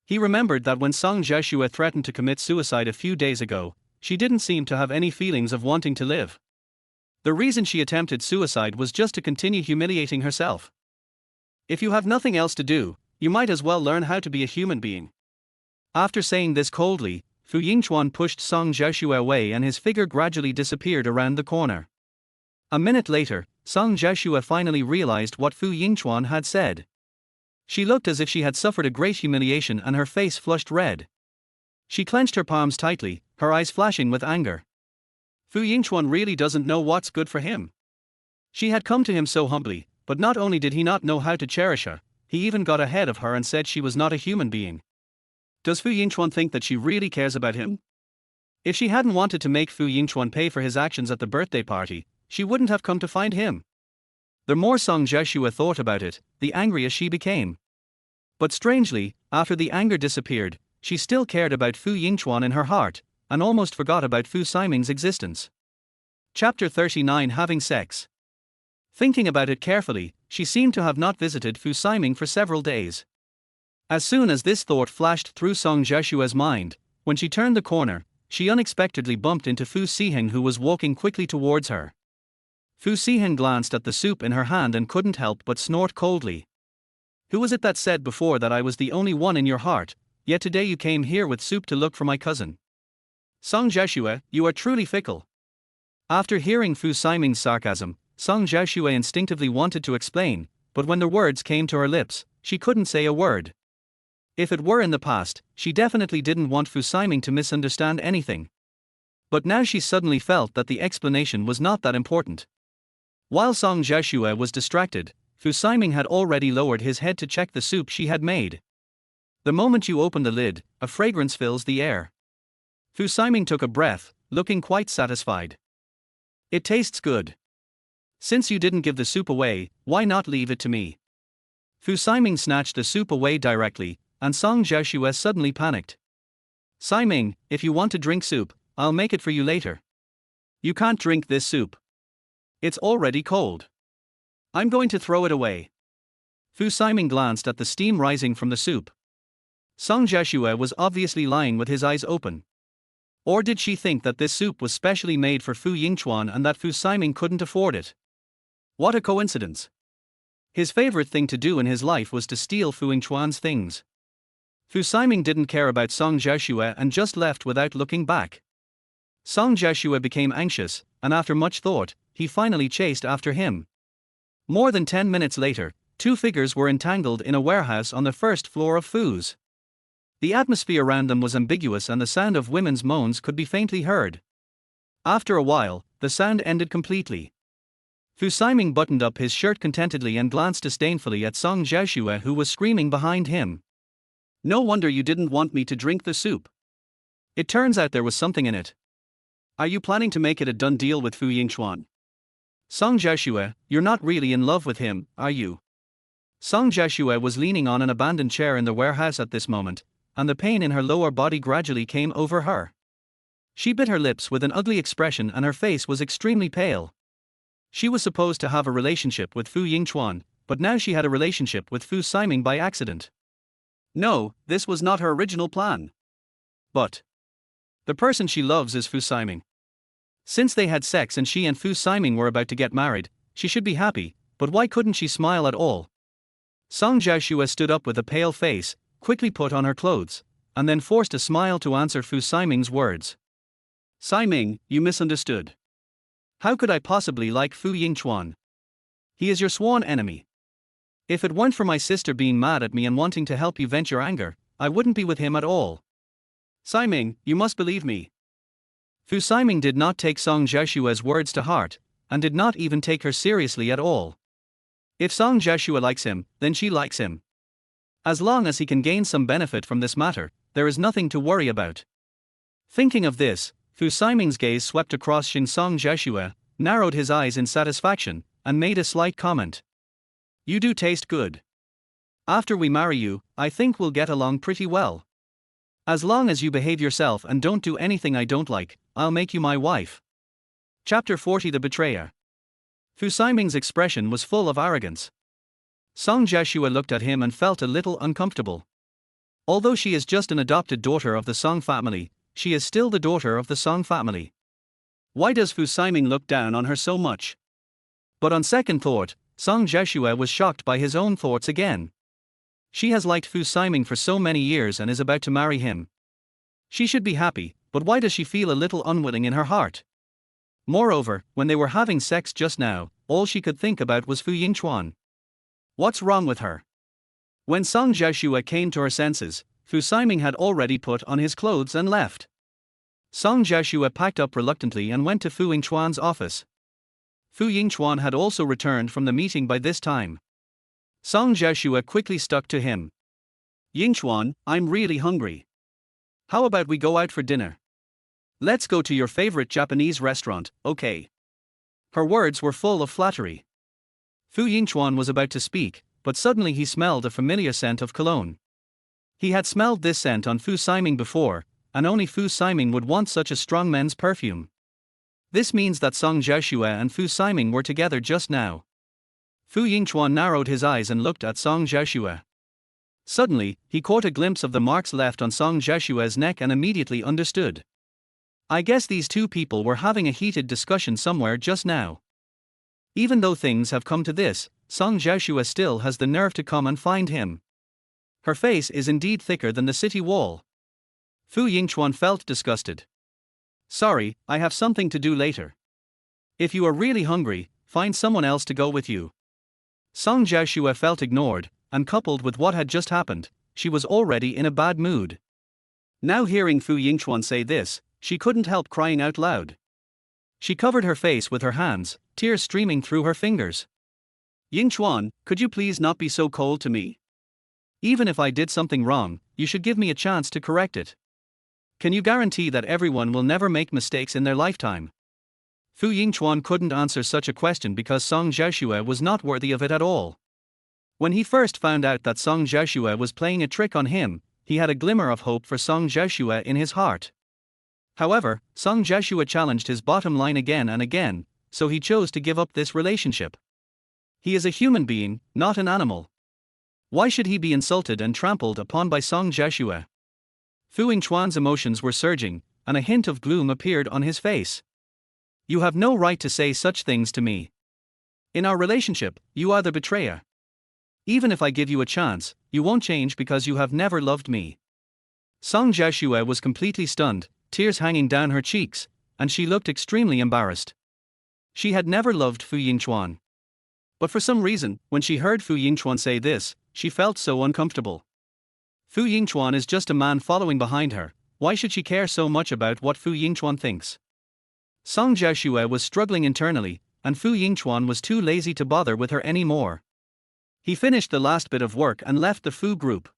He remembered that when Song Jiashue threatened to commit suicide a few days ago, she didn't seem to have any feelings of wanting to live. The reason she attempted suicide was just to continue humiliating herself. If you have nothing else to do, you might as well learn how to be a human being. After saying this coldly, Fu Yingchuan pushed Song Jiashue away and his figure gradually disappeared around the corner. A minute later, Song Jiashue finally realized what Fu Yingchuan had said. She looked as if she had suffered a great humiliation and her face flushed red. She clenched her palms tightly, her eyes flashing with anger. Fu Yingchuan really doesn't know what's good for him. She had come to him so humbly, but not only did he not know how to cherish her, he even got ahead of her and said she was not a human being. Does Fu Yingchuan think that she really cares about him? If she hadn't wanted to make Fu Yingchuan pay for his actions at the birthday party, she wouldn't have come to find him. The more Song Jiashue thought about it, the angrier she became. But strangely, after the anger disappeared, she still cared about Fu Yingchuan in her heart, and almost forgot about Fu Siming's existence. Chapter 39 Having Sex. Thinking about it carefully, she seemed to have not visited Fu Siming for several days. As soon as this thought flashed through Song Jiashue's mind, when she turned the corner, she unexpectedly bumped into Fu Siheng, who was walking quickly towards her. Fu Siheng glanced at the soup in her hand and couldn't help but snort coldly. Who was it that said before that I was the only one in your heart, yet today you came here with soup to look for my cousin? Song Jiashue, you are truly fickle. After hearing Fu Siming's sarcasm, Song Jiashue instinctively wanted to explain, but when the words came to her lips, she couldn't say a word. If it were in the past, she definitely didn't want Fu Siming to misunderstand anything. But now she suddenly felt that the explanation was not that important. While Song Jiashue was distracted, Fu Siming had already lowered his head to check the soup she had made. The moment you open the lid, a fragrance fills the air. Fu Siming took a breath, looking quite satisfied. It tastes good. Since you didn't give the soup away, why not leave it to me? Fu Siming snatched the soup away directly, and Song Jiashue suddenly panicked. Siming, if you want to drink soup, I'll make it for you later. You can't drink this soup. It's already cold. I'm going to throw it away. Fu Siming glanced at the steam rising from the soup. Song Jiashue was obviously lying with his eyes open. Or did she think that this soup was specially made for Fu Yingchuan and that Fu Siming couldn't afford it? What a coincidence. His favorite thing to do in his life was to steal Fu Yingchuan's things. Fu Siming didn't care about Song Jiashue and just left without looking back. Song Jiashue became anxious, and after much thought, he finally chased after him. More than 10 minutes later, two figures were entangled in a warehouse on the first floor of Fu's. The atmosphere around them was ambiguous and the sound of women's moans could be faintly heard. After a while, the sound ended completely. Fu Siming buttoned up his shirt contentedly and glanced disdainfully at Song Jiashue, who was screaming behind him. No wonder you didn't want me to drink the soup. It turns out there was something in it. Are you planning to make it a done deal with Fu Yingchuan? Song Jiashue, you're not really in love with him, are you? Song Jiashue was leaning on an abandoned chair in the warehouse at this moment, and the pain in her lower body gradually came over her. She bit her lips with an ugly expression and her face was extremely pale. She was supposed to have a relationship with Fu Yingchuan, but now she had a relationship with Fu Siming by accident. No, this was not her original plan. But the person she loves is Fu Siming. Since they had sex and she and Fu Siming were about to get married, she should be happy, but why couldn't she smile at all? Song Jiashue stood up with a pale face, quickly put on her clothes, and then forced a smile to answer Fu Siming's words. Siming, you misunderstood. How could I possibly like Fu Yingchuan? He is your sworn enemy. If it weren't for my sister being mad at me and wanting to help you vent your anger, I wouldn't be with him at all. Siming, you must believe me. Fu Siming did not take Song Jiashue's words to heart, and did not even take her seriously at all. If Song Jiashue likes him, then she likes him. As long as he can gain some benefit from this matter, there is nothing to worry about. Thinking of this, Fu Siming's gaze swept across Song Jiashue, narrowed his eyes in satisfaction, and made a slight comment. You do taste good. After we marry you, I think we'll get along pretty well. As long as you behave yourself and don't do anything I don't like, I'll make you my wife. Chapter 40 The Betrayer. Fu Siming's expression was full of arrogance. Song Jiashue looked at him and felt a little uncomfortable. Although she is just an adopted daughter of the Song family, she is still the daughter of the Song family. Why does Fu Siming look down on her so much? But on second thought, Song Jiashue was shocked by his own thoughts again. She has liked Fu Siming for so many years and is about to marry him. She should be happy, but why does she feel a little unwilling in her heart? Moreover, when they were having sex just now, all she could think about was Fu Yingchuan. What's wrong with her? When Song Jiashue came to her senses, Fu Siming had already put on his clothes and left. Song Jiashue packed up reluctantly and went to Fu Yingchuan's office. Fu Yingchuan had also returned from the meeting by this time. Song Jiashue quickly stuck to him. Yingchuan, I'm really hungry. How about we go out for dinner? Let's go to your favorite Japanese restaurant, okay? Her words were full of flattery. Fu Yingchuan was about to speak, but suddenly he smelled a familiar scent of cologne. He had smelled this scent on Fu Siming before, and only Fu Siming would want such a strong men's perfume. This means that Song Jiashue and Fu Siming were together just now. Fu Yingchuan narrowed his eyes and looked at Song Jiashue. Suddenly, he caught a glimpse of the marks left on Song Jiashue's neck and immediately understood. I guess these two people were having a heated discussion somewhere just now. Even though things have come to this, Song Jiashue still has the nerve to come and find him. Her face is indeed thicker than the city wall. Fu Yingchuan felt disgusted. Sorry, I have something to do later. If you are really hungry, find someone else to go with you. Song Jiashue felt ignored, and coupled with what had just happened, she was already in a bad mood. Now hearing Fu Yingchuan say this, she couldn't help crying out loud. She covered her face with her hands, tears streaming through her fingers. Yingchuan, could you please not be so cold to me? Even if I did something wrong, you should give me a chance to correct it. Can you guarantee that everyone will never make mistakes in their lifetime? Fu Yingchuan couldn't answer such a question because Song Jiashue was not worthy of it at all. When he first found out that Song Jiashue was playing a trick on him, he had a glimmer of hope for Song Jiashue in his heart. However, Song Jiashue challenged his bottom line again and again, so he chose to give up this relationship. He is a human being, not an animal. Why should he be insulted and trampled upon by Song Jiashue? Fu Yingchuan's emotions were surging, and a hint of gloom appeared on his face. You have no right to say such things to me. In our relationship, you are the betrayer. Even if I give you a chance, you won't change because you have never loved me. Song Jiashue was completely stunned, tears hanging down her cheeks, and she looked extremely embarrassed. She had never loved Fu Yingchuan. But for some reason, when she heard Fu Yingchuan say this, she felt so uncomfortable. Fu Yingchuan is just a man following behind her, why should she care so much about what Fu Yingchuan thinks? Song Jiashue was struggling internally, and Fu Yingchuan was too lazy to bother with her anymore. He finished the last bit of work and left the Fu group.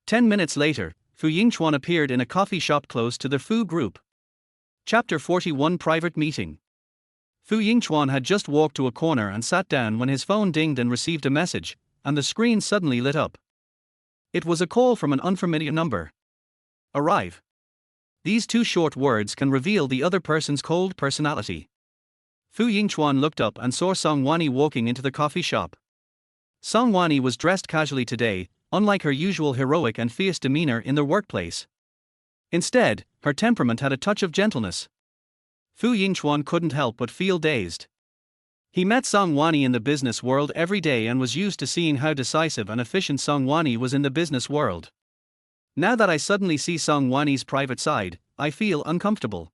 10 minutes later, Fu Yingchuan appeared in a coffee shop close to the Fu group. Chapter 41 Private Meeting. Fu Yingchuan had just walked to a corner and sat down when his phone dinged and received a message, and the screen suddenly lit up. It was a call from an unfamiliar number. Arrive. These two short words can reveal the other person's cold personality. Fu Yingchuan looked up and saw Song Wani walking into the coffee shop. Song Wani was dressed casually today, unlike her usual heroic and fierce demeanor in the workplace. Instead, her temperament had a touch of gentleness. Fu Yingchuan couldn't help but feel dazed. He met Song Wani in the business world every day and was used to seeing how decisive and efficient Song Wani was in the business world. Now that I suddenly see Song Wani's private side, I feel uncomfortable.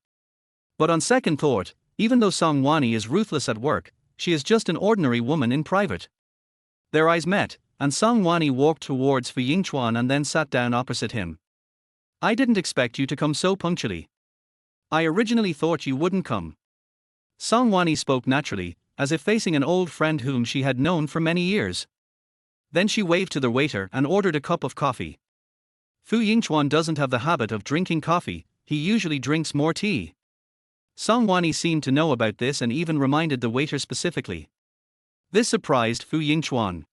But on second thought, even though Song Wani is ruthless at work, she is just an ordinary woman in private. Their eyes met, and Song Wani walked towards Fu Yingchuan and then sat down opposite him. I didn't expect you to come so punctually. I originally thought you wouldn't come. Song Wani spoke naturally, as if facing an old friend whom she had known for many years. Then she waved to the waiter and ordered a cup of coffee. Fu Yingchuan doesn't have the habit of drinking coffee, he usually drinks more tea. Song Wani seemed to know about this and even reminded the waiter specifically. This surprised Fu Yingchuan.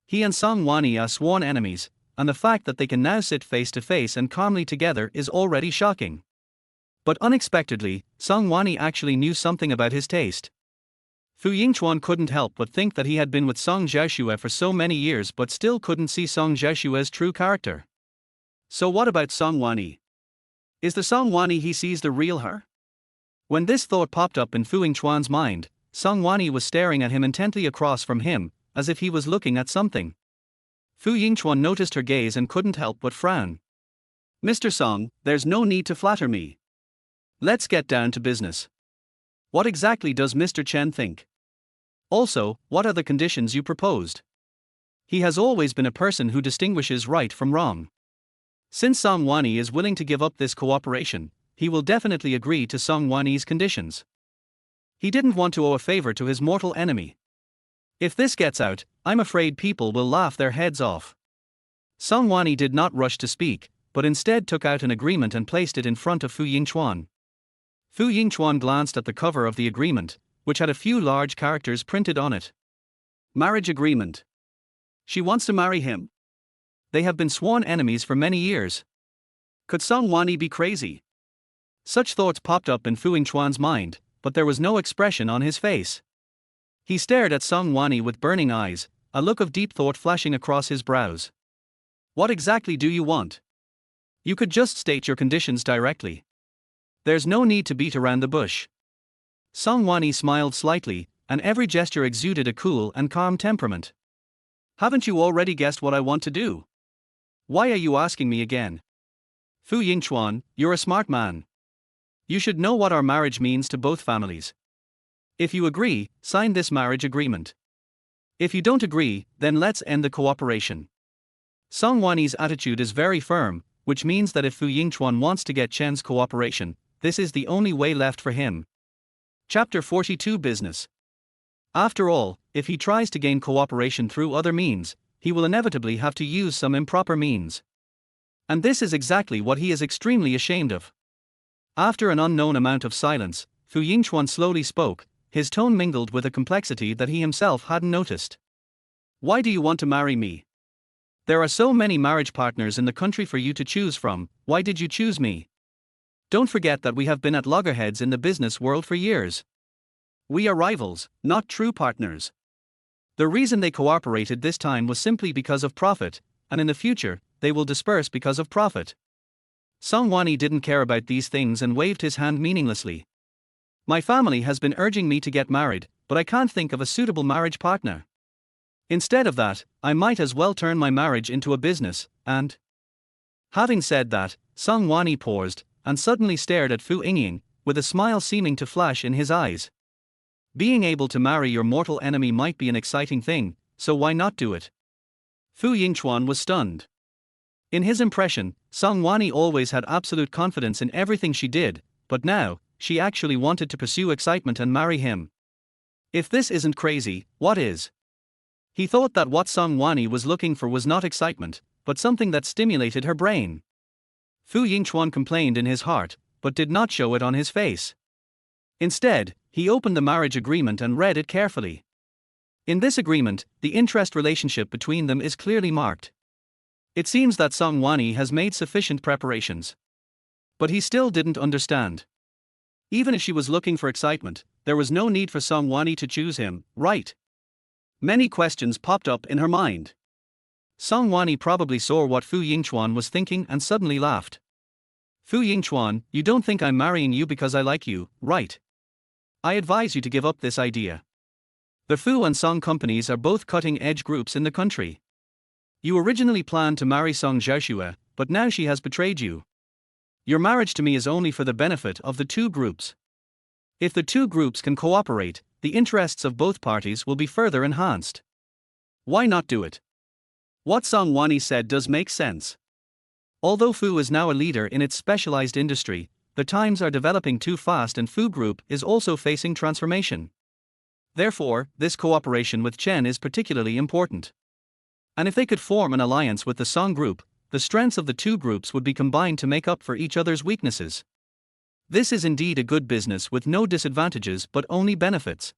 He and Song Wani are sworn enemies, and the fact that they can now sit face to face and calmly together is already shocking. But unexpectedly, Song Wani actually knew something about his taste. Fu Yingchuan couldn't help but think that he had been with Song Xiaoxue for so many years but still couldn't see Song Xiaoxue's true character. So what about Song Wanyi? Is the Song Wanyi he sees the real her? When this thought popped up in Fu Yingchuan's mind, Song Wanyi was staring at him intently across from him, as if he was looking at something. Fu Yingchuan noticed her gaze and couldn't help but frown. Mr. Song, there's no need to flatter me. Let's get down to business. What exactly does Mr. Chen think? Also, what are the conditions you proposed? He has always been a person who distinguishes right from wrong. Since Song Wanyi is willing to give up this cooperation, he will definitely agree to Song Wanyi's conditions. He didn't want to owe a favor to his mortal enemy. If this gets out, I'm afraid people will laugh their heads off. Song Wanyi did not rush to speak, but instead took out an agreement and placed it in front of Fu Yingchuan. Fu Yingchuan glanced at the cover of the agreement, which had a few large characters printed on it. Marriage agreement. She wants to marry him. They have been sworn enemies for many years. Could Song Wanyi be crazy? Such thoughts popped up in Fu Yingchuan's mind, but there was no expression on his face. He stared at Song Wanyi with burning eyes, a look of deep thought flashing across his brows. What exactly do you want? You could just state your conditions directly. There's no need to beat around the bush. Song Wanyi smiled slightly, and every gesture exuded a cool and calm temperament. Haven't you already guessed what I want to do? Why are you asking me again? Fu Yingchuan, you're a smart man. You should know what our marriage means to both families. If you agree, sign this marriage agreement. If you don't agree, then let's end the cooperation. Song Wanyi's attitude is very firm, which means that if Fu Yingchuan wants to get Chen's cooperation, this is the only way left for him. Chapter 42 Business. After all, if he tries to gain cooperation through other means, he will inevitably have to use some improper means. And this is exactly what he is extremely ashamed of. After an unknown amount of silence, Fu Yingchuan slowly spoke, his tone mingled with a complexity that he himself hadn't noticed. Why do you want to marry me? There are so many marriage partners in the country for you to choose from, why did you choose me? Don't forget that we have been at loggerheads in the business world for years. We are rivals, not true partners. The reason they cooperated this time was simply because of profit, and in the future, they will disperse because of profit. Song Wanyi didn't care about these things and waved his hand meaninglessly. My family has been urging me to get married, but I can't think of a suitable marriage partner. Instead of that, I might as well turn my marriage into a business, and... Having said that, Song Wanyi paused, and suddenly stared at Fu Yingying, with a smile seeming to flash in his eyes. Being able to marry your mortal enemy might be an exciting thing, so why not do it? Fu Yingchuan was stunned. In his impression, Song Wanyi always had absolute confidence in everything she did, but now, she actually wanted to pursue excitement and marry him. If this isn't crazy, what is? He thought that what Song Wanyi was looking for was not excitement, but something that stimulated her brain. Fu Yingchuan complained in his heart, but did not show it on his face. Instead, he opened the marriage agreement and read it carefully. In this agreement, the interest relationship between them is clearly marked. It seems that Song Wanyi has made sufficient preparations. But he still didn't understand. Even if she was looking for excitement, there was no need for Song Wanyi to choose him, right? Many questions popped up in her mind. Song Wanyi probably saw what Fu Yingchuan was thinking and suddenly laughed. Fu Yingchuan, you don't think I'm marrying you because I like you, right? I advise you to give up this idea. The Fu and Song companies are both cutting-edge groups in the country. You originally planned to marry Song Xiaoxue, but now she has betrayed you. Your marriage to me is only for the benefit of the two groups. If the two groups can cooperate, the interests of both parties will be further enhanced. Why not do it? What Song Wanyi said does make sense. Although Fu is now a leader in its specialized industry, the times are developing too fast and Fu Group is also facing transformation. Therefore, this cooperation with Chen is particularly important. And if they could form an alliance with the Song Group, the strengths of the two groups would be combined to make up for each other's weaknesses. This is indeed a good business with no disadvantages but only benefits.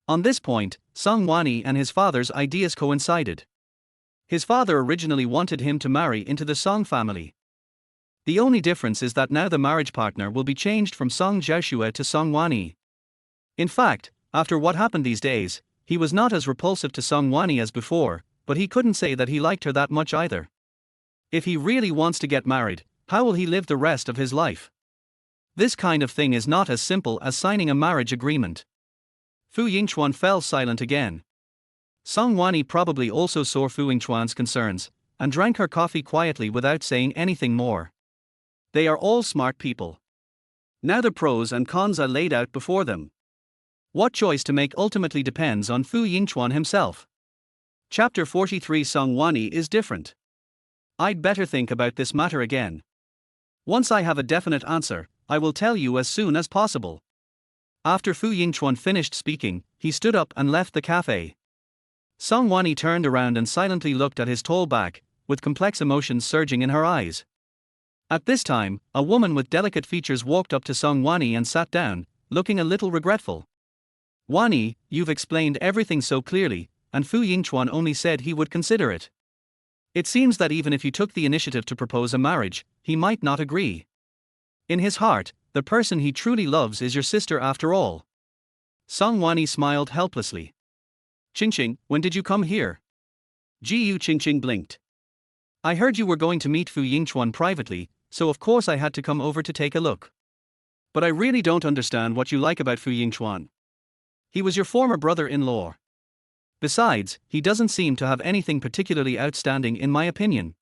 On this point, Song Wanyi and his father's ideas coincided. His father originally wanted him to marry into the Song family. The only difference is that now the marriage partner will be changed from Song Xiaoxue to Song Wanyi. In fact, after what happened these days, he was not as repulsive to Song Wani as before, but he couldn't say that he liked her that much either. If he really wants to get married, how will he live the rest of his life? This kind of thing is not as simple as signing a marriage agreement. Fu Yingchuan fell silent again. Song Wani probably also saw Fu Yingchuan's concerns, and drank her coffee quietly without saying anything more. They are all smart people. Now the pros and cons are laid out before them. What choice to make ultimately depends on Fu Yingchuan himself. Chapter 43 Song Wani is different. I'd better think about this matter again. Once I have a definite answer, I will tell you as soon as possible. After Fu Yingchuan finished speaking, he stood up and left the cafe. Song Wani turned around and silently looked at his tall back, with complex emotions surging in her eyes. At this time, a woman with delicate features walked up to Song Wani and sat down, looking a little regretful. Wani, you've explained everything so clearly, and Fu Yingchuan only said he would consider it. It seems that even if you took the initiative to propose a marriage, he might not agree. In his heart, the person he truly loves is your sister after all. Song Wani smiled helplessly. Qingqing, when did you come here? Gu Qingqing blinked. I heard you were going to meet Fu Yingchuan privately, so of course I had to come over to take a look. But I really don't understand what you like about Fu Yingchuan. He was your former brother-in-law. Besides, he doesn't seem to have anything particularly outstanding in my opinion.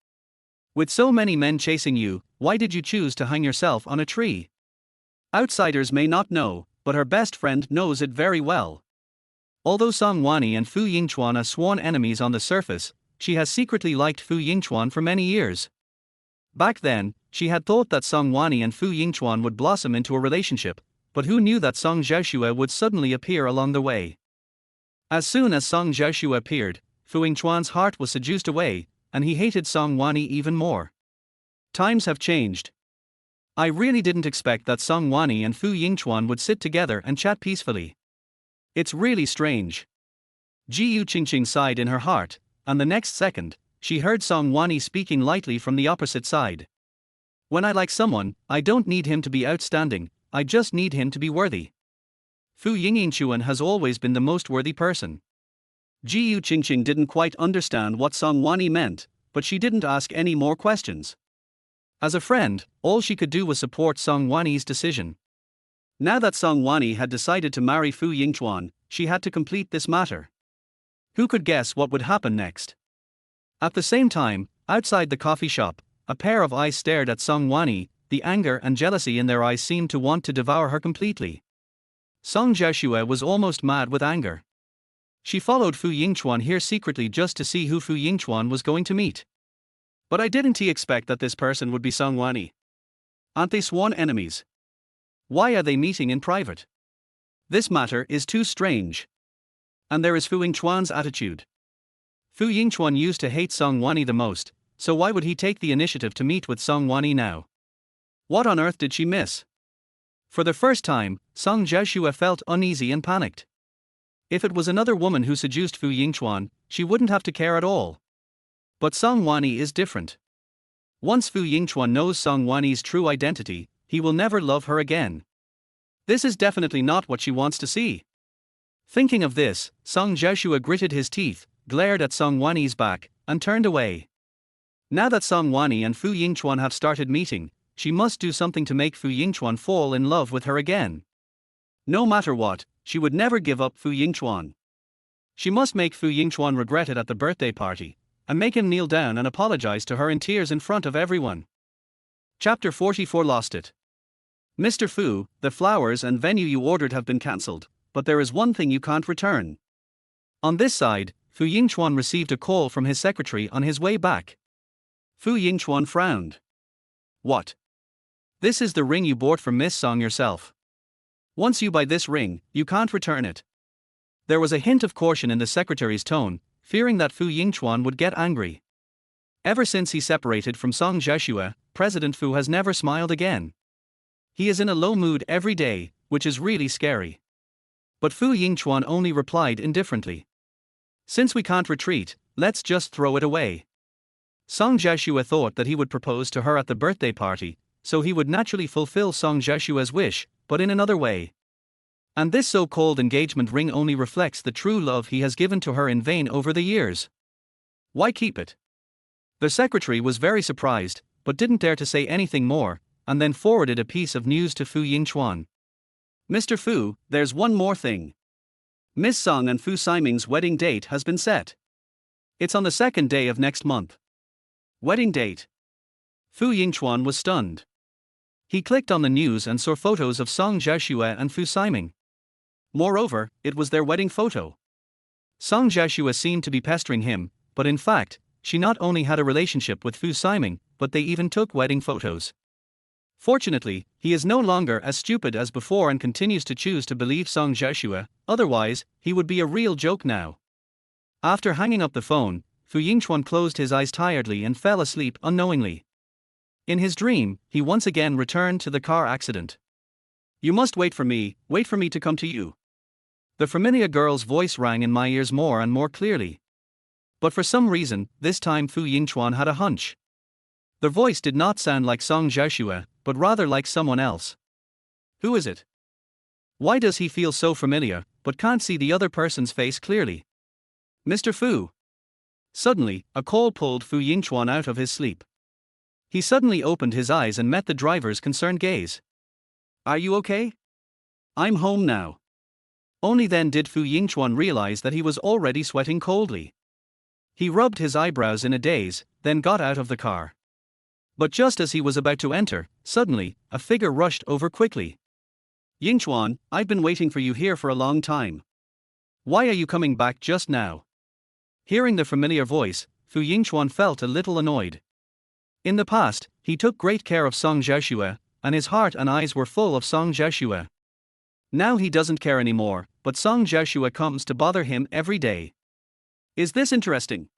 With so many men chasing you, why did you choose to hang yourself on a tree? Outsiders may not know, but her best friend knows it very well. Although Song Wani and Fu Yingchuan are sworn enemies on the surface, she has secretly liked Fu Yingchuan for many years. Back then, she had thought that Song Wani and Fu Yingchuan would blossom into a relationship, but who knew that Song Xiaoxue would suddenly appear along the way. As soon as Song Xiaoxue appeared, Fu Yingchuan's heart was seduced away, and he hated Song Wani even more. Times have changed. I really didn't expect that Song Wani and Fu Yingchuan would sit together and chat peacefully. It's really strange. Gu Qingqing sighed in her heart, and the next second, she heard Song Wani speaking lightly from the opposite side. When I like someone, I don't need him to be outstanding, I just need him to be worthy. Fu Yingchuan has always been the most worthy person. Gu Qingqing didn't quite understand what Song Wani meant, but she didn't ask any more questions. As a friend, all she could do was support Song Wani's decision. Now that Song Wani had decided to marry Fu Yingchuan, she had to complete this matter. Who could guess what would happen next? At the same time, outside the coffee shop, a pair of eyes stared at Song Wani, the anger and jealousy in their eyes seemed to want to devour her completely. Song Xiaoxue was almost mad with anger. She followed Fu Yingchuan here secretly just to see who Fu Yingchuan was going to meet. But didn't he expect that this person would be Song Wani? Aren't they sworn enemies? Why are they meeting in private? This matter is too strange. And there is Fu Yingchuan's attitude. Fu Yingchuan used to hate Song Wani the most, so why would he take the initiative to meet with Song Wani now? What on earth did she miss? For the first time, Song Xiaoxue felt uneasy and panicked. If it was another woman who seduced Fu Yingchuan, she wouldn't have to care at all. But Song Wani is different. Once Fu Yingchuan knows Song Wani's true identity, he will never love her again. This is definitely not what she wants to see. Thinking of this, Song Xiaoxue gritted his teeth, glared at Song Wani's back, and turned away. Now that Song Wani and Fu Yingchuan have started meeting, she must do something to make Fu Yingchuan fall in love with her again. No matter what, she would never give up Fu Yingchuan. She must make Fu Yingchuan regret it at the birthday party, and make him kneel down and apologize to her in tears in front of everyone. Chapter 44 Lost It. Mr. Fu, the flowers and venue you ordered have been cancelled, but there is one thing you can't return. On this side, Fu Yingchuan received a call from his secretary on his way back. Fu Yingchuan frowned. What? This is the ring you bought from Miss Song yourself. Once you buy this ring, you can't return it. There was a hint of caution in the secretary's tone, fearing that Fu Yingchuan would get angry. Ever since he separated from Song Xiaoxue, President Fu has never smiled again. He is in a low mood every day, which is really scary. But Fu Yingchuan only replied indifferently. Since we can't retreat, let's just throw it away. Song Xiaoxue thought that he would propose to her at the birthday party, so he would naturally fulfill Song Xiaoxue's wish, but in another way. And this so-called engagement ring only reflects the true love he has given to her in vain over the years. Why keep it? The secretary was very surprised, but didn't dare to say anything more, and then forwarded a piece of news to Fu Yingchuan. Mr. Fu, there's one more thing. Miss Song and Fu Siming's wedding date has been set. It's on the second day of next month. Wedding date. Fu Yingchuan was stunned. He clicked on the news and saw photos of Song Jiashue and Fu Siming. Moreover, it was their wedding photo. Song Jiashue seemed to be pestering him, but in fact, she not only had a relationship with Fu Siming, but they even took wedding photos. Fortunately, he is no longer as stupid as before and continues to choose to believe Song Jiashue, otherwise, he would be a real joke now. After hanging up the phone, Fu Yingchuan closed his eyes tiredly and fell asleep unknowingly. In his dream, he once again returned to the car accident. You must wait for me to come to you. The familiar girl's voice rang in my ears more and more clearly. But for some reason, this time Fu Yingchuan had a hunch. The voice did not sound like Song Jiashue, but rather like someone else. Who is it? Why does he feel so familiar, but can't see the other person's face clearly? Mr. Fu. Suddenly, a call pulled Fu Yingchuan out of his sleep. He suddenly opened his eyes and met the driver's concerned gaze. Are you okay? I'm home now. Only then did Fu Yingchuan realize that he was already sweating coldly. He rubbed his eyebrows in a daze, then got out of the car. But just as he was about to enter, suddenly, a figure rushed over quickly. Yingchuan, I've been waiting for you here for a long time. Why are you coming back just now? Hearing the familiar voice, Fu Yingchuan felt a little annoyed. In the past, he took great care of Song Jiashue, and his heart and eyes were full of Song Jiashue. Now he doesn't care anymore, but Song Jiashue comes to bother him every day. Is this interesting?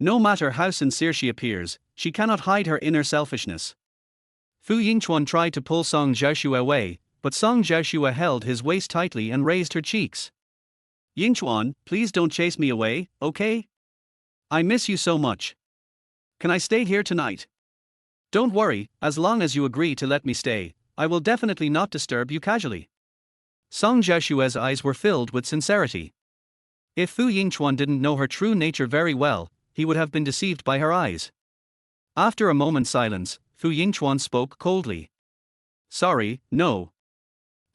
No matter how sincere she appears, she cannot hide her inner selfishness. Fu Yingchuan tried to pull Song Jiashue away, but Song Jiashue held his waist tightly and raised her cheeks. Yingchuan, please don't chase me away, okay? I miss you so much. Can I stay here tonight? Don't worry, as long as you agree to let me stay, I will definitely not disturb you casually. Song Jiashue's eyes were filled with sincerity. If Fu Yingchuan didn't know her true nature very well, he would have been deceived by her eyes. After a moment's silence, Fu Yingchuan spoke coldly. Sorry, no.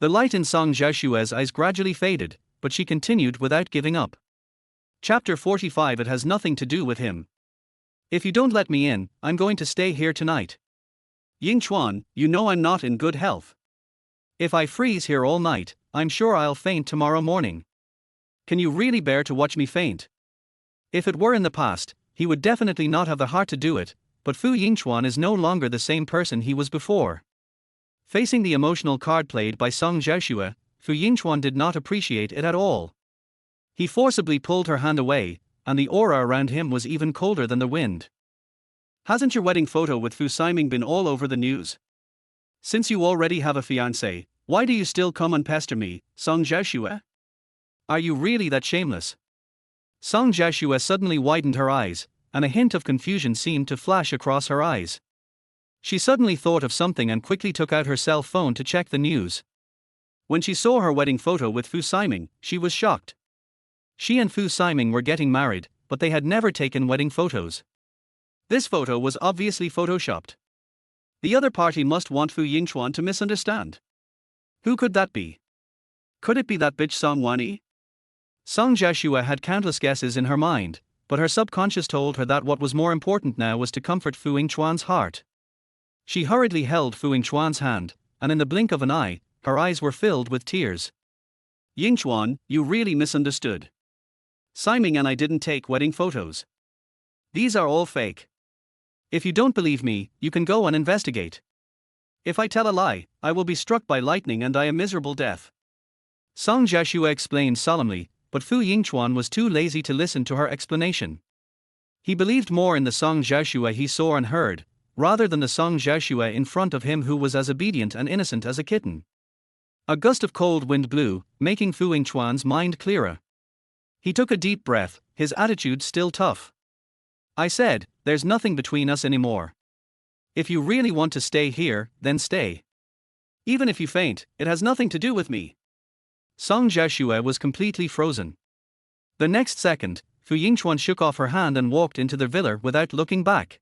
The light in Song Jiashue's eyes gradually faded, but she continued without giving up. Chapter 45. It has nothing to do with him. If you don't let me in, I'm going to stay here tonight. Yingchuan, you know I'm not in good health. If I freeze here all night, I'm sure I'll faint tomorrow morning. Can you really bear to watch me faint? If it were in the past, he would definitely not have the heart to do it, but Fu Yingchuan is no longer the same person he was before. Facing the emotional card played by Song Jiashue, Fu Yingchuan did not appreciate it at all. He forcibly pulled her hand away, and the aura around him was even colder than the wind. Hasn't your wedding photo with Fu Siming been all over the news? Since you already have a fiancé, why do you still come and pester me, Song Jiashue? Are you really that shameless? Song Jiashue suddenly widened her eyes, and a hint of confusion seemed to flash across her eyes. She suddenly thought of something and quickly took out her cell phone to check the news. When she saw her wedding photo with Fu Siming, she was shocked. She and Fu Siming were getting married, but they had never taken wedding photos. This photo was obviously photoshopped. The other party must want Fu Yingchuan to misunderstand. Who could that be? Could it be that bitch Song Wanyi? Song Jiashue had countless guesses in her mind, but her subconscious told her that what was more important now was to comfort Fu Yingchuan's heart. She hurriedly held Fu Yingchuan's hand, and in the blink of an eye, her eyes were filled with tears. Yingchuan, you really misunderstood. Siming and I didn't take wedding photos. These are all fake. If you don't believe me, you can go and investigate. If I tell a lie, I will be struck by lightning and die a miserable death. Song Jiashue explained solemnly, but Fu Yingchuan was too lazy to listen to her explanation. He believed more in the Song Jiashue he saw and heard, rather than the Song Jiashue in front of him who was as obedient and innocent as a kitten. A gust of cold wind blew, making Fu Yingchuan's mind clearer. He took a deep breath, his attitude still tough. I said, there's nothing between us anymore. If you really want to stay here, then stay. Even if you faint, it has nothing to do with me. Song Jiashue was completely frozen. The next second, Fu Yingchuan shook off her hand and walked into the villa without looking back.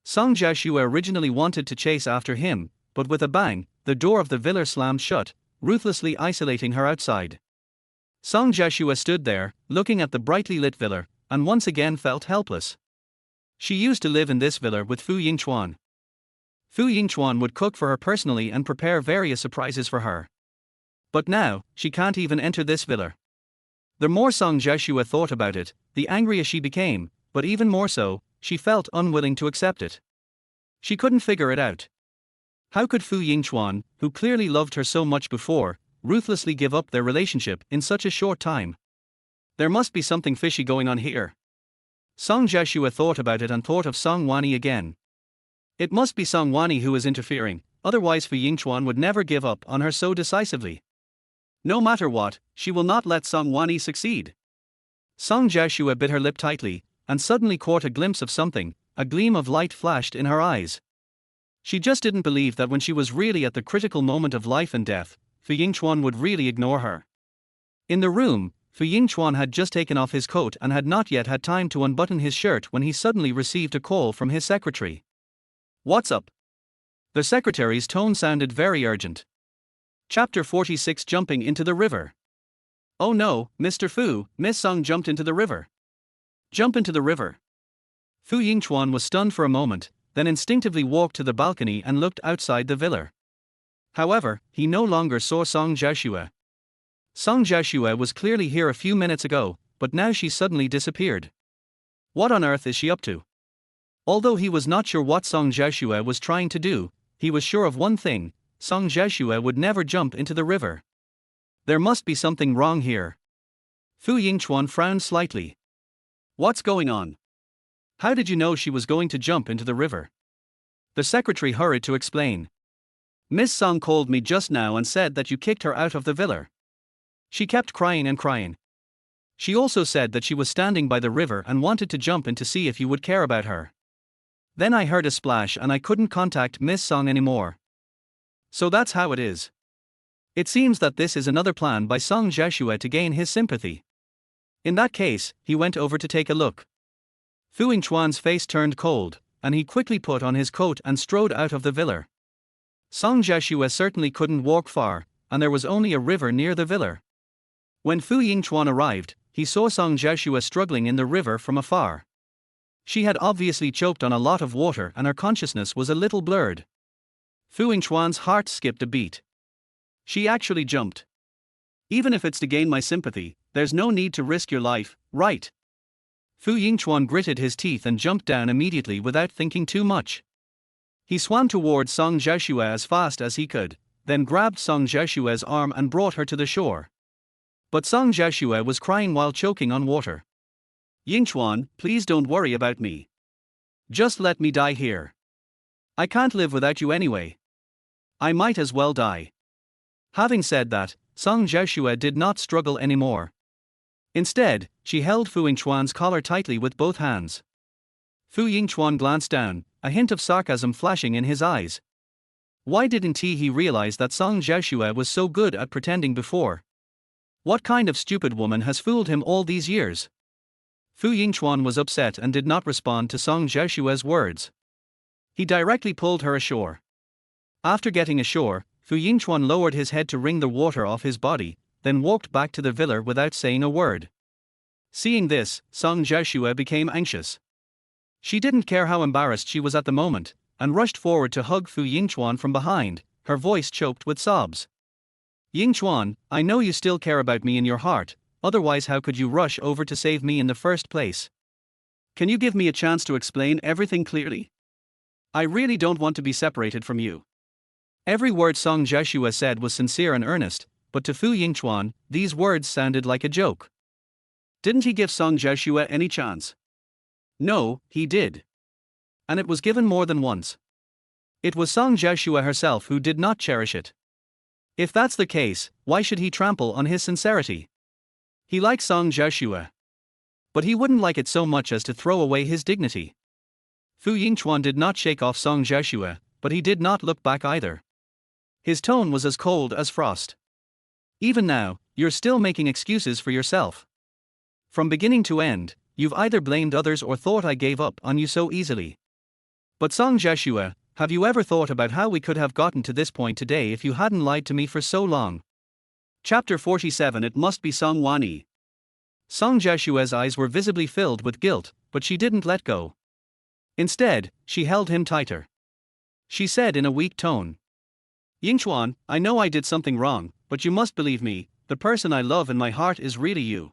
Song Jiashue originally wanted to chase after him, but with a bang, the door of the villa slammed shut, ruthlessly isolating her outside. Song Jiashue stood there, looking at the brightly lit villa, and once again felt helpless. She used to live in this villa with Fu Yingchuan. Fu Yingchuan would cook for her personally and prepare various surprises for her. But now, she can't even enter this villa. The more Song Jiashue thought about it, the angrier she became, but even more so, she felt unwilling to accept it. She couldn't figure it out. How could Fu Yingchuan, who clearly loved her so much before, ruthlessly give up their relationship in such a short time? There must be something fishy going on here. Song Jiashue thought about it and thought of Song Wanyi again. It must be Song Wanyi who is interfering, otherwise Fu Yingchuan would never give up on her so decisively. No matter what, she will not let Song Wanyi succeed. Song Jiashue bit her lip tightly, and suddenly caught a glimpse of something. A gleam of light flashed in her eyes. She just didn't believe that when she was really at the critical moment of life and death, Fu Yingchuan would really ignore her. In the room, Fu Yingchuan had just taken off his coat and had not yet had time to unbutton his shirt when he suddenly received a call from his secretary. "What's up?" The secretary's tone sounded very urgent. Chapter 46, Jumping into the River. "Oh no, Mr. Fu, Miss Song jumped into the river." "Jump into the river?" Fu Yingchuan was stunned for a moment, then instinctively walked to the balcony and looked outside the villa. However, he no longer saw Song Jiashue. Song Jiashue was clearly here a few minutes ago, but now she suddenly disappeared. What on earth is she up to? Although he was not sure what Song Jiashue was trying to do, he was sure of one thing: Song Jiashue would never jump into the river. There must be something wrong here. Fu Yingchuan frowned slightly. "What's going on? How did you know she was going to jump into the river?" The secretary hurried to explain. "Miss Song called me just now and said that you kicked her out of the villa. She kept crying and crying. She also said that she was standing by the river and wanted to jump in to see if you would care about her. Then I heard a splash and I couldn't contact Miss Song anymore. So that's how it is. It seems that this is another plan by Song Jiashue to gain his sympathy." In that case, he went over to take a look. Fu Yingchuan's face turned cold, and he quickly put on his coat and strode out of the villa. Song Jiashue certainly couldn't walk far, and there was only a river near the villa. When Fu Yingchuan arrived, he saw Song Jiashue struggling in the river from afar. She had obviously choked on a lot of water and her consciousness was a little blurred. Fu Yingchuan's heart skipped a beat. She actually jumped. "Even if it's to gain my sympathy, there's no need to risk your life, right?" Fu Yingchuan gritted his teeth and jumped down immediately without thinking too much. He swam towards Song Jiashue as fast as he could, then grabbed Song Jiashue's arm and brought her to the shore. But Song Jiashue was crying while choking on water. "Yingchuan, please don't worry about me. Just let me die here. I can't live without you anyway. I might as well die." Having said that, Song Jiashue did not struggle anymore. Instead, she held Fu Yingchuan's collar tightly with both hands. Fu Yingchuan glanced down, a hint of sarcasm flashing in his eyes. Why didn't he realize that Song Jiashue was so good at pretending before? What kind of stupid woman has fooled him all these years? Fu Yingchuan was upset and did not respond to Song Jiashue's words. He directly pulled her ashore. After getting ashore, Fu Yingchuan lowered his head to wring the water off his body, then walked back to the villa without saying a word. Seeing this, Song Jiashue became anxious. She didn't care how embarrassed she was at the moment, and rushed forward to hug Fu Yingchuan from behind, her voice choked with sobs. "Yingchuan, I know you still care about me in your heart, otherwise how could you rush over to save me in the first place? Can you give me a chance to explain everything clearly? I really don't want to be separated from you." Every word Song Jiashue said was sincere and earnest, but to Fu Yingchuan, these words sounded like a joke. Didn't he give Song Jiashue any chance? No, he did. And it was given more than once. It was Song Jiashue herself who did not cherish it. If that's the case, why should he trample on his sincerity? He likes Song Jiashue. But he wouldn't like it so much as to throw away his dignity. Fu Yingchuan did not shake off Song Jiashue, but he did not look back either. His tone was as cold as frost. Even now, you're still making excuses for yourself. From beginning to end, you've either blamed others or thought I gave up on you so easily. But Song Joshua, have you ever thought about how we could have gotten to this point today if you hadn't lied to me for so long? Chapter 47. It must be Song Wani. Song Joshua's eyes were visibly filled with guilt, but she didn't let go. Instead, she held him tighter. She said in a weak tone, Yingchuan, I know I did something wrong, but you must believe me, the person I love in my heart is really you.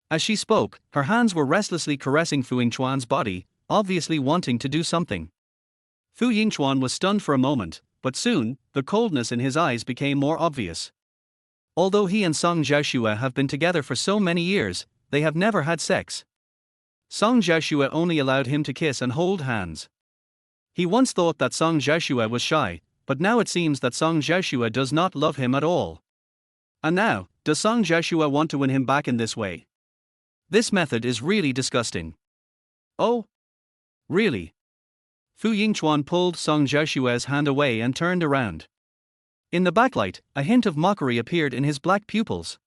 As she spoke, her hands were restlessly caressing Fu Yingchuan's body, obviously wanting to do something. Fu Yingchuan was stunned for a moment, but soon, the coldness in his eyes became more obvious. Although he and Song Joshua have been together for so many years, they have never had sex. Song Joshua only allowed him to kiss and hold hands. He once thought that Song Joshua was shy, but now it seems that Song Joshua does not love him at all. And now, does Song Joshua want to win him back in this way? This method is really disgusting. Oh? Really? Fu Yingchuan pulled Song Joshua's hand away and turned around. In the backlight, a hint of mockery appeared in his black pupils.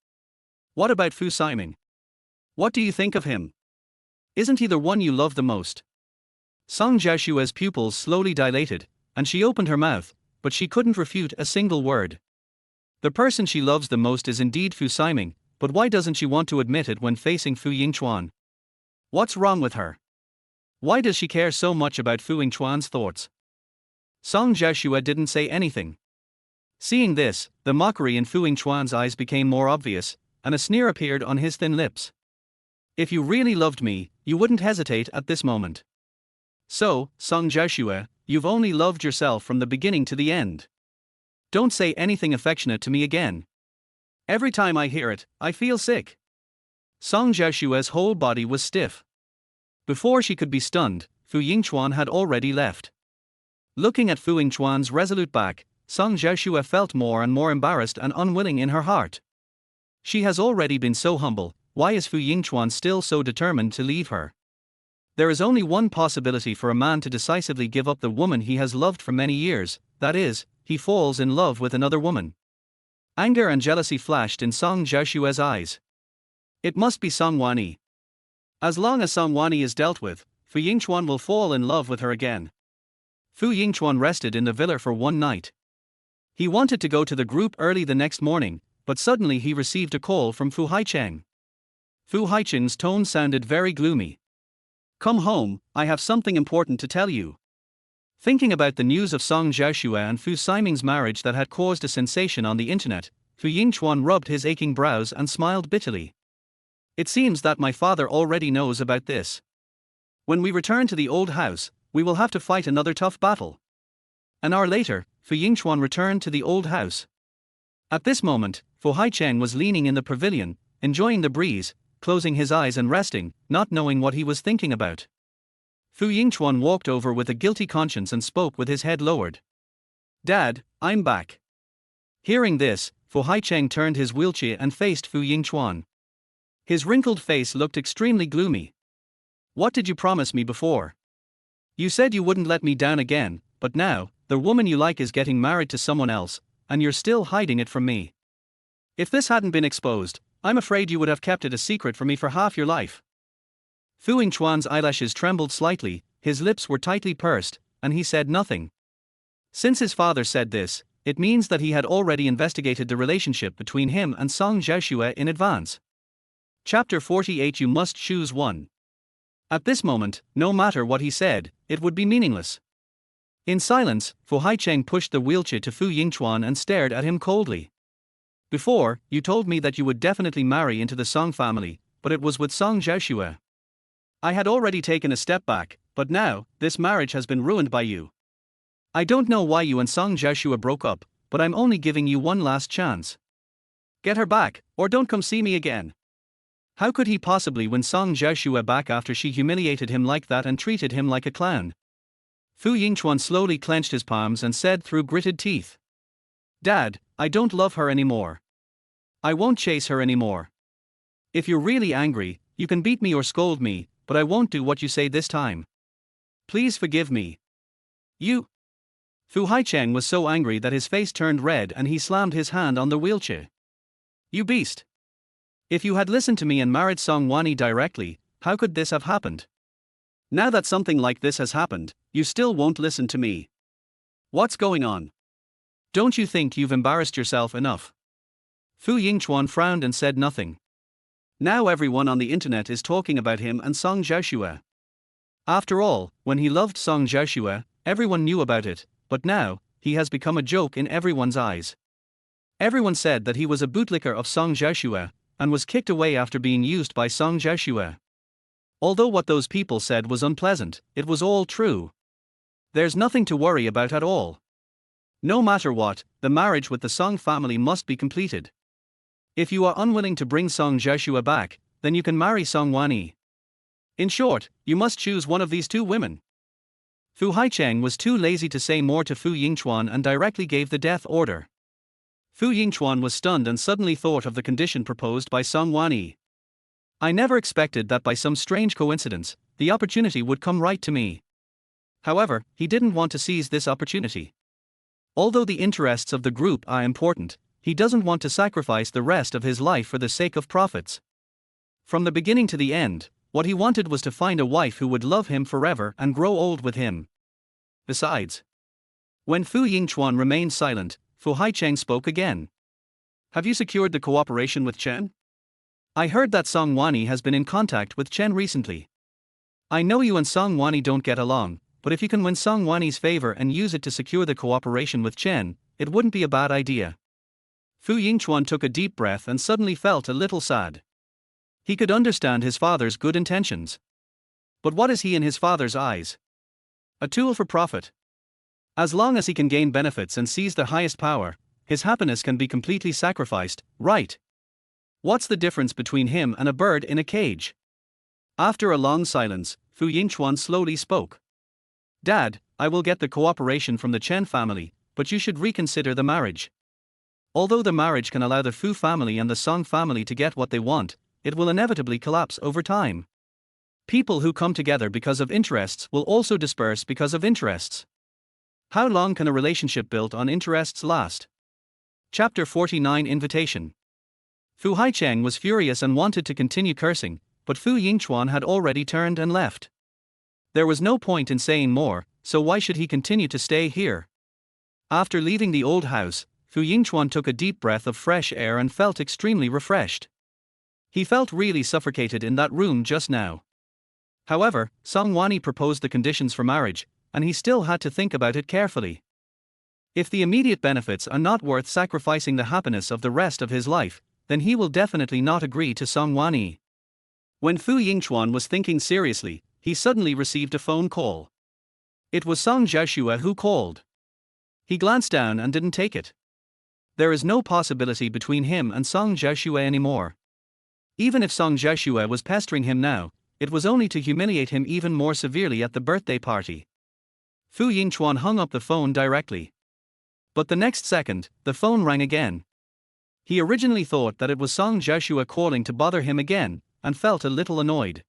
What about Fu Siming? What do you think of him? Isn't he the one you love the most? Song Joshua's pupils slowly dilated, and she opened her mouth, but she couldn't refute a single word. The person she loves the most is indeed Fu Siming, but why doesn't she want to admit it when facing Fu Yingchuan? What's wrong with her? Why does she care so much about Fu Yingchuan's thoughts? Song Joshua didn't say anything. Seeing this, the mockery in Fu Yingchuan's eyes became more obvious, and a sneer appeared on his thin lips. If you really loved me, you wouldn't hesitate at this moment. So, Song Joshua, you've only loved yourself from the beginning to the end. Don't say anything affectionate to me again. Every time I hear it, I feel sick. Song Joshua's whole body was stiff. Before she could be stunned, Fu Yingchuan had already left. Looking at Fu Yingchuan's resolute back, Song Joshua felt more and more embarrassed and unwilling in her heart. She has already been so humble, why is Fu Yingchuan still so determined to leave her? There is only one possibility for a man to decisively give up the woman he has loved for many years, that is, he falls in love with another woman. Anger and jealousy flashed in Song Joshua's eyes. It must be Song Wani. As long as Song Wani is dealt with, Fu Yingchuan will fall in love with her again. Fu Yingchuan rested in the villa for one night. He wanted to go to the group early the next morning, but suddenly he received a call from Fu Haicheng. Fu Haicheng's tone sounded very gloomy. Come home, I have something important to tell you. Thinking about the news of Song Joshua and Fu Siming's marriage that had caused a sensation on the internet, Fu Yingchuan rubbed his aching brows and smiled bitterly. It seems that my father already knows about this. When we return to the old house, we will have to fight another tough battle. An hour later, Fu Yingchuan returned to the old house. At this moment, Fu Haicheng was leaning in the pavilion, enjoying the breeze, closing his eyes and resting, not knowing what he was thinking about. Fu Yingchuan walked over with a guilty conscience and spoke with his head lowered. Dad, I'm back. Hearing this, Fu Haicheng turned his wheelchair and faced Fu Yingchuan. His wrinkled face looked extremely gloomy. What did you promise me before? You said you wouldn't let me down again, but now, the woman you like is getting married to someone else, and you're still hiding it from me. If this hadn't been exposed, I'm afraid you would have kept it a secret from me for half your life. Fu Yingchuan's eyelashes trembled slightly, his lips were tightly pursed, and he said nothing. Since his father said this, it means that he had already investigated the relationship between him and Song Joshua in advance. Chapter 48. You must choose one. At this moment, no matter what he said, it would be meaningless. In silence, Fu Haicheng pushed the wheelchair to Fu Yingchuan and stared at him coldly. Before, you told me that you would definitely marry into the Song family, but it was with Song Joshua. I had already taken a step back, but now, this marriage has been ruined by you. I don't know why you and Song Joshua broke up, but I'm only giving you one last chance. Get her back, or don't come see me again. How could he possibly win Song Joshua back after she humiliated him like that and treated him like a clown? Fu Yingchuan slowly clenched his palms and said through gritted teeth. Dad, I don't love her anymore. I won't chase her anymore. If you're really angry, you can beat me or scold me, but I won't do what you say this time. Please forgive me. You. Fu Haicheng was so angry that his face turned red and he slammed his hand on the wheelchair. You beast! If you had listened to me and married Song Wani directly, how could this have happened? Now that something like this has happened, you still won't listen to me. What's going on? Don't you think you've embarrassed yourself enough? Fu Yingchuan frowned and said nothing. Now everyone on the internet is talking about him and Song Xiaoxue. After all, when he loved Song Xiaoxue, everyone knew about it, but now, he has become a joke in everyone's eyes. Everyone said that he was a bootlicker of Song Xiaoxue, and was kicked away after being used by Song Xiaoxue. Although what those people said was unpleasant, it was all true. There's nothing to worry about at all. No matter what, the marriage with the Song family must be completed. If you are unwilling to bring Song Xiaoxue back, then you can marry Song Wani. In short, you must choose one of these two women. Fu Haicheng was too lazy to say more to Fu Yingchuan and directly gave the death order. Fu Yingchuan was stunned and suddenly thought of the condition proposed by Song Wani. I never expected that by some strange coincidence, the opportunity would come right to me. However, he didn't want to seize this opportunity. Although the interests of the group are important, he doesn't want to sacrifice the rest of his life for the sake of profits. From the beginning to the end, what he wanted was to find a wife who would love him forever and grow old with him. Besides, when Fu Yingchuan remained silent, Fu Haicheng spoke again. Have you secured the cooperation with Chen? I heard that Song Wani has been in contact with Chen recently. I know you and Song Wani don't get along, but if you can win Song Wani's favor and use it to secure the cooperation with Chen, it wouldn't be a bad idea. Fu Yingchuan took a deep breath and suddenly felt a little sad. He could understand his father's good intentions. But what is he in his father's eyes? A tool for profit. As long as he can gain benefits and seize the highest power, his happiness can be completely sacrificed, right? What's the difference between him and a bird in a cage? After a long silence, Fu Yingchuan slowly spoke. Dad, I will get the cooperation from the Chen family, but you should reconsider the marriage. Although the marriage can allow the Fu family and the Song family to get what they want, it will inevitably collapse over time. People who come together because of interests will also disperse because of interests. How long can a relationship built on interests last? Chapter 49 Invitation. Fu Haicheng was furious and wanted to continue cursing, but Fu Yingchuan had already turned and left. There was no point in saying more, so why should he continue to stay here? After leaving the old house, Fu Yingchuan took a deep breath of fresh air and felt extremely refreshed. He felt really suffocated in that room just now. However, Song Wani proposed the conditions for marriage, and he still had to think about it carefully. If the immediate benefits are not worth sacrificing the happiness of the rest of his life, then he will definitely not agree to Song Wani. When Fu Yingchuan was thinking seriously, he suddenly received a phone call. It was Song Xiaoxue who called. He glanced down and didn't take it. There is no possibility between him and Song Xiaoxue anymore. Even if Song Xiaoxue was pestering him now, it was only to humiliate him even more severely at the birthday party. Fu Yingchuan hung up the phone directly. But the next second, the phone rang again. He originally thought that it was Song Xiaoxue calling to bother him again, and felt a little annoyed.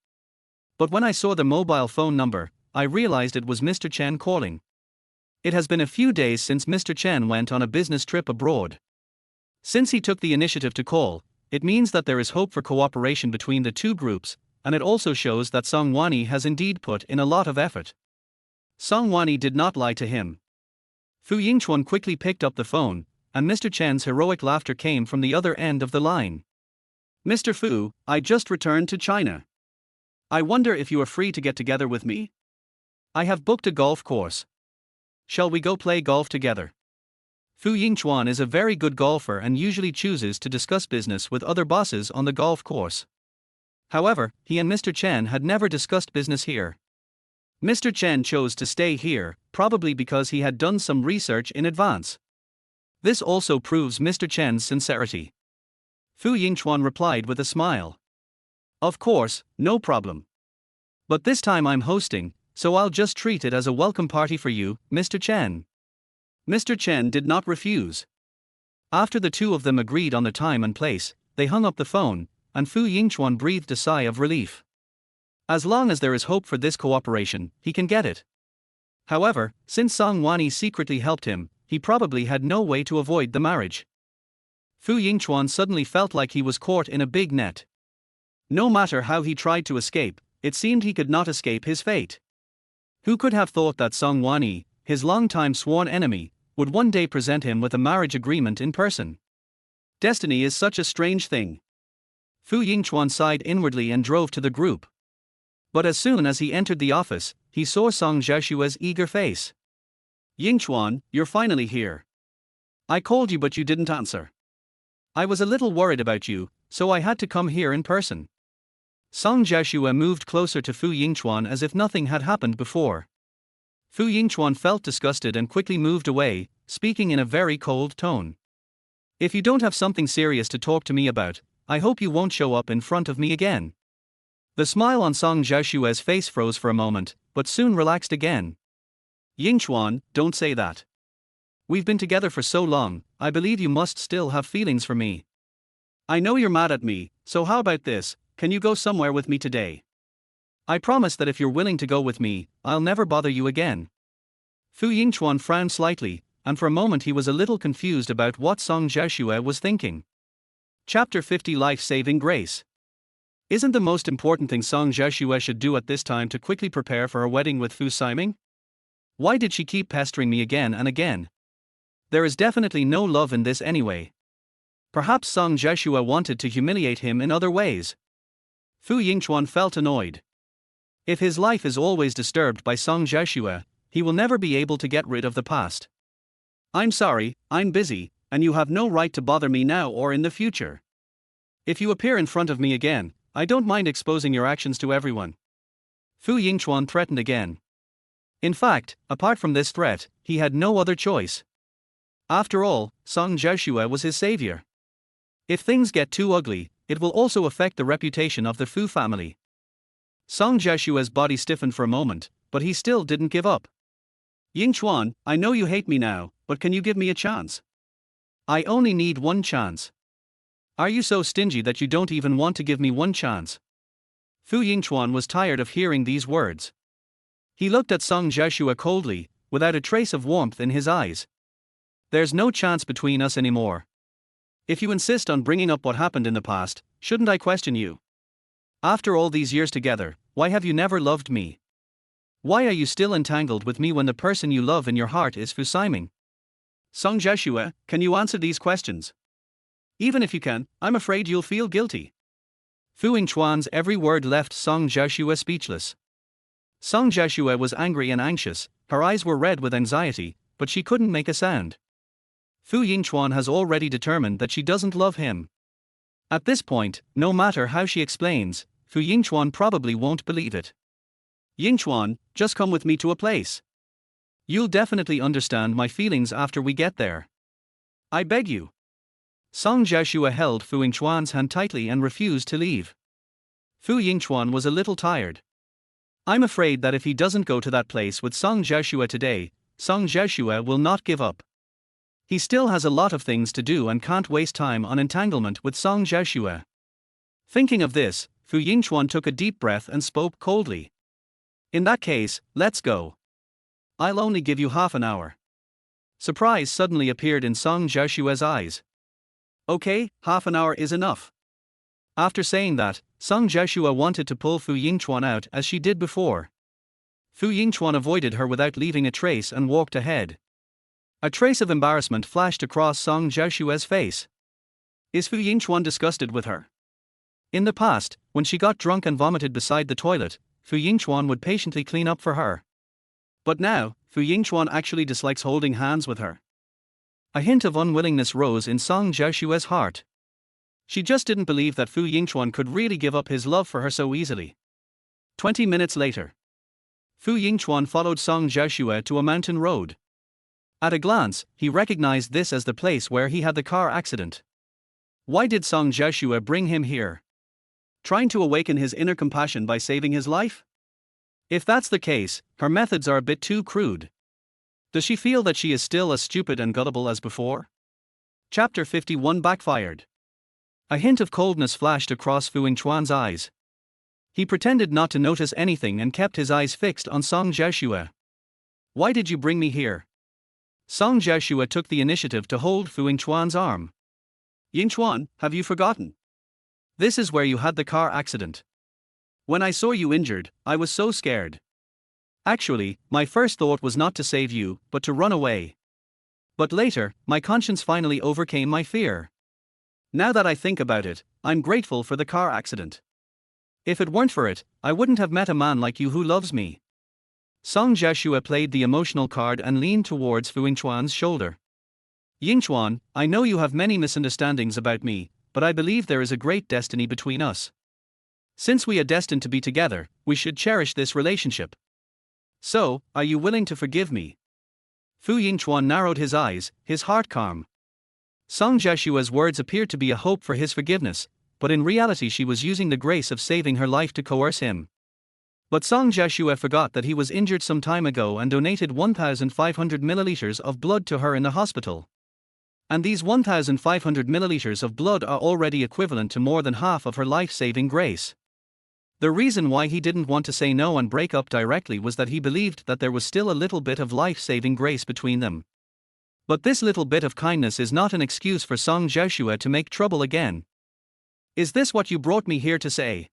But when I saw the mobile phone number, I realized it was Mr. Chen calling. It has been a few days since Mr. Chen went on a business trip abroad. Since he took the initiative to call, it means that there is hope for cooperation between the two groups, and it also shows that Song Wani has indeed put in a lot of effort. Song Wani did not lie to him. Fu Yingchuan quickly picked up the phone, and Mr. Chen's heroic laughter came from the other end of the line. Mr. Fu, I just returned to China. I wonder if you are free to get together with me? I have booked a golf course. Shall we go play golf together? Fu Yingchuan is a very good golfer and usually chooses to discuss business with other bosses on the golf course. However, he and Mr. Chen had never discussed business here. Mr. Chen chose to stay here, probably because he had done some research in advance. This also proves Mr. Chen's sincerity. Fu Yingchuan replied with a smile. Of course, no problem. But this time I'm hosting, so I'll just treat it as a welcome party for you, Mr. Chen. Mr. Chen did not refuse. After the two of them agreed on the time and place, they hung up the phone, and Fu Yingchuan breathed a sigh of relief. As long as there is hope for this cooperation, he can get it. However, since Song Wani secretly helped him, he probably had no way to avoid the marriage. Fu Yingchuan suddenly felt like he was caught in a big net. No matter how he tried to escape, it seemed he could not escape his fate. Who could have thought that Song Wanyi, his longtime sworn enemy, would one day present him with a marriage agreement in person? Destiny is such a strange thing. Fu Yingchuan sighed inwardly and drove to the group. But as soon as he entered the office, he saw Song Jiashua's eager face. Yingchuan, you're finally here. I called you but you didn't answer. I was a little worried about you, so I had to come here in person. Song Jiashua moved closer to Fu Yingchuan as if nothing had happened before. Fu Yingchuan felt disgusted and quickly moved away, speaking in a very cold tone. If you don't have something serious to talk to me about, I hope you won't show up in front of me again. The smile on Song Jiashua's face froze for a moment, but soon relaxed again. Yingchuan, don't say that. We've been together for so long, I believe you must still have feelings for me. I know you're mad at me, so how about this, can you go somewhere with me today? I promise that if you're willing to go with me, I'll never bother you again. Fu Yingchuan frowned slightly, and for a moment he was a little confused about what Song Jiashua was thinking. Chapter 50 Life-Saving Grace. Isn't the most important thing Song Jiashua should do at this time to quickly prepare for her wedding with Fu Siming? Why did she keep pestering me again and again? There is definitely no love in this anyway. Perhaps Song Jiashua wanted to humiliate him in other ways. Fu Yingchuan felt annoyed. If his life is always disturbed by Song Jiashua, he will never be able to get rid of the past. I'm sorry, I'm busy, and you have no right to bother me now or in the future. If you appear in front of me again, I don't mind exposing your actions to everyone. Fu Yingchuan threatened again. In fact, apart from this threat, he had no other choice. After all, Song Jiashua was his savior. If things get too ugly, it will also affect the reputation of the Fu family. Song Jiashua's body stiffened for a moment, but he still didn't give up. Yingchuan, I know you hate me now, but can you give me a chance? I only need one chance. Are you so stingy that you don't even want to give me one chance? Fu Yingchuan was tired of hearing these words. He looked at Song Jiashua coldly, without a trace of warmth in his eyes. There's no chance between us anymore. If you insist on bringing up what happened in the past, shouldn't I question you? After all these years together, why have you never loved me? Why are you still entangled with me when the person you love in your heart is Fu Siming? Song Jiashua, can you answer these questions? Even if you can, I'm afraid you'll feel guilty. Fu Yingchuan's every word left Song Jiashua speechless. Song Jiashua was angry and anxious, her eyes were red with anxiety, but she couldn't make a sound. Fu Yingchuan has already determined that she doesn't love him. At this point, no matter how she explains, Fu Yingchuan probably won't believe it. Yingchuan, just come with me to a place. You'll definitely understand my feelings after we get there. I beg you. Song Jiashua held Fu Yingchuan's hand tightly and refused to leave. Fu Yingchuan was a little tired. I'm afraid that if he doesn't go to that place with Song Jiashua today, Song Jiashua will not give up. He still has a lot of things to do and can't waste time on entanglement with Song Jiashua. Thinking of this, Fu Yingchuan took a deep breath and spoke coldly. In that case, let's go. I'll only give you half an hour. Surprise suddenly appeared in Song Jiashua's eyes. Okay, half an hour is enough. After saying that, Song Jiashua wanted to pull Fu Yingchuan out as she did before. Fu Yingchuan avoided her without leaving a trace and walked ahead. A trace of embarrassment flashed across Song Jiashua's face. Is Fu Yingchuan disgusted with her? In the past, when she got drunk and vomited beside the toilet, Fu Yingchuan would patiently clean up for her. But now, Fu Yingchuan actually dislikes holding hands with her. A hint of unwillingness rose in Song Jiashua's heart. She just didn't believe that Fu Yingchuan could really give up his love for her so easily. 20 minutes later, Fu Yingchuan followed Song Jiashua to a mountain road. At a glance, he recognized this as the place where he had the car accident. Why did Song Jiashua bring him here? Trying to awaken his inner compassion by saving his life? If that's the case, her methods are a bit too crude. Does she feel that she is still as stupid and gullible as before? Chapter 51 Backfired. A hint of coldness flashed across Fu Yingchuan's eyes. He pretended not to notice anything and kept his eyes fixed on Song Jiashua. Why did you bring me here? Song Jiashua took the initiative to hold Fu Yingchuan's arm. Yingchuan, have you forgotten? This is where you had the car accident. When I saw you injured, I was so scared. Actually, my first thought was not to save you, but to run away. But later, my conscience finally overcame my fear. Now that I think about it, I'm grateful for the car accident. If it weren't for it, I wouldn't have met a man like you who loves me. Song Jiashue played the emotional card and leaned towards Fu Yingchuan's shoulder. Yingchuan, I know you have many misunderstandings about me, but I believe there is a great destiny between us. Since we are destined to be together, we should cherish this relationship. So, are you willing to forgive me? Fu Yingchuan narrowed his eyes, his heart calm. Song Jiashue's words appeared to be a hope for his forgiveness, but in reality she was using the grace of saving her life to coerce him. But Song Jiashue forgot that he was injured some time ago and donated 1,500 milliliters of blood to her in the hospital. And these 1,500 milliliters of blood are already equivalent to more than half of her life-saving grace. The reason why he didn't want to say no and break up directly was that he believed that there was still a little bit of life-saving grace between them. But this little bit of kindness is not an excuse for Song Jiashue to make trouble again. Is this what you brought me here to say?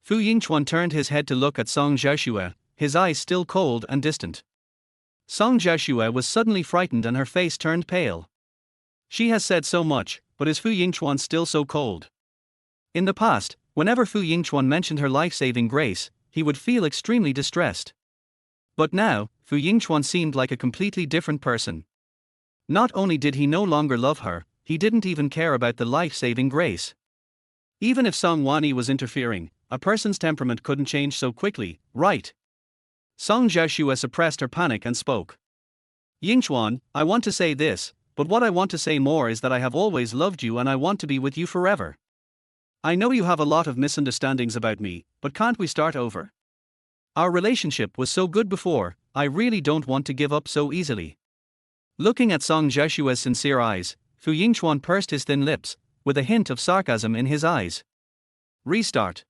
Fu Yingchuan turned his head to look at Song Jiashue, his eyes still cold and distant. Song Jiashue was suddenly frightened and her face turned pale. She has said so much, but is Fu Yingchuan still so cold? In the past, whenever Fu Yingchuan mentioned her life-saving grace, he would feel extremely distressed. But now, Fu Yingchuan seemed like a completely different person. Not only did he no longer love her, he didn't even care about the life-saving grace. Even if Song Wani was interfering, a person's temperament couldn't change so quickly, right? Song Jiashue suppressed her panic and spoke. Yingchuan, I want to say this, but what I want to say more is that I have always loved you and I want to be with you forever. I know you have a lot of misunderstandings about me, but can't we start over? Our relationship was so good before, I really don't want to give up so easily. Looking at Song Jiashue's sincere eyes, Fu Yingchuan pursed his thin lips, with a hint of sarcasm in his eyes. Restart.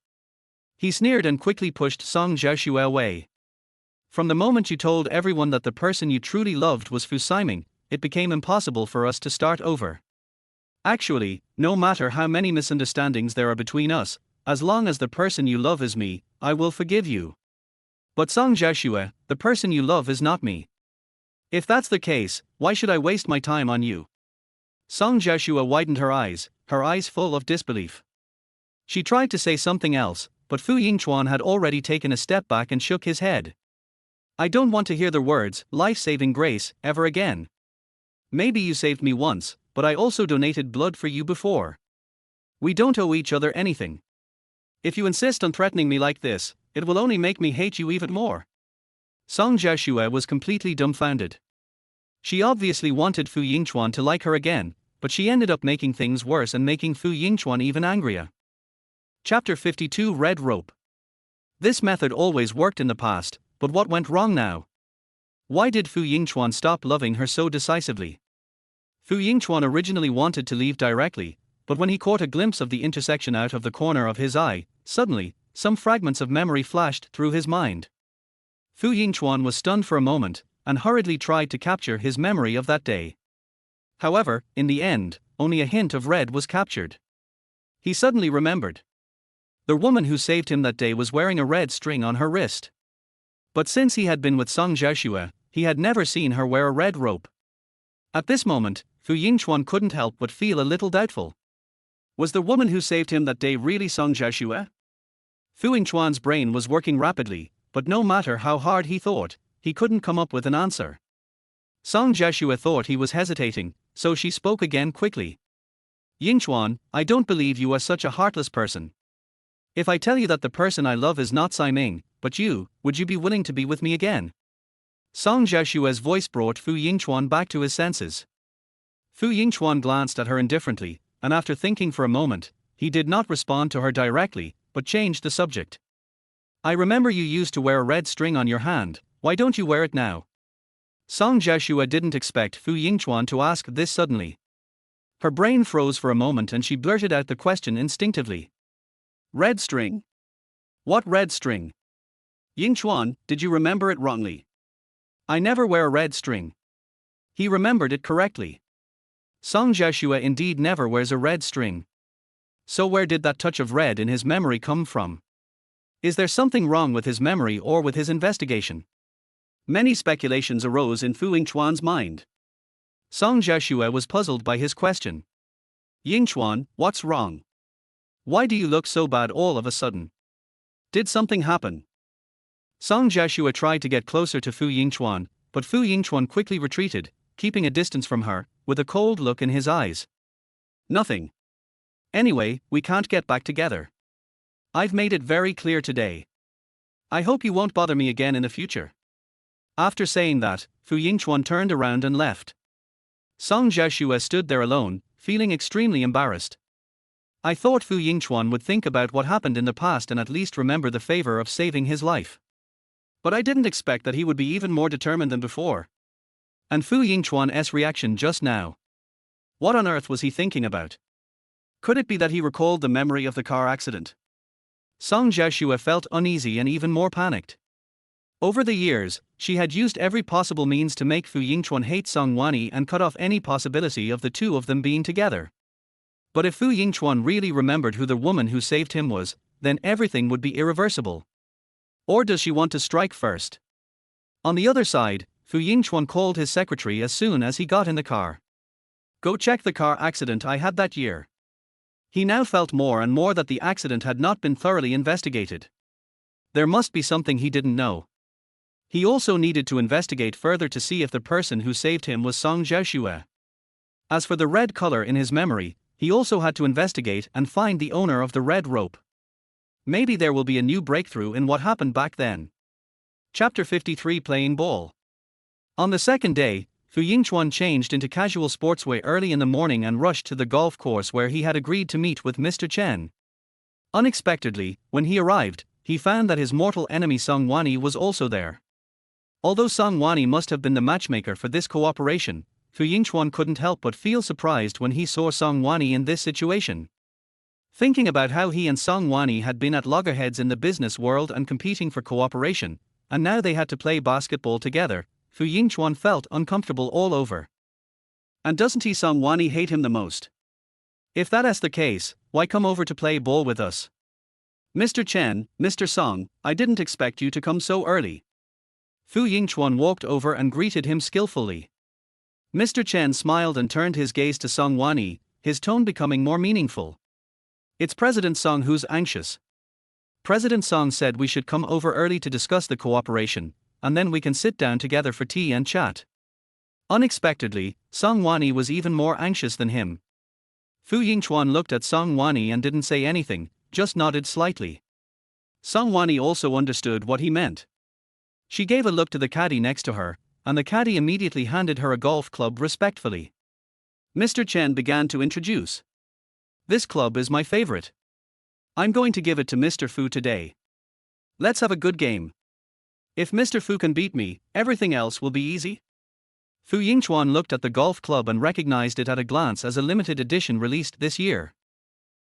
He sneered and quickly pushed Song Jiashue away. From the moment you told everyone that the person you truly loved was Fu Siming, it became impossible for us to start over. Actually, no matter how many misunderstandings there are between us, as long as the person you love is me, I will forgive you. But Song Jiashue, the person you love is not me. If that's the case, why should I waste my time on you? Song Jiashue widened her eyes full of disbelief. She tried to say something else, but Fu Yingchuan had already taken a step back and shook his head. I don't want to hear the words, life-saving grace, ever again. Maybe you saved me once, but I also donated blood for you before. We don't owe each other anything. If you insist on threatening me like this, it will only make me hate you even more. Song Jiashue was completely dumbfounded. She obviously wanted Fu Yingchuan to like her again, but she ended up making things worse and making Fu Yingchuan even angrier. Chapter 52 Red Rope. This method always worked in the past, but what went wrong now? Why did Fu Yingchuan stop loving her so decisively? Fu Yingchuan originally wanted to leave directly, but when he caught a glimpse of the intersection out of the corner of his eye, suddenly, some fragments of memory flashed through his mind. Fu Yingchuan was stunned for a moment, and hurriedly tried to capture his memory of that day. However, in the end, only a hint of red was captured. He suddenly remembered. The woman who saved him that day was wearing a red string on her wrist. But since he had been with Song Jiashue, he had never seen her wear a red rope. At this moment, Fu Yingchuan couldn't help but feel a little doubtful. Was the woman who saved him that day really Song Jiashue? Fu Yingchuan's brain was working rapidly, but no matter how hard he thought, he couldn't come up with an answer. Song Jiashue thought he was hesitating, so she spoke again quickly. Yingchuan, I don't believe you are such a heartless person. If I tell you that the person I love is not Siming, but you, would you be willing to be with me again? Song Jiashue's voice brought Fu Yingchuan back to his senses. Fu Yingchuan glanced at her indifferently, and after thinking for a moment, he did not respond to her directly, but changed the subject. I remember you used to wear a red string on your hand, why don't you wear it now? Song Jiashue didn't expect Fu Yingchuan to ask this suddenly. Her brain froze for a moment and she blurted out the question instinctively. Red string? What red string? Yingchuan, did you remember it wrongly? I never wear a red string. He remembered it correctly. Song Jiashue indeed never wears a red string. So where did that touch of red in his memory come from? Is there something wrong with his memory or with his investigation? Many speculations arose in Fu Yingchuan's mind. Song Jiashue was puzzled by his question. Yingchuan, what's wrong? Why do you look so bad all of a sudden? Did something happen? Song Jiashue tried to get closer to Fu Yingchuan, but Fu Yingchuan quickly retreated, keeping a distance from her, with a cold look in his eyes. Nothing. Anyway, we can't get back together. I've made it very clear today. I hope you won't bother me again in the future. After saying that, Fu Yingchuan turned around and left. Song Jiashue stood there alone, feeling extremely embarrassed. I thought Fu Yingchuan would think about what happened in the past and at least remember the favor of saving his life. But I didn't expect that he would be even more determined than before. And Fu Yingchuan's reaction just now. What on earth was he thinking about? Could it be that he recalled the memory of the car accident? Song Jiashue felt uneasy and even more panicked. Over the years, she had used every possible means to make Fu Yingchuan hate Song Wanyi and cut off any possibility of the two of them being together. But if Fu Yingchuan really remembered who the woman who saved him was, then everything would be irreversible. Or does she want to strike first? On the other side, Fu Yingchuan called his secretary as soon as he got in the car. Go check the car accident I had that year. He now felt more and more that the accident had not been thoroughly investigated. There must be something he didn't know. He also needed to investigate further to see if the person who saved him was Song Jiashue. As for the red color in his memory, he also had to investigate and find the owner of the red rope. Maybe there will be a new breakthrough in what happened back then. Chapter 53 Playing Ball. On the second day, Fu Yingchuan changed into casual sportswear early in the morning and rushed to the golf course where he had agreed to meet with Mr. Chen. Unexpectedly, when he arrived, he found that his mortal enemy Song Wanyi was also there. Although Song Wanyi must have been the matchmaker for this cooperation, Fu Yingchuan couldn't help but feel surprised when he saw Song Wanyi in this situation. Thinking about how he and Song Wanyi had been at loggerheads in the business world and competing for cooperation, and now they had to play basketball together, Fu Yingchuan felt uncomfortable all over. And doesn't he Song Wanyi hate him the most? If that's the case, why come over to play ball with us? Mr. Chen, Mr. Song, I didn't expect you to come so early. Fu Yingchuan walked over and greeted him skillfully. Mr. Chen smiled and turned his gaze to Song Wanyi, his tone becoming more meaningful. It's President Song who's anxious. President Song said we should come over early to discuss the cooperation, and then we can sit down together for tea and chat. Unexpectedly, Song Wanyi was even more anxious than him. Fu Yingchuan looked at Song Wanyi and didn't say anything, just nodded slightly. Song Wanyi also understood what he meant. She gave a look to the caddy next to her, and the caddy immediately handed her a golf club respectfully. Mr. Chen began to introduce. This club is my favorite. I'm going to give it to Mr. Fu today. Let's have a good game. If Mr. Fu can beat me, everything else will be easy. Fu Yingchuan looked at the golf club and recognized it at a glance as a limited edition released this year.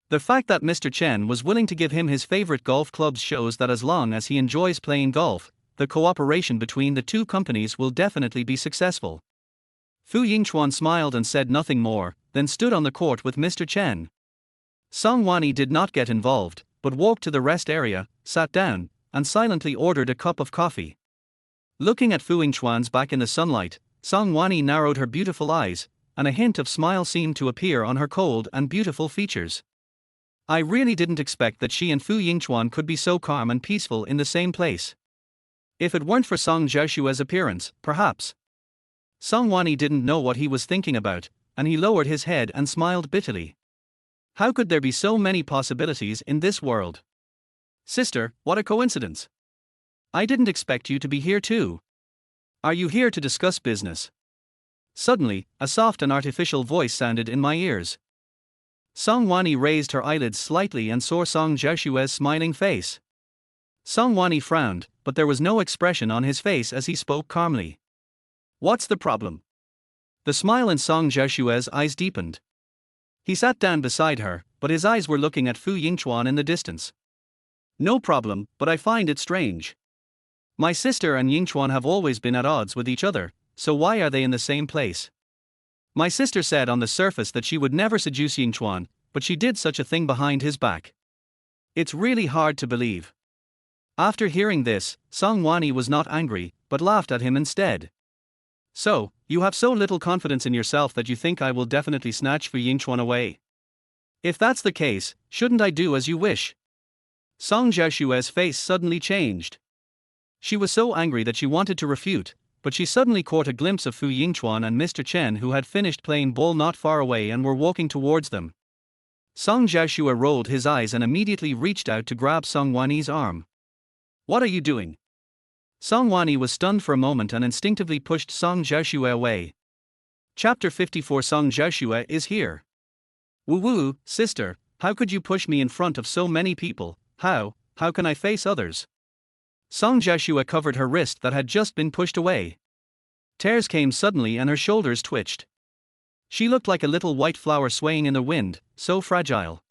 The fact that Mr. Chen was willing to give him his favorite golf clubs shows that as long as he enjoys playing golf, the cooperation between the two companies will definitely be successful. Fu Yingchuan smiled and said nothing more, then stood on the court with Mr. Chen. Song Wanyi did not get involved, but walked to the rest area, sat down, and silently ordered a cup of coffee. Looking at Fu Yingchuan's back in the sunlight, Song Wanyi narrowed her beautiful eyes, and a hint of smile seemed to appear on her cold and beautiful features. I really didn't expect that she and Fu Yingchuan could be so calm and peaceful in the same place. If it weren't for Song Jiashue's appearance, perhaps. Song Wanyi didn't know what he was thinking about, and he lowered his head and smiled bitterly. How could there be so many possibilities in this world? Sister, what a coincidence. I didn't expect you to be here too. Are you here to discuss business? Suddenly, a soft and artificial voice sounded in my ears. Song Wanyi raised her eyelids slightly and saw Song Jiashue's smiling face. Song Wanyi frowned, but there was no expression on his face as he spoke calmly. What's the problem? The smile in Song Jiashue's eyes deepened. He sat down beside her, but his eyes were looking at Fu Yingchuan in the distance. No problem, but I find it strange. My sister and Yingchuan have always been at odds with each other, so why are they in the same place? My sister said on the surface that she would never seduce Yingchuan, but she did such a thing behind his back. It's really hard to believe. After hearing this, Song Wanyi was not angry, but laughed at him instead. So, you have so little confidence in yourself that you think I will definitely snatch Fu Yingchuan away? If that's the case, shouldn't I do as you wish? Song Xiaoshue's face suddenly changed. She was so angry that she wanted to refute, but she suddenly caught a glimpse of Fu Yingchuan and Mr. Chen, who had finished playing ball not far away and were walking towards them. Song Xiaoshue rolled his eyes and immediately reached out to grab Song Wanyi's arm. What are you doing? Song Wanyi was stunned for a moment and instinctively pushed Song Xiaoshue away. Chapter 54. Song Xiaoshue is here. Woo, sister, how could you push me in front of so many people? How can I face others? Song Xiaoshue covered her wrist that had just been pushed away. Tears came suddenly and her shoulders twitched. She looked like a little white flower swaying in the wind, so fragile.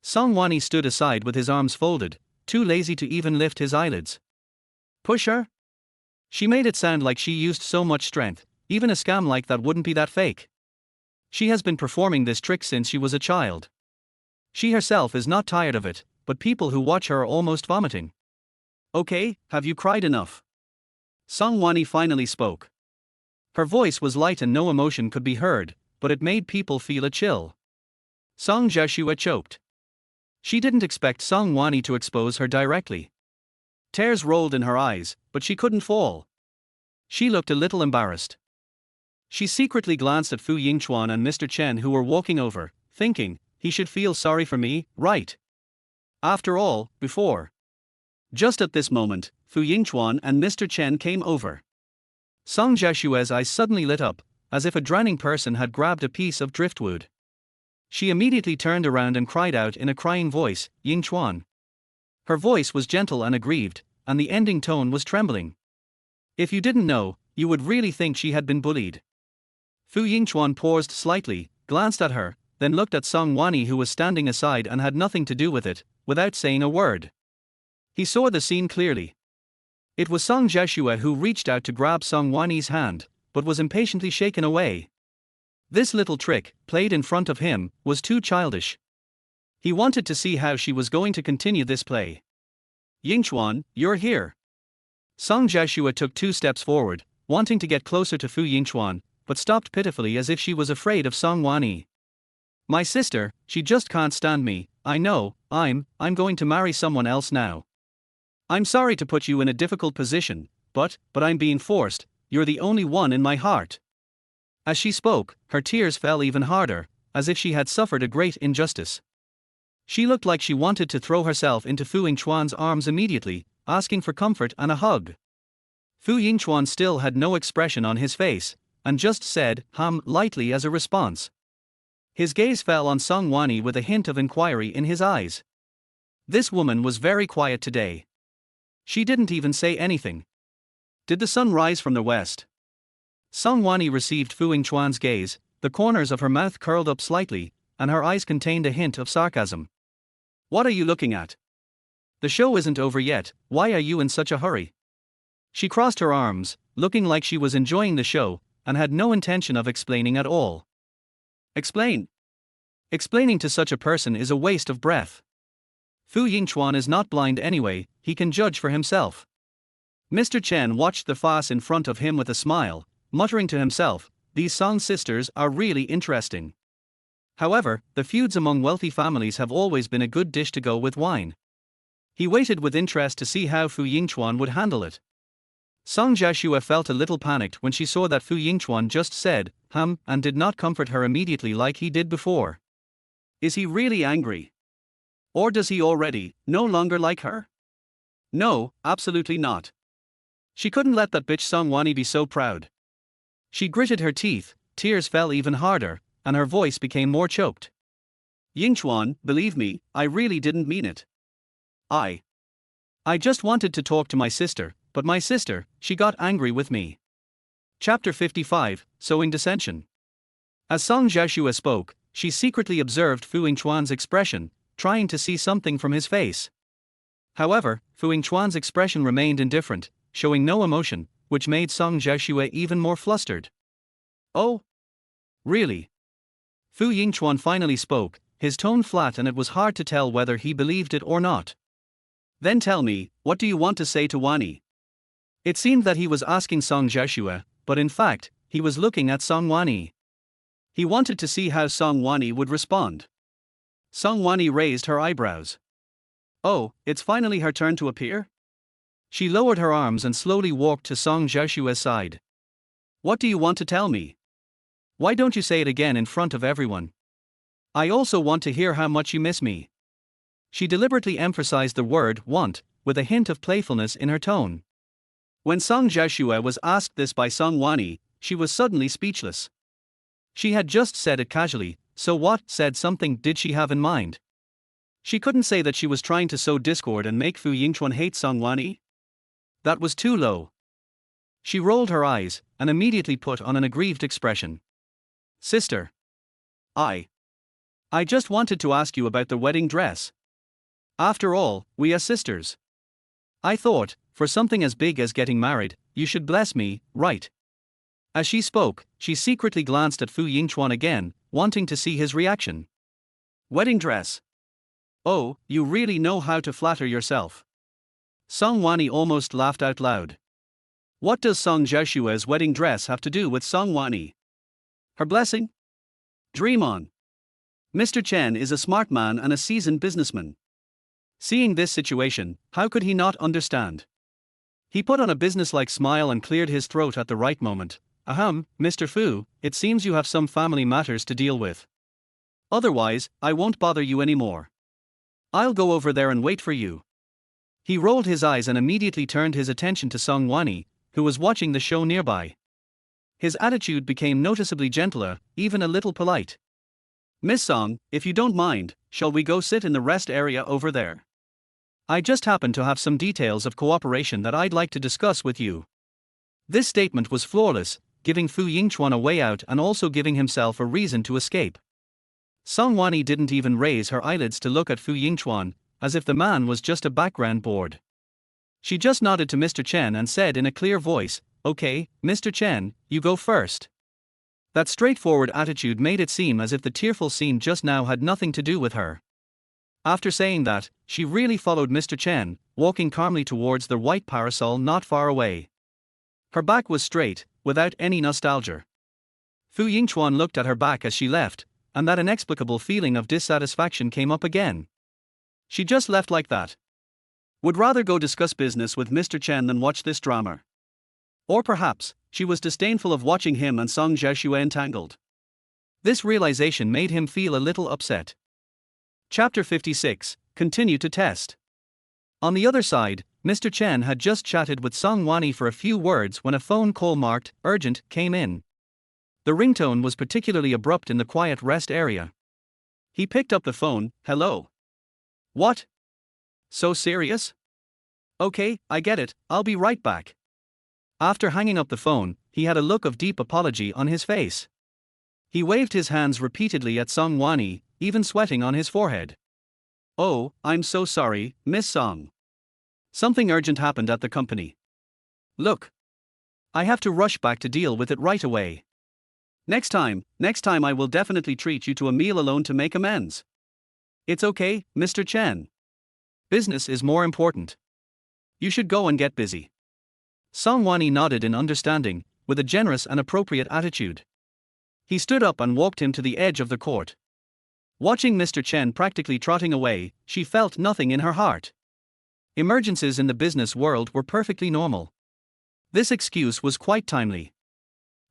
Song Wanyi stood aside with his arms folded, too lazy to even lift his eyelids. Push her? She made it sound like she used so much strength, even a scam like that wouldn't be that fake. She has been performing this trick since she was a child. She herself is not tired of it, but people who watch her are almost vomiting. Okay, have you cried enough? Song Wanyi finally spoke. Her voice was light and no emotion could be heard, but it made people feel a chill. Song Xiaoshue choked. She didn't expect Song Wanyi to expose her directly. Tears rolled in her eyes, but she couldn't fall. She looked a little embarrassed. She secretly glanced at Fu Yingchuan and Mr. Chen, who were walking over, thinking, he should feel sorry for me, right? After all, before. Just at this moment, Fu Yingchuan and Mr. Chen came over. Song Xiaoshue's eyes suddenly lit up, as if a drowning person had grabbed a piece of driftwood. She immediately turned around and cried out in a crying voice, Yingchuan. Her voice was gentle and aggrieved, and the ending tone was trembling. If you didn't know, you would really think she had been bullied. Fu Yingchuan paused slightly, glanced at her, then looked at Song Wanyi, who was standing aside and had nothing to do with it, without saying a word. He saw the scene clearly. It was Song Xiaoshue who reached out to grab Song Wanyi's hand, but was impatiently shaken away. This little trick, played in front of him, was too childish. He wanted to see how she was going to continue this play. Yingchuan, you're here. Song Xiaoshue took 2 steps forward, wanting to get closer to Fu Yingchuan, but stopped pitifully as if she was afraid of Song Wanyi. My sister, she just can't stand me. I know, I'm going to marry someone else now. I'm sorry to put you in a difficult position, but I'm being forced. You're the only one in my heart. As she spoke, her tears fell even harder, as if she had suffered a great injustice. She looked like she wanted to throw herself into Fu Yingchuan's arms immediately, asking for comfort and a hug. Fu Yingchuan still had no expression on his face, and just said, lightly as a response. His gaze fell on Song Wanyi with a hint of inquiry in his eyes. This woman was very quiet today. She didn't even say anything. Did the sun rise from the west? Song Wanyi received Fu Yingchuan's gaze, the corners of her mouth curled up slightly, and her eyes contained a hint of sarcasm. What are you looking at? The show isn't over yet, why are you in such a hurry? She crossed her arms, looking like she was enjoying the show, and had no intention of explaining at all. Explain? Explaining to such a person is a waste of breath. Fu Yingchuan is not blind anyway, he can judge for himself. Mr. Chen watched the farce in front of him with a smile, muttering to himself, these Song sisters are really interesting. However, the feuds among wealthy families have always been a good dish to go with wine. He waited with interest to see how Fu Yingchuan would handle it. Song Xiaoshue felt a little panicked when she saw that Fu Yingchuan just said, and did not comfort her immediately like he did before. Is he really angry? Or does he already no longer like her? No, absolutely not. She couldn't let that bitch Song Wanyi be so proud. She gritted her teeth, tears fell even harder, and her voice became more choked. Yingchuan, believe me, I really didn't mean it. I just wanted to talk to my sister, but my sister, she got angry with me. Chapter 55, Sowing Dissension. As Song Xiaoshue spoke, she secretly observed Fu Yingchuan's expression, trying to see something from his face. However, Fu Yingchuan's expression remained indifferent, showing no emotion, which made Song Xiaoshue even more flustered. Oh? Really? Fu Yingchuan finally spoke, his tone flat, and it was hard to tell whether he believed it or not. Then tell me, what do you want to say to Wani? It seemed that he was asking Song Jiashue, but in fact, he was looking at Song Wani. He wanted to see how Song Wani would respond. Song Wani raised her eyebrows. Oh, it's finally her turn to appear? She lowered her arms and slowly walked to Song Jiashue's side. What do you want to tell me? Why don't you say it again in front of everyone? I also want to hear how much you miss me. She deliberately emphasized the word want, with a hint of playfulness in her tone. When Song Jiashue was asked this by Song Wani, she was suddenly speechless. She had just said it casually, so what said something did she have in mind? She couldn't say that she was trying to sow discord and make Fu Yingchuan hate Song Wani. That was too low. She rolled her eyes, and immediately put on an aggrieved expression. Sister. I just wanted to ask you about the wedding dress. After all, we are sisters. I thought, for something as big as getting married, you should bless me, right? As she spoke, she secretly glanced at Fu Yingchuan again, wanting to see his reaction. Wedding dress. Oh, you really know how to flatter yourself. Song Wani almost laughed out loud. What does Song Jiashue's wedding dress have to do with Song Wani? Her blessing? Dream on. Mr. Chen is a smart man and a seasoned businessman. Seeing this situation, how could he not understand? He put on a businesslike smile and cleared his throat at the right moment. Ahem, Mr. Fu, it seems you have some family matters to deal with. Otherwise, I won't bother you anymore. I'll go over there and wait for you. He rolled his eyes and immediately turned his attention to Song Wani, who was watching the show nearby. His attitude became noticeably gentler, even a little polite. Miss Song, if you don't mind, shall we go sit in the rest area over there? I just happen to have some details of cooperation that I'd like to discuss with you. This statement was flawless, giving Fu Yingchuan a way out and also giving himself a reason to escape. Song Wani didn't even raise her eyelids to look at Fu Yingchuan, as if the man was just a background board. She just nodded to Mr. Chen and said in a clear voice, Okay, Mr. Chen, you go first. That straightforward attitude made it seem as if the tearful scene just now had nothing to do with her. After saying that, she really followed Mr. Chen, walking calmly towards the white parasol not far away. Her back was straight, without any nostalgia. Fu Yingchuan looked at her back as she left, and that inexplicable feeling of dissatisfaction came up again. She just left like that. Would rather go discuss business with Mr. Chen than watch this drama. Or perhaps, she was disdainful of watching him and Song Jiashue entangled. This realization made him feel a little upset. Chapter 56, Continue to Test. On the other side, Mr. Chen had just chatted with Song Wani for a few words when a phone call marked urgent came in. The ringtone was particularly abrupt in the quiet rest area. He picked up the phone. Hello. What? So serious? Okay, I get it, I'll be right back. After hanging up the phone, he had a look of deep apology on his face. He waved his hands repeatedly at Song Wani, even sweating on his forehead. Oh, I'm so sorry, Miss Song. Something urgent happened at the company. Look. I have to rush back to deal with it right away. Next time I will definitely treat you to a meal alone to make amends. It's okay, Mr. Chen. Business is more important. You should go and get busy. Song Wani nodded in understanding, with a generous and appropriate attitude. He stood up and walked him to the edge of the court. Watching Mr. Chen practically trotting away, she felt nothing in her heart. Emergencies in the business world were perfectly normal. This excuse was quite timely.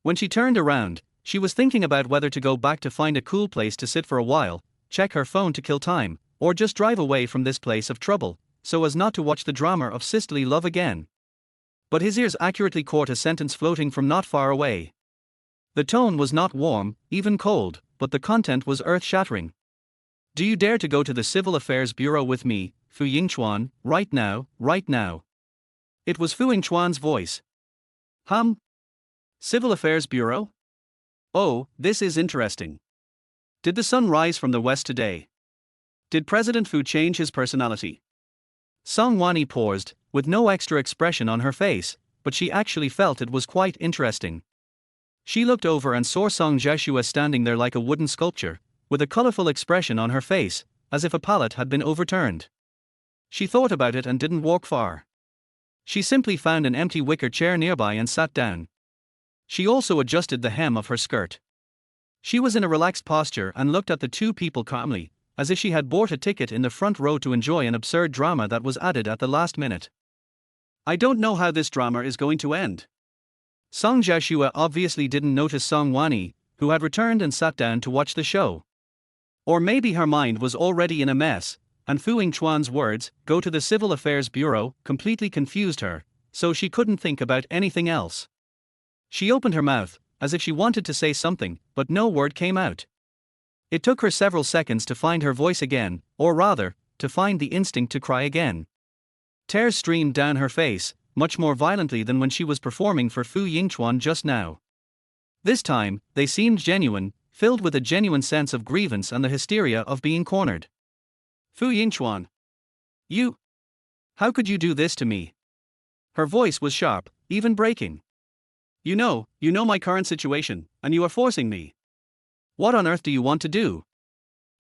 When she turned around, she was thinking about whether to go back to find a cool place to sit for a while, check her phone to kill time, or just drive away from this place of trouble, so as not to watch the drama of sisterly love again. But his ears accurately caught a sentence floating from not far away. The tone was not warm, even cold, but the content was earth-shattering. Do you dare to go to the Civil Affairs Bureau with me, Fu Yingchuan, right now, right now? It was Fu Yingchuan's voice. Civil Affairs Bureau? Oh, this is interesting. Did the sun rise from the west today? Did President Fu change his personality? Song Wani paused, with no extra expression on her face, but she actually felt it was quite interesting. She looked over and saw Song Jiashue standing there like a wooden sculpture, with a colorful expression on her face, as if a pallet had been overturned. She thought about it and didn't walk far. She simply found an empty wicker chair nearby and sat down. She also adjusted the hem of her skirt. She was in a relaxed posture and looked at the two people calmly, as if she had bought a ticket in the front row to enjoy an absurd drama that was added at the last minute. I don't know how this drama is going to end. Song Jiashue obviously didn't notice Song Wanyi, who had returned and sat down to watch the show. Or maybe her mind was already in a mess, and Fu Yingchuan's words, "go to the Civil Affairs Bureau," completely confused her, so she couldn't think about anything else. She opened her mouth, as if she wanted to say something, but no word came out. It took her several seconds to find her voice again, or rather, to find the instinct to cry again. Tears streamed down her face, much more violently than when she was performing for Fu Yingchuan just now. This time, they seemed genuine, filled with a genuine sense of grievance and the hysteria of being cornered. Fu Yingchuan. You. How could you do this to me? Her voice was sharp, even breaking. You know my current situation, and you are forcing me. What on earth do you want to do?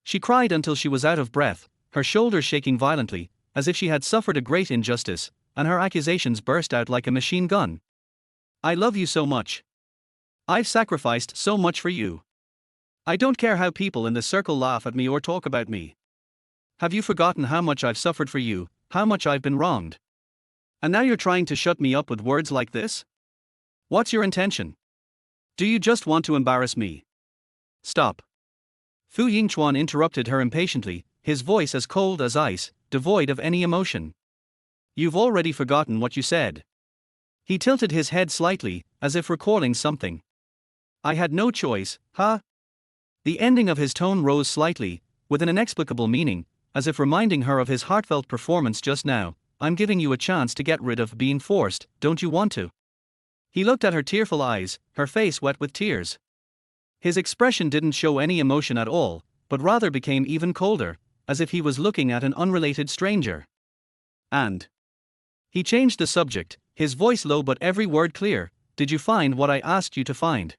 She cried until she was out of breath, her shoulders shaking violently, as if she had suffered a great injustice, and her accusations burst out like a machine gun. I love you so much. I've sacrificed so much for you. I don't care how people in the circle laugh at me or talk about me. Have you forgotten how much I've suffered for you, how much I've been wronged? And now you're trying to shut me up with words like this? What's your intention? Do you just want to embarrass me? Stop. Fu Yingchuan interrupted her impatiently, his voice as cold as ice, devoid of any emotion. You've already forgotten what you said. He tilted his head slightly, as if recalling something. I had no choice, huh? The ending of his tone rose slightly, with an inexplicable meaning, as if reminding her of his heartfelt performance just now. I'm giving you a chance to get rid of being forced, don't you want to? He looked at her tearful eyes, her face wet with tears. His expression didn't show any emotion at all, but rather became even colder, as if he was looking at an unrelated stranger. And he changed the subject, his voice low but every word clear. Did you find what I asked you to find?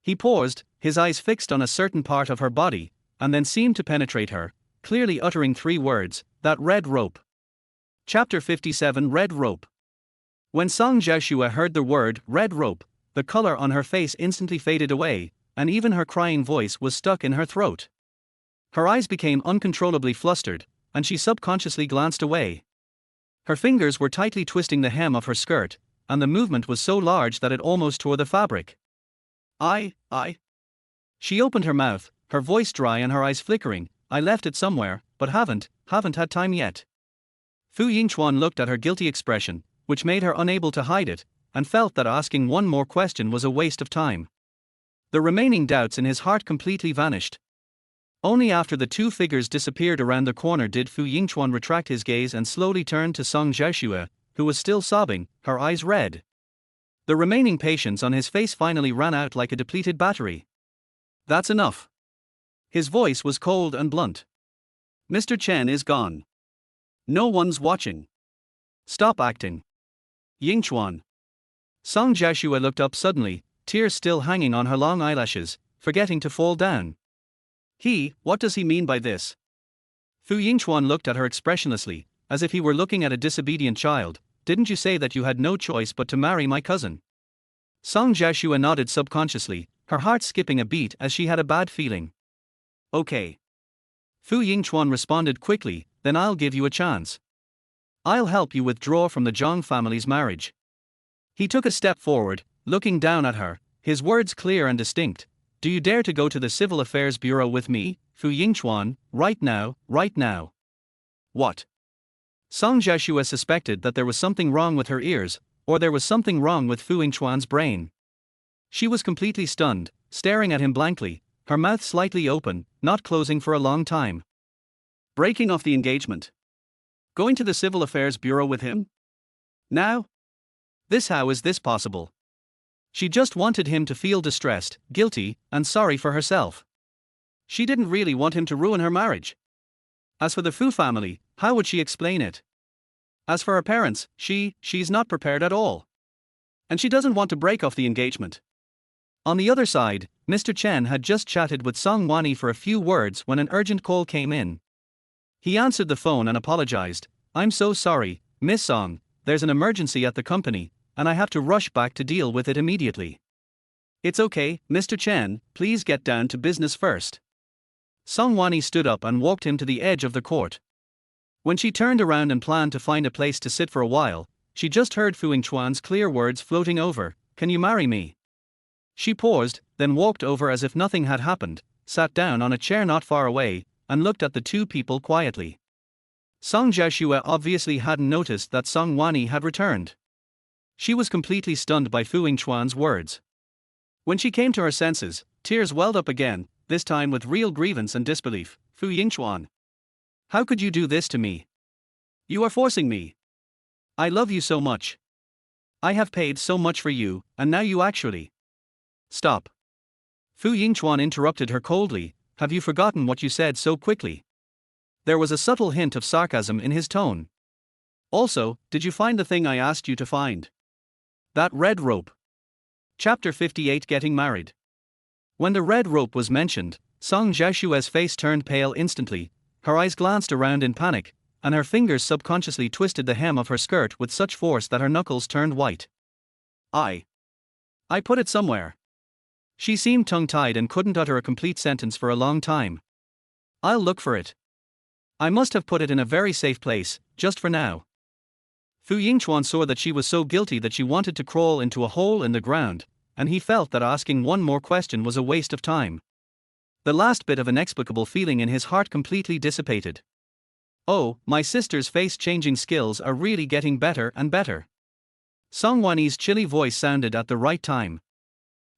He paused, his eyes fixed on a certain part of her body, and then seemed to penetrate her, clearly uttering 3 words, that red rope. Chapter 57 Red Rope. When Song Jiashue heard the word red rope, the color on her face instantly faded away, and even her crying voice was stuck in her throat. Her eyes became uncontrollably flustered, and she subconsciously glanced away. Her fingers were tightly twisting the hem of her skirt, and the movement was so large that it almost tore the fabric. I. She opened her mouth, her voice dry and her eyes flickering. I left it somewhere, but haven't had time yet. Fu Yingchuan looked at her guilty expression, which made her unable to hide it, and felt that asking one more question was a waste of time. The remaining doubts in his heart completely vanished. Only after the 2 figures disappeared around the corner did Fu Yingchuan retract his gaze and slowly turn to Song Jiashue, who was still sobbing, her eyes red. The remaining patience on his face finally ran out like a depleted battery. That's enough. His voice was cold and blunt. Mr. Chen is gone. No one's watching. Stop acting. Yingchuan. Song Jiashue looked up suddenly, tears still hanging on her long eyelashes, forgetting to fall down. What does he mean by this? Fu Yingchuan looked at her expressionlessly, as if he were looking at a disobedient child. Didn't you say that you had no choice but to marry my cousin? Song Jiashue nodded subconsciously, her heart skipping a beat as she had a bad feeling. Okay. Fu Yingchuan responded quickly, then I'll give you a chance. I'll help you withdraw from the Zhang family's marriage. He took a step forward, looking down at her, his words clear and distinct. Do you dare to go to the Civil Affairs Bureau with me, Fu Yingchuan, right now? What? Song Jiashue suspected that there was something wrong with her ears, or there was something wrong with Fu Yingchuan's brain. She was completely stunned, staring at him blankly, her mouth slightly open, not closing for a long time. Breaking off the engagement. Going to the Civil Affairs Bureau with him? Now? How is this possible? She just wanted him to feel distressed, guilty, and sorry for herself. She didn't really want him to ruin her marriage. As for the Fu family, how would she explain it? As for her parents, she's not prepared at all. And she doesn't want to break off the engagement. On the other side, Mr. Chen had just chatted with Song Wani for a few words when an urgent call came in. He answered the phone and apologized. "I'm so sorry, Miss Song, there's an emergency at the company, and I have to rush back to deal with it immediately." "It's okay, Mr. Chen, please get down to business first." Song Wani stood up and walked him to the edge of the court. When she turned around and planned to find a place to sit for a while, she just heard Fu Yingchuan's clear words floating over, "Can you marry me?" She paused, then walked over as if nothing had happened, sat down on a chair not far away, and looked at the two people quietly. Song Jiaxue obviously hadn't noticed that Song Wani had returned. She was completely stunned by Fu Yingchuan's words. When she came to her senses, tears welled up again, this time with real grievance and disbelief. "Fu Yingchuan, how could you do this to me? You are forcing me. I love you so much. I have paid so much for you, and now you actually..." "Stop." Fu Yingchuan interrupted her coldly. "Have you forgotten what you said so quickly?" There was a subtle hint of sarcasm in his tone. "Also, did you find the thing I asked you to find? That red rope." Chapter 58, Getting Married. When the red rope was mentioned, Song Jiaxue's face turned pale instantly, her eyes glanced around in panic, and her fingers subconsciously twisted the hem of her skirt with such force that her knuckles turned white. I put it somewhere." She seemed tongue-tied and couldn't utter a complete sentence for a long time. "I'll look for it. I must have put it in a very safe place, just for now." Fu Yingchuan saw that she was so guilty that she wanted to crawl into a hole in the ground, and he felt that asking one more question was a waste of time. The last bit of inexplicable feeling in his heart completely dissipated. "Oh, my sister's face-changing skills are really getting better and better." Song Wani's chilly voice sounded at the right time.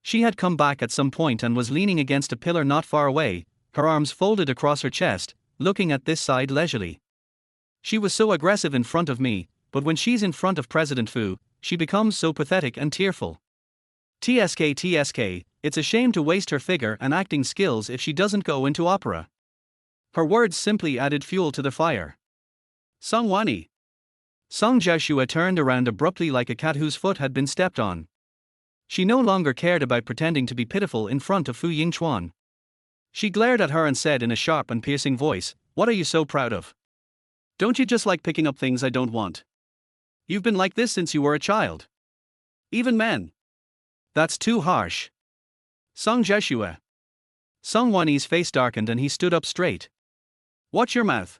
She had come back at some point and was leaning against a pillar not far away, her arms folded across her chest, looking at this side leisurely. "She was so aggressive in front of me, but when she's in front of President Fu, she becomes so pathetic and tearful. TSK, it's a shame to waste her figure and acting skills if she doesn't go into opera." Her words simply added fuel to the fire. "Song Wani." Song Jiaxue turned around abruptly like a cat whose foot had been stepped on. She no longer cared about pretending to be pitiful in front of Fu Yingchuan. She glared at her and said in a sharp and piercing voice, "What are you so proud of? Don't you just like picking up things I don't want? You've been like this since you were a child. Even men." "That's too harsh. Song Jiaxue." Song Wani's face darkened and he stood up straight. "Watch your mouth.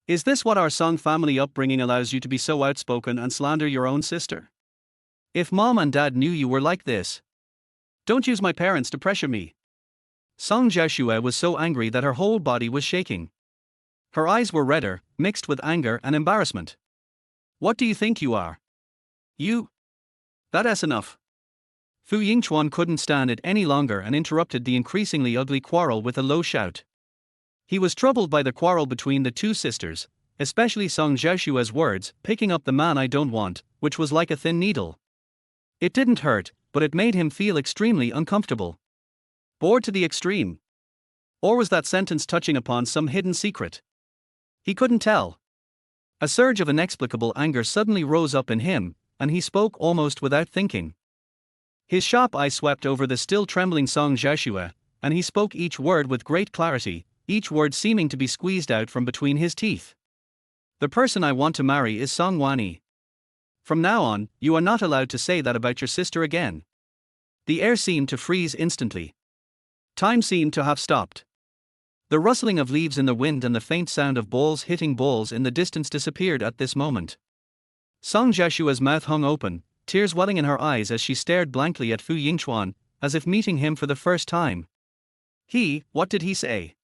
Is this what our Song family upbringing allows you to be so outspoken and slander your own sister? If mom and dad knew you were like this. Don't use my parents to pressure me." Song Jiaxue was so angry that her whole body was shaking. Her eyes were redder, mixed with anger and embarrassment. "What do you think you are? You? That's enough." Fu Yingchuan couldn't stand it any longer and interrupted the increasingly ugly quarrel with a low shout. He was troubled by the quarrel between the two sisters, especially Song Jiaxue's words, "picking up the man I don't want," which was like a thin needle. It didn't hurt, but it made him feel extremely uncomfortable. Bored to the extreme. Or was that sentence touching upon some hidden secret? He couldn't tell. A surge of inexplicable anger suddenly rose up in him, and he spoke almost without thinking. His sharp eye swept over the still trembling Song Jiaxue, and he spoke each word with great clarity, each word seeming to be squeezed out from between his teeth. "The person I want to marry is Song Wani. From now on, you are not allowed to say that about your sister again." The air seemed to freeze instantly. Time seemed to have stopped. The rustling of leaves in the wind and the faint sound of balls hitting balls in the distance disappeared at this moment. Song Jiaxue's mouth hung open, tears welling in her eyes as she stared blankly at Fu Yingchuan, as if meeting him for the first time. What did he say?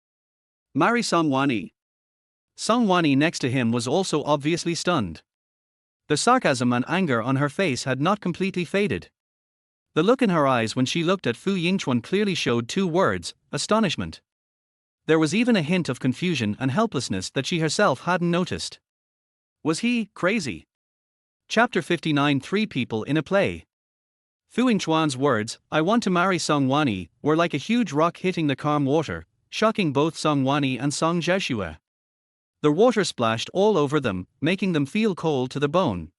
Marry Song Wani. Song Wani next to him was also obviously stunned. The sarcasm and anger on her face had not completely faded. The look in her eyes when she looked at Fu Yingchuan clearly showed two words: astonishment. There was even a hint of confusion and helplessness that she herself hadn't noticed. Was he crazy? Chapter 59, Three People in a Play. Fu Yingchuan's words, "I want to marry Song Wani," were like a huge rock hitting the calm water, shocking both Song Wani and Song Jiaxue. The water splashed all over them, making them feel cold to the bone.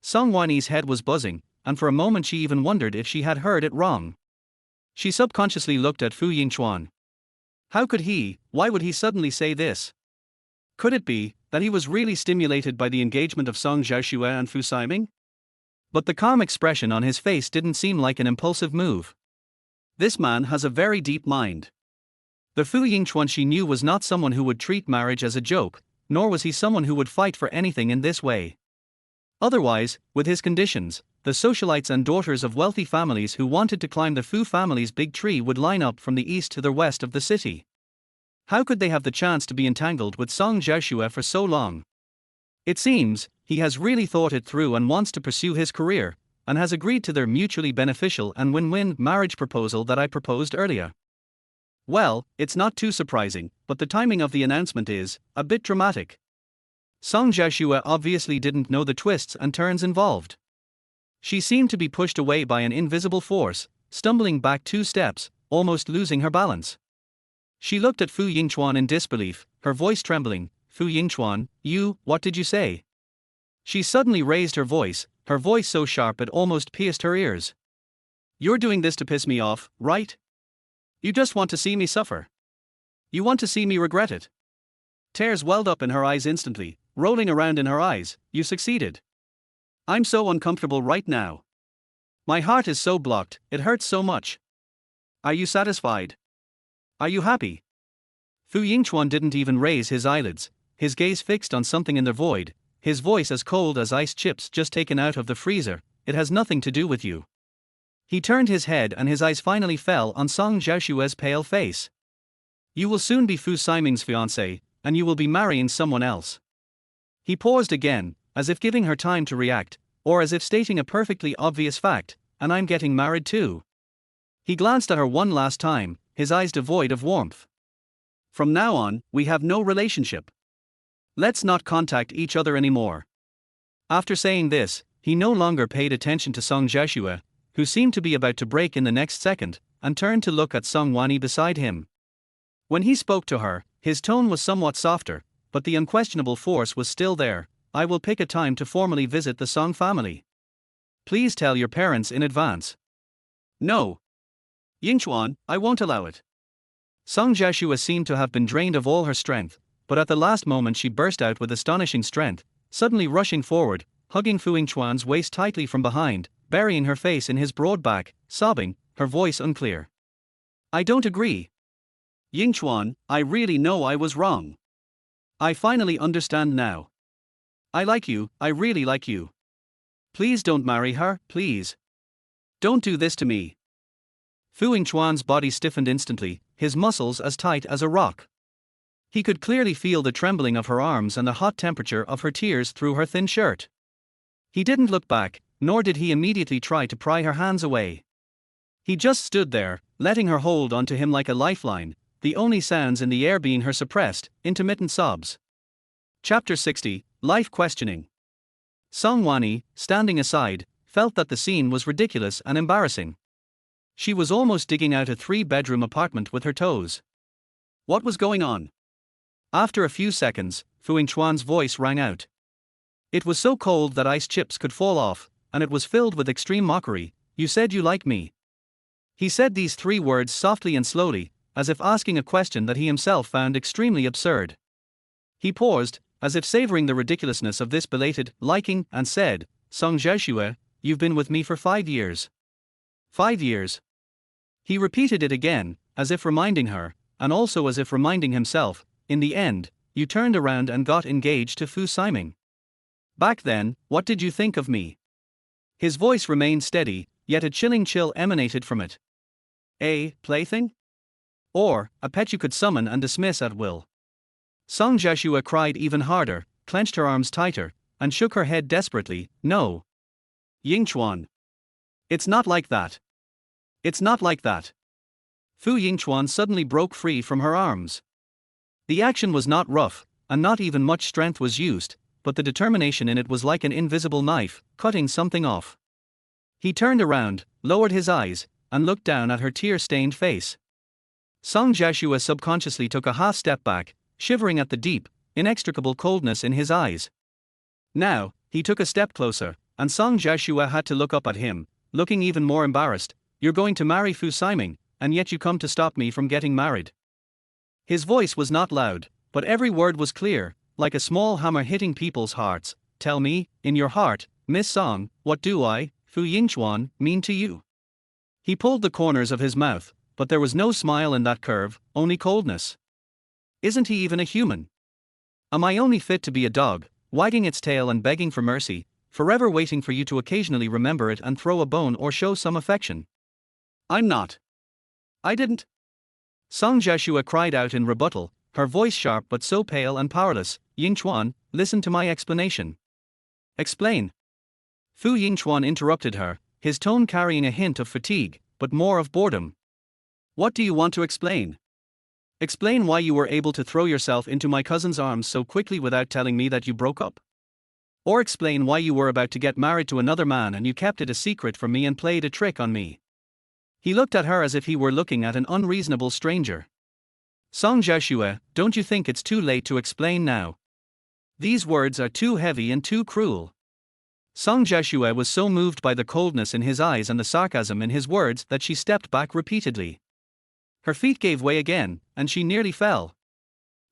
Song Wani's head was buzzing, and for a moment she even wondered if she had heard it wrong. She subconsciously looked at Fu Yingchuan. Why would he suddenly say this? Could it be that he was really stimulated by the engagement of Song Xiaoxue and Fu Siming? But the calm expression on his face didn't seem like an impulsive move. This man has a very deep mind. The Fu Yingchuan she knew was not someone who would treat marriage as a joke, nor was he someone who would fight for anything in this way. Otherwise, with his conditions, the socialites and daughters of wealthy families who wanted to climb the Fu family's big tree would line up from the east to the west of the city. How could they have the chance to be entangled with Song Xiaoxue for so long? It seems, he has really thought it through and wants to pursue his career, and has agreed to their mutually beneficial and win-win marriage proposal that I proposed earlier. Well, it's not too surprising, but the timing of the announcement is a bit dramatic. Song Xiaoxue obviously didn't know the twists and turns involved. She seemed to be pushed away by an invisible force, stumbling back 2 steps, almost losing her balance. She looked at Fu Yingchuan in disbelief, her voice trembling. Fu Yingchuan, what did you say? She suddenly raised her voice so sharp it almost pierced her ears. You're doing this to piss me off, right? You just want to see me suffer. You want to see me regret it. Tears welled up in her eyes instantly, rolling around in her eyes. You succeeded. I'm so uncomfortable right now. My heart is so blocked, it hurts so much. Are you satisfied? Are you happy? Fu Yingchuan didn't even raise his eyelids, his gaze fixed on something in the void, his voice as cold as ice chips just taken out of the freezer. It has nothing to do with you. He turned his head and his eyes finally fell on Song Xiaoxue's pale face. You will soon be Fu Siming's fiancé, and you will be marrying someone else. He paused again, as if giving her time to react, or as if stating a perfectly obvious fact, and I'm getting married too. He glanced at her one last time, his eyes devoid of warmth. From now on, we have no relationship. Let's not contact each other anymore. After saying this, he no longer paid attention to Song Xiaoxue, who seemed to be about to break in the next second, and turned to look at Song Wanyi beside him. When he spoke to her, his tone was somewhat softer, but the unquestionable force was still there. I will pick a time to formally visit the Song family. Please tell your parents in advance. No. Yingchuan, I won't allow it. Song Xiaoxue seemed to have been drained of all her strength, but at the last moment she burst out with astonishing strength, suddenly rushing forward, hugging Fu Yingchuan's waist tightly from behind, burying her face in his broad back, sobbing, her voice unclear. I don't agree. Yingchuan, I really know I was wrong. I finally understand now. I like you, I really like you. Please don't marry her, please. Don't do this to me. Fu Yingchuan's body stiffened instantly, his muscles as tight as a rock. He could clearly feel the trembling of her arms and the hot temperature of her tears through her thin shirt. He didn't look back, nor did he immediately try to pry her hands away. He just stood there, letting her hold onto him like a lifeline, the only sounds in the air being her suppressed, intermittent sobs. Chapter 60, Life Questioning. Song Wanyi, standing aside, felt that the scene was ridiculous and embarrassing. She was almost digging out a 3-bedroom apartment with her toes. What was going on? After a few seconds, Fu Yingchuan's voice rang out. It was so cold that ice chips could fall off, and it was filled with extreme mockery. You said you like me. He said these 3 words softly and slowly, as if asking a question that he himself found extremely absurd. He paused, as if savoring the ridiculousness of this belated liking, and said, Song Xiaoxue, you've been with me for 5 years. 5 years. He repeated it again, as if reminding her, and also as if reminding himself, in the end, you turned around and got engaged to Fu Siming. Back then, what did you think of me? His voice remained steady, yet a chilling chill emanated from it. A plaything? Or a pet you could summon and dismiss at will? Song Xiaoxue cried even harder, clenched her arms tighter, and shook her head desperately. No. Yingchuan. It's not like that. It's not like that. Fu Yingchuan suddenly broke free from her arms. The action was not rough, and not even much strength was used, but the determination in it was like an invisible knife, cutting something off. He turned around, lowered his eyes, and looked down at her tear-stained face. Song Xiaoxue subconsciously took a half-step back, shivering at the deep, inextricable coldness in his eyes. Now, he took a step closer, and Song Xiaoxue had to look up at him, looking even more embarrassed. You're going to marry Fu Siming, and yet you come to stop me from getting married. His voice was not loud, but every word was clear, like a small hammer hitting people's hearts. Tell me, in your heart, Miss Song, what do I, Fu Yingchuan, mean to you? He pulled the corners of his mouth, but there was no smile in that curve, only coldness. Isn't he even a human? Am I only fit to be a dog, wagging its tail and begging for mercy, forever waiting for you to occasionally remember it and throw a bone or show some affection? I'm not. I didn't. Song Jiashua cried out in rebuttal, her voice sharp but so pale and powerless. Yingchuan, listen to my explanation. Explain. Fu Yingchuan interrupted her, his tone carrying a hint of fatigue, but more of boredom. What do you want to explain? Explain why you were able to throw yourself into my cousin's arms so quickly without telling me that you broke up. Or explain why you were about to get married to another man and you kept it a secret from me and played a trick on me. He looked at her as if he were looking at an unreasonable stranger. Song Jiashue, don't you think it's too late to explain now? These words are too heavy and too cruel. Song Jiashue was so moved by the coldness in his eyes and the sarcasm in his words that she stepped back repeatedly. Her feet gave way again, and she nearly fell.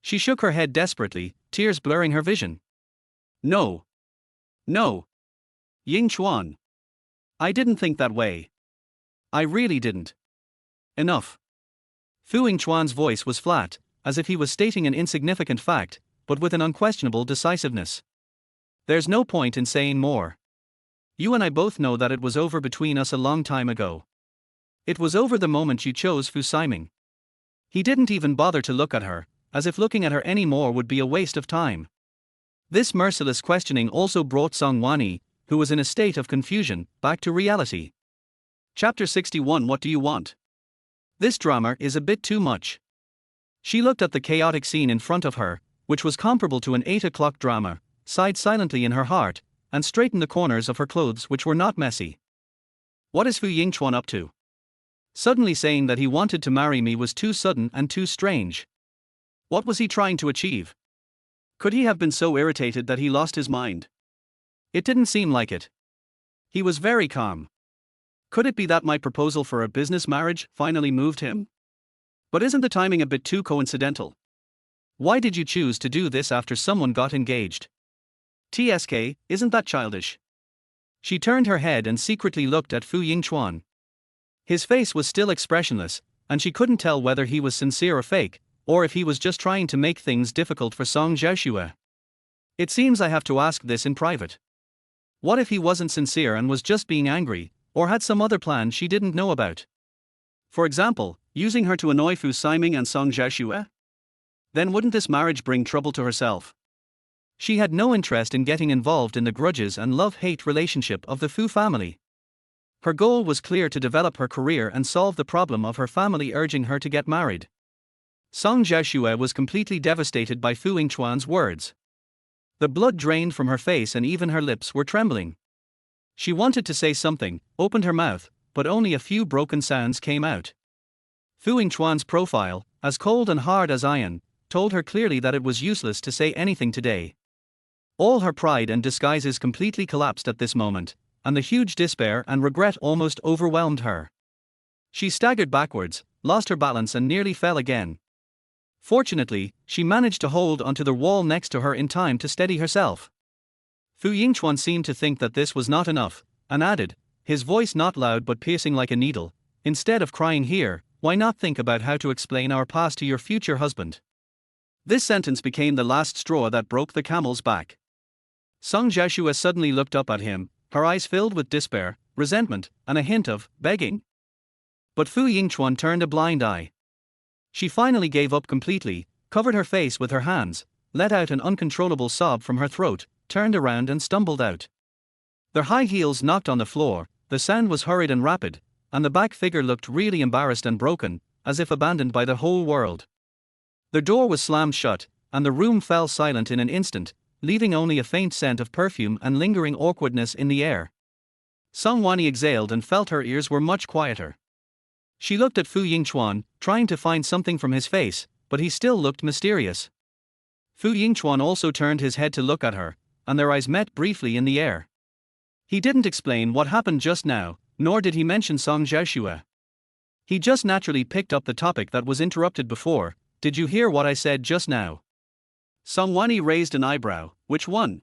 She shook her head desperately, tears blurring her vision. No. No. Yingchuan. I didn't think that way. I really didn't. Enough. Fu Yingchuan's voice was flat, as if he was stating an insignificant fact, but with an unquestionable decisiveness. There's no point in saying more. You and I both know that it was over between us a long time ago. It was over the moment you chose Fu Siming. He didn't even bother to look at her, as if looking at her any more would be a waste of time. This merciless questioning also brought Song Wanyi, who was in a state of confusion, back to reality. Chapter 61. What do you want? This drama is a bit too much. She looked at the chaotic scene in front of her, which was comparable to an 8 o'clock drama, sighed silently in her heart, and straightened the corners of her clothes which were not messy. What is Fu Yingchuan up to? Suddenly saying that he wanted to marry me was too sudden and too strange. What was he trying to achieve? Could he have been so irritated that he lost his mind? It didn't seem like it. He was very calm. Could it be that my proposal for a business marriage finally moved him? But isn't the timing a bit too coincidental? Why did you choose to do this after someone got engaged? TSK, isn't that childish? She turned her head and secretly looked at Fu Yingchuan. His face was still expressionless, and she couldn't tell whether he was sincere or fake, or if he was just trying to make things difficult for Song Jiashue. It seems I have to ask this in private. What if he wasn't sincere and was just being angry, or had some other plan she didn't know about? For example, using her to annoy Fu Siming and Song Jiashue? Then wouldn't this marriage bring trouble to herself? She had no interest in getting involved in the grudges and love-hate relationship of the Fu family. Her goal was clear: to develop her career and solve the problem of her family urging her to get married. Song Jiashue was completely devastated by Fu Yingchuan's words. The blood drained from her face and even her lips were trembling. She wanted to say something, opened her mouth, but only a few broken sounds came out. Fu Yingchuan's profile, as cold and hard as iron, told her clearly that it was useless to say anything today. All her pride and disguises completely collapsed at this moment, and the huge despair and regret almost overwhelmed her. She staggered backwards, lost her balance and nearly fell again. Fortunately, she managed to hold onto the wall next to her in time to steady herself. Fu Yingchuan seemed to think that this was not enough, and added, his voice not loud but piercing like a needle, instead of crying here, why not think about how to explain our past to your future husband? This sentence became the last straw that broke the camel's back. Song Jiashue suddenly looked up at him, her eyes filled with despair, resentment, and a hint of begging. But Fu Yingchuan turned a blind eye. She finally gave up completely, covered her face with her hands, let out an uncontrollable sob from her throat, turned around and stumbled out. Their high heels knocked on the floor, the sound was hurried and rapid, and the back figure looked really embarrassed and broken, as if abandoned by the whole world. The door was slammed shut, and the room fell silent in an instant, leaving only a faint scent of perfume and lingering awkwardness in the air. Song Wanyi exhaled and felt her ears were much quieter. She looked at Fu Yingchuan, trying to find something from his face, but he still looked mysterious. Fu Yingchuan also turned his head to look at her, and their eyes met briefly in the air. He didn't explain what happened just now, nor did he mention Song Jiashue. He just naturally picked up the topic that was interrupted before. Did you hear what I said just now? Sangwani raised an eyebrow. Which one?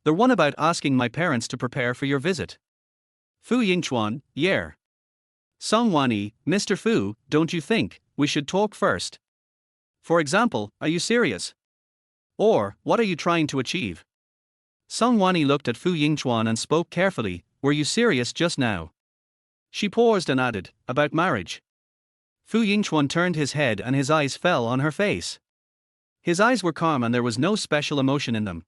The one about asking my parents to prepare for your visit. Fu Yingchuan, yeah. Sangwani, Mr. Fu, don't you think we should talk first? For example, are you serious? Or, what are you trying to achieve? Sangwani looked at Fu Yingchuan and spoke carefully. Were you serious just now? She paused and added, about marriage. Fu Yingchuan turned his head and his eyes fell on her face. His eyes were calm and there was no special emotion in them.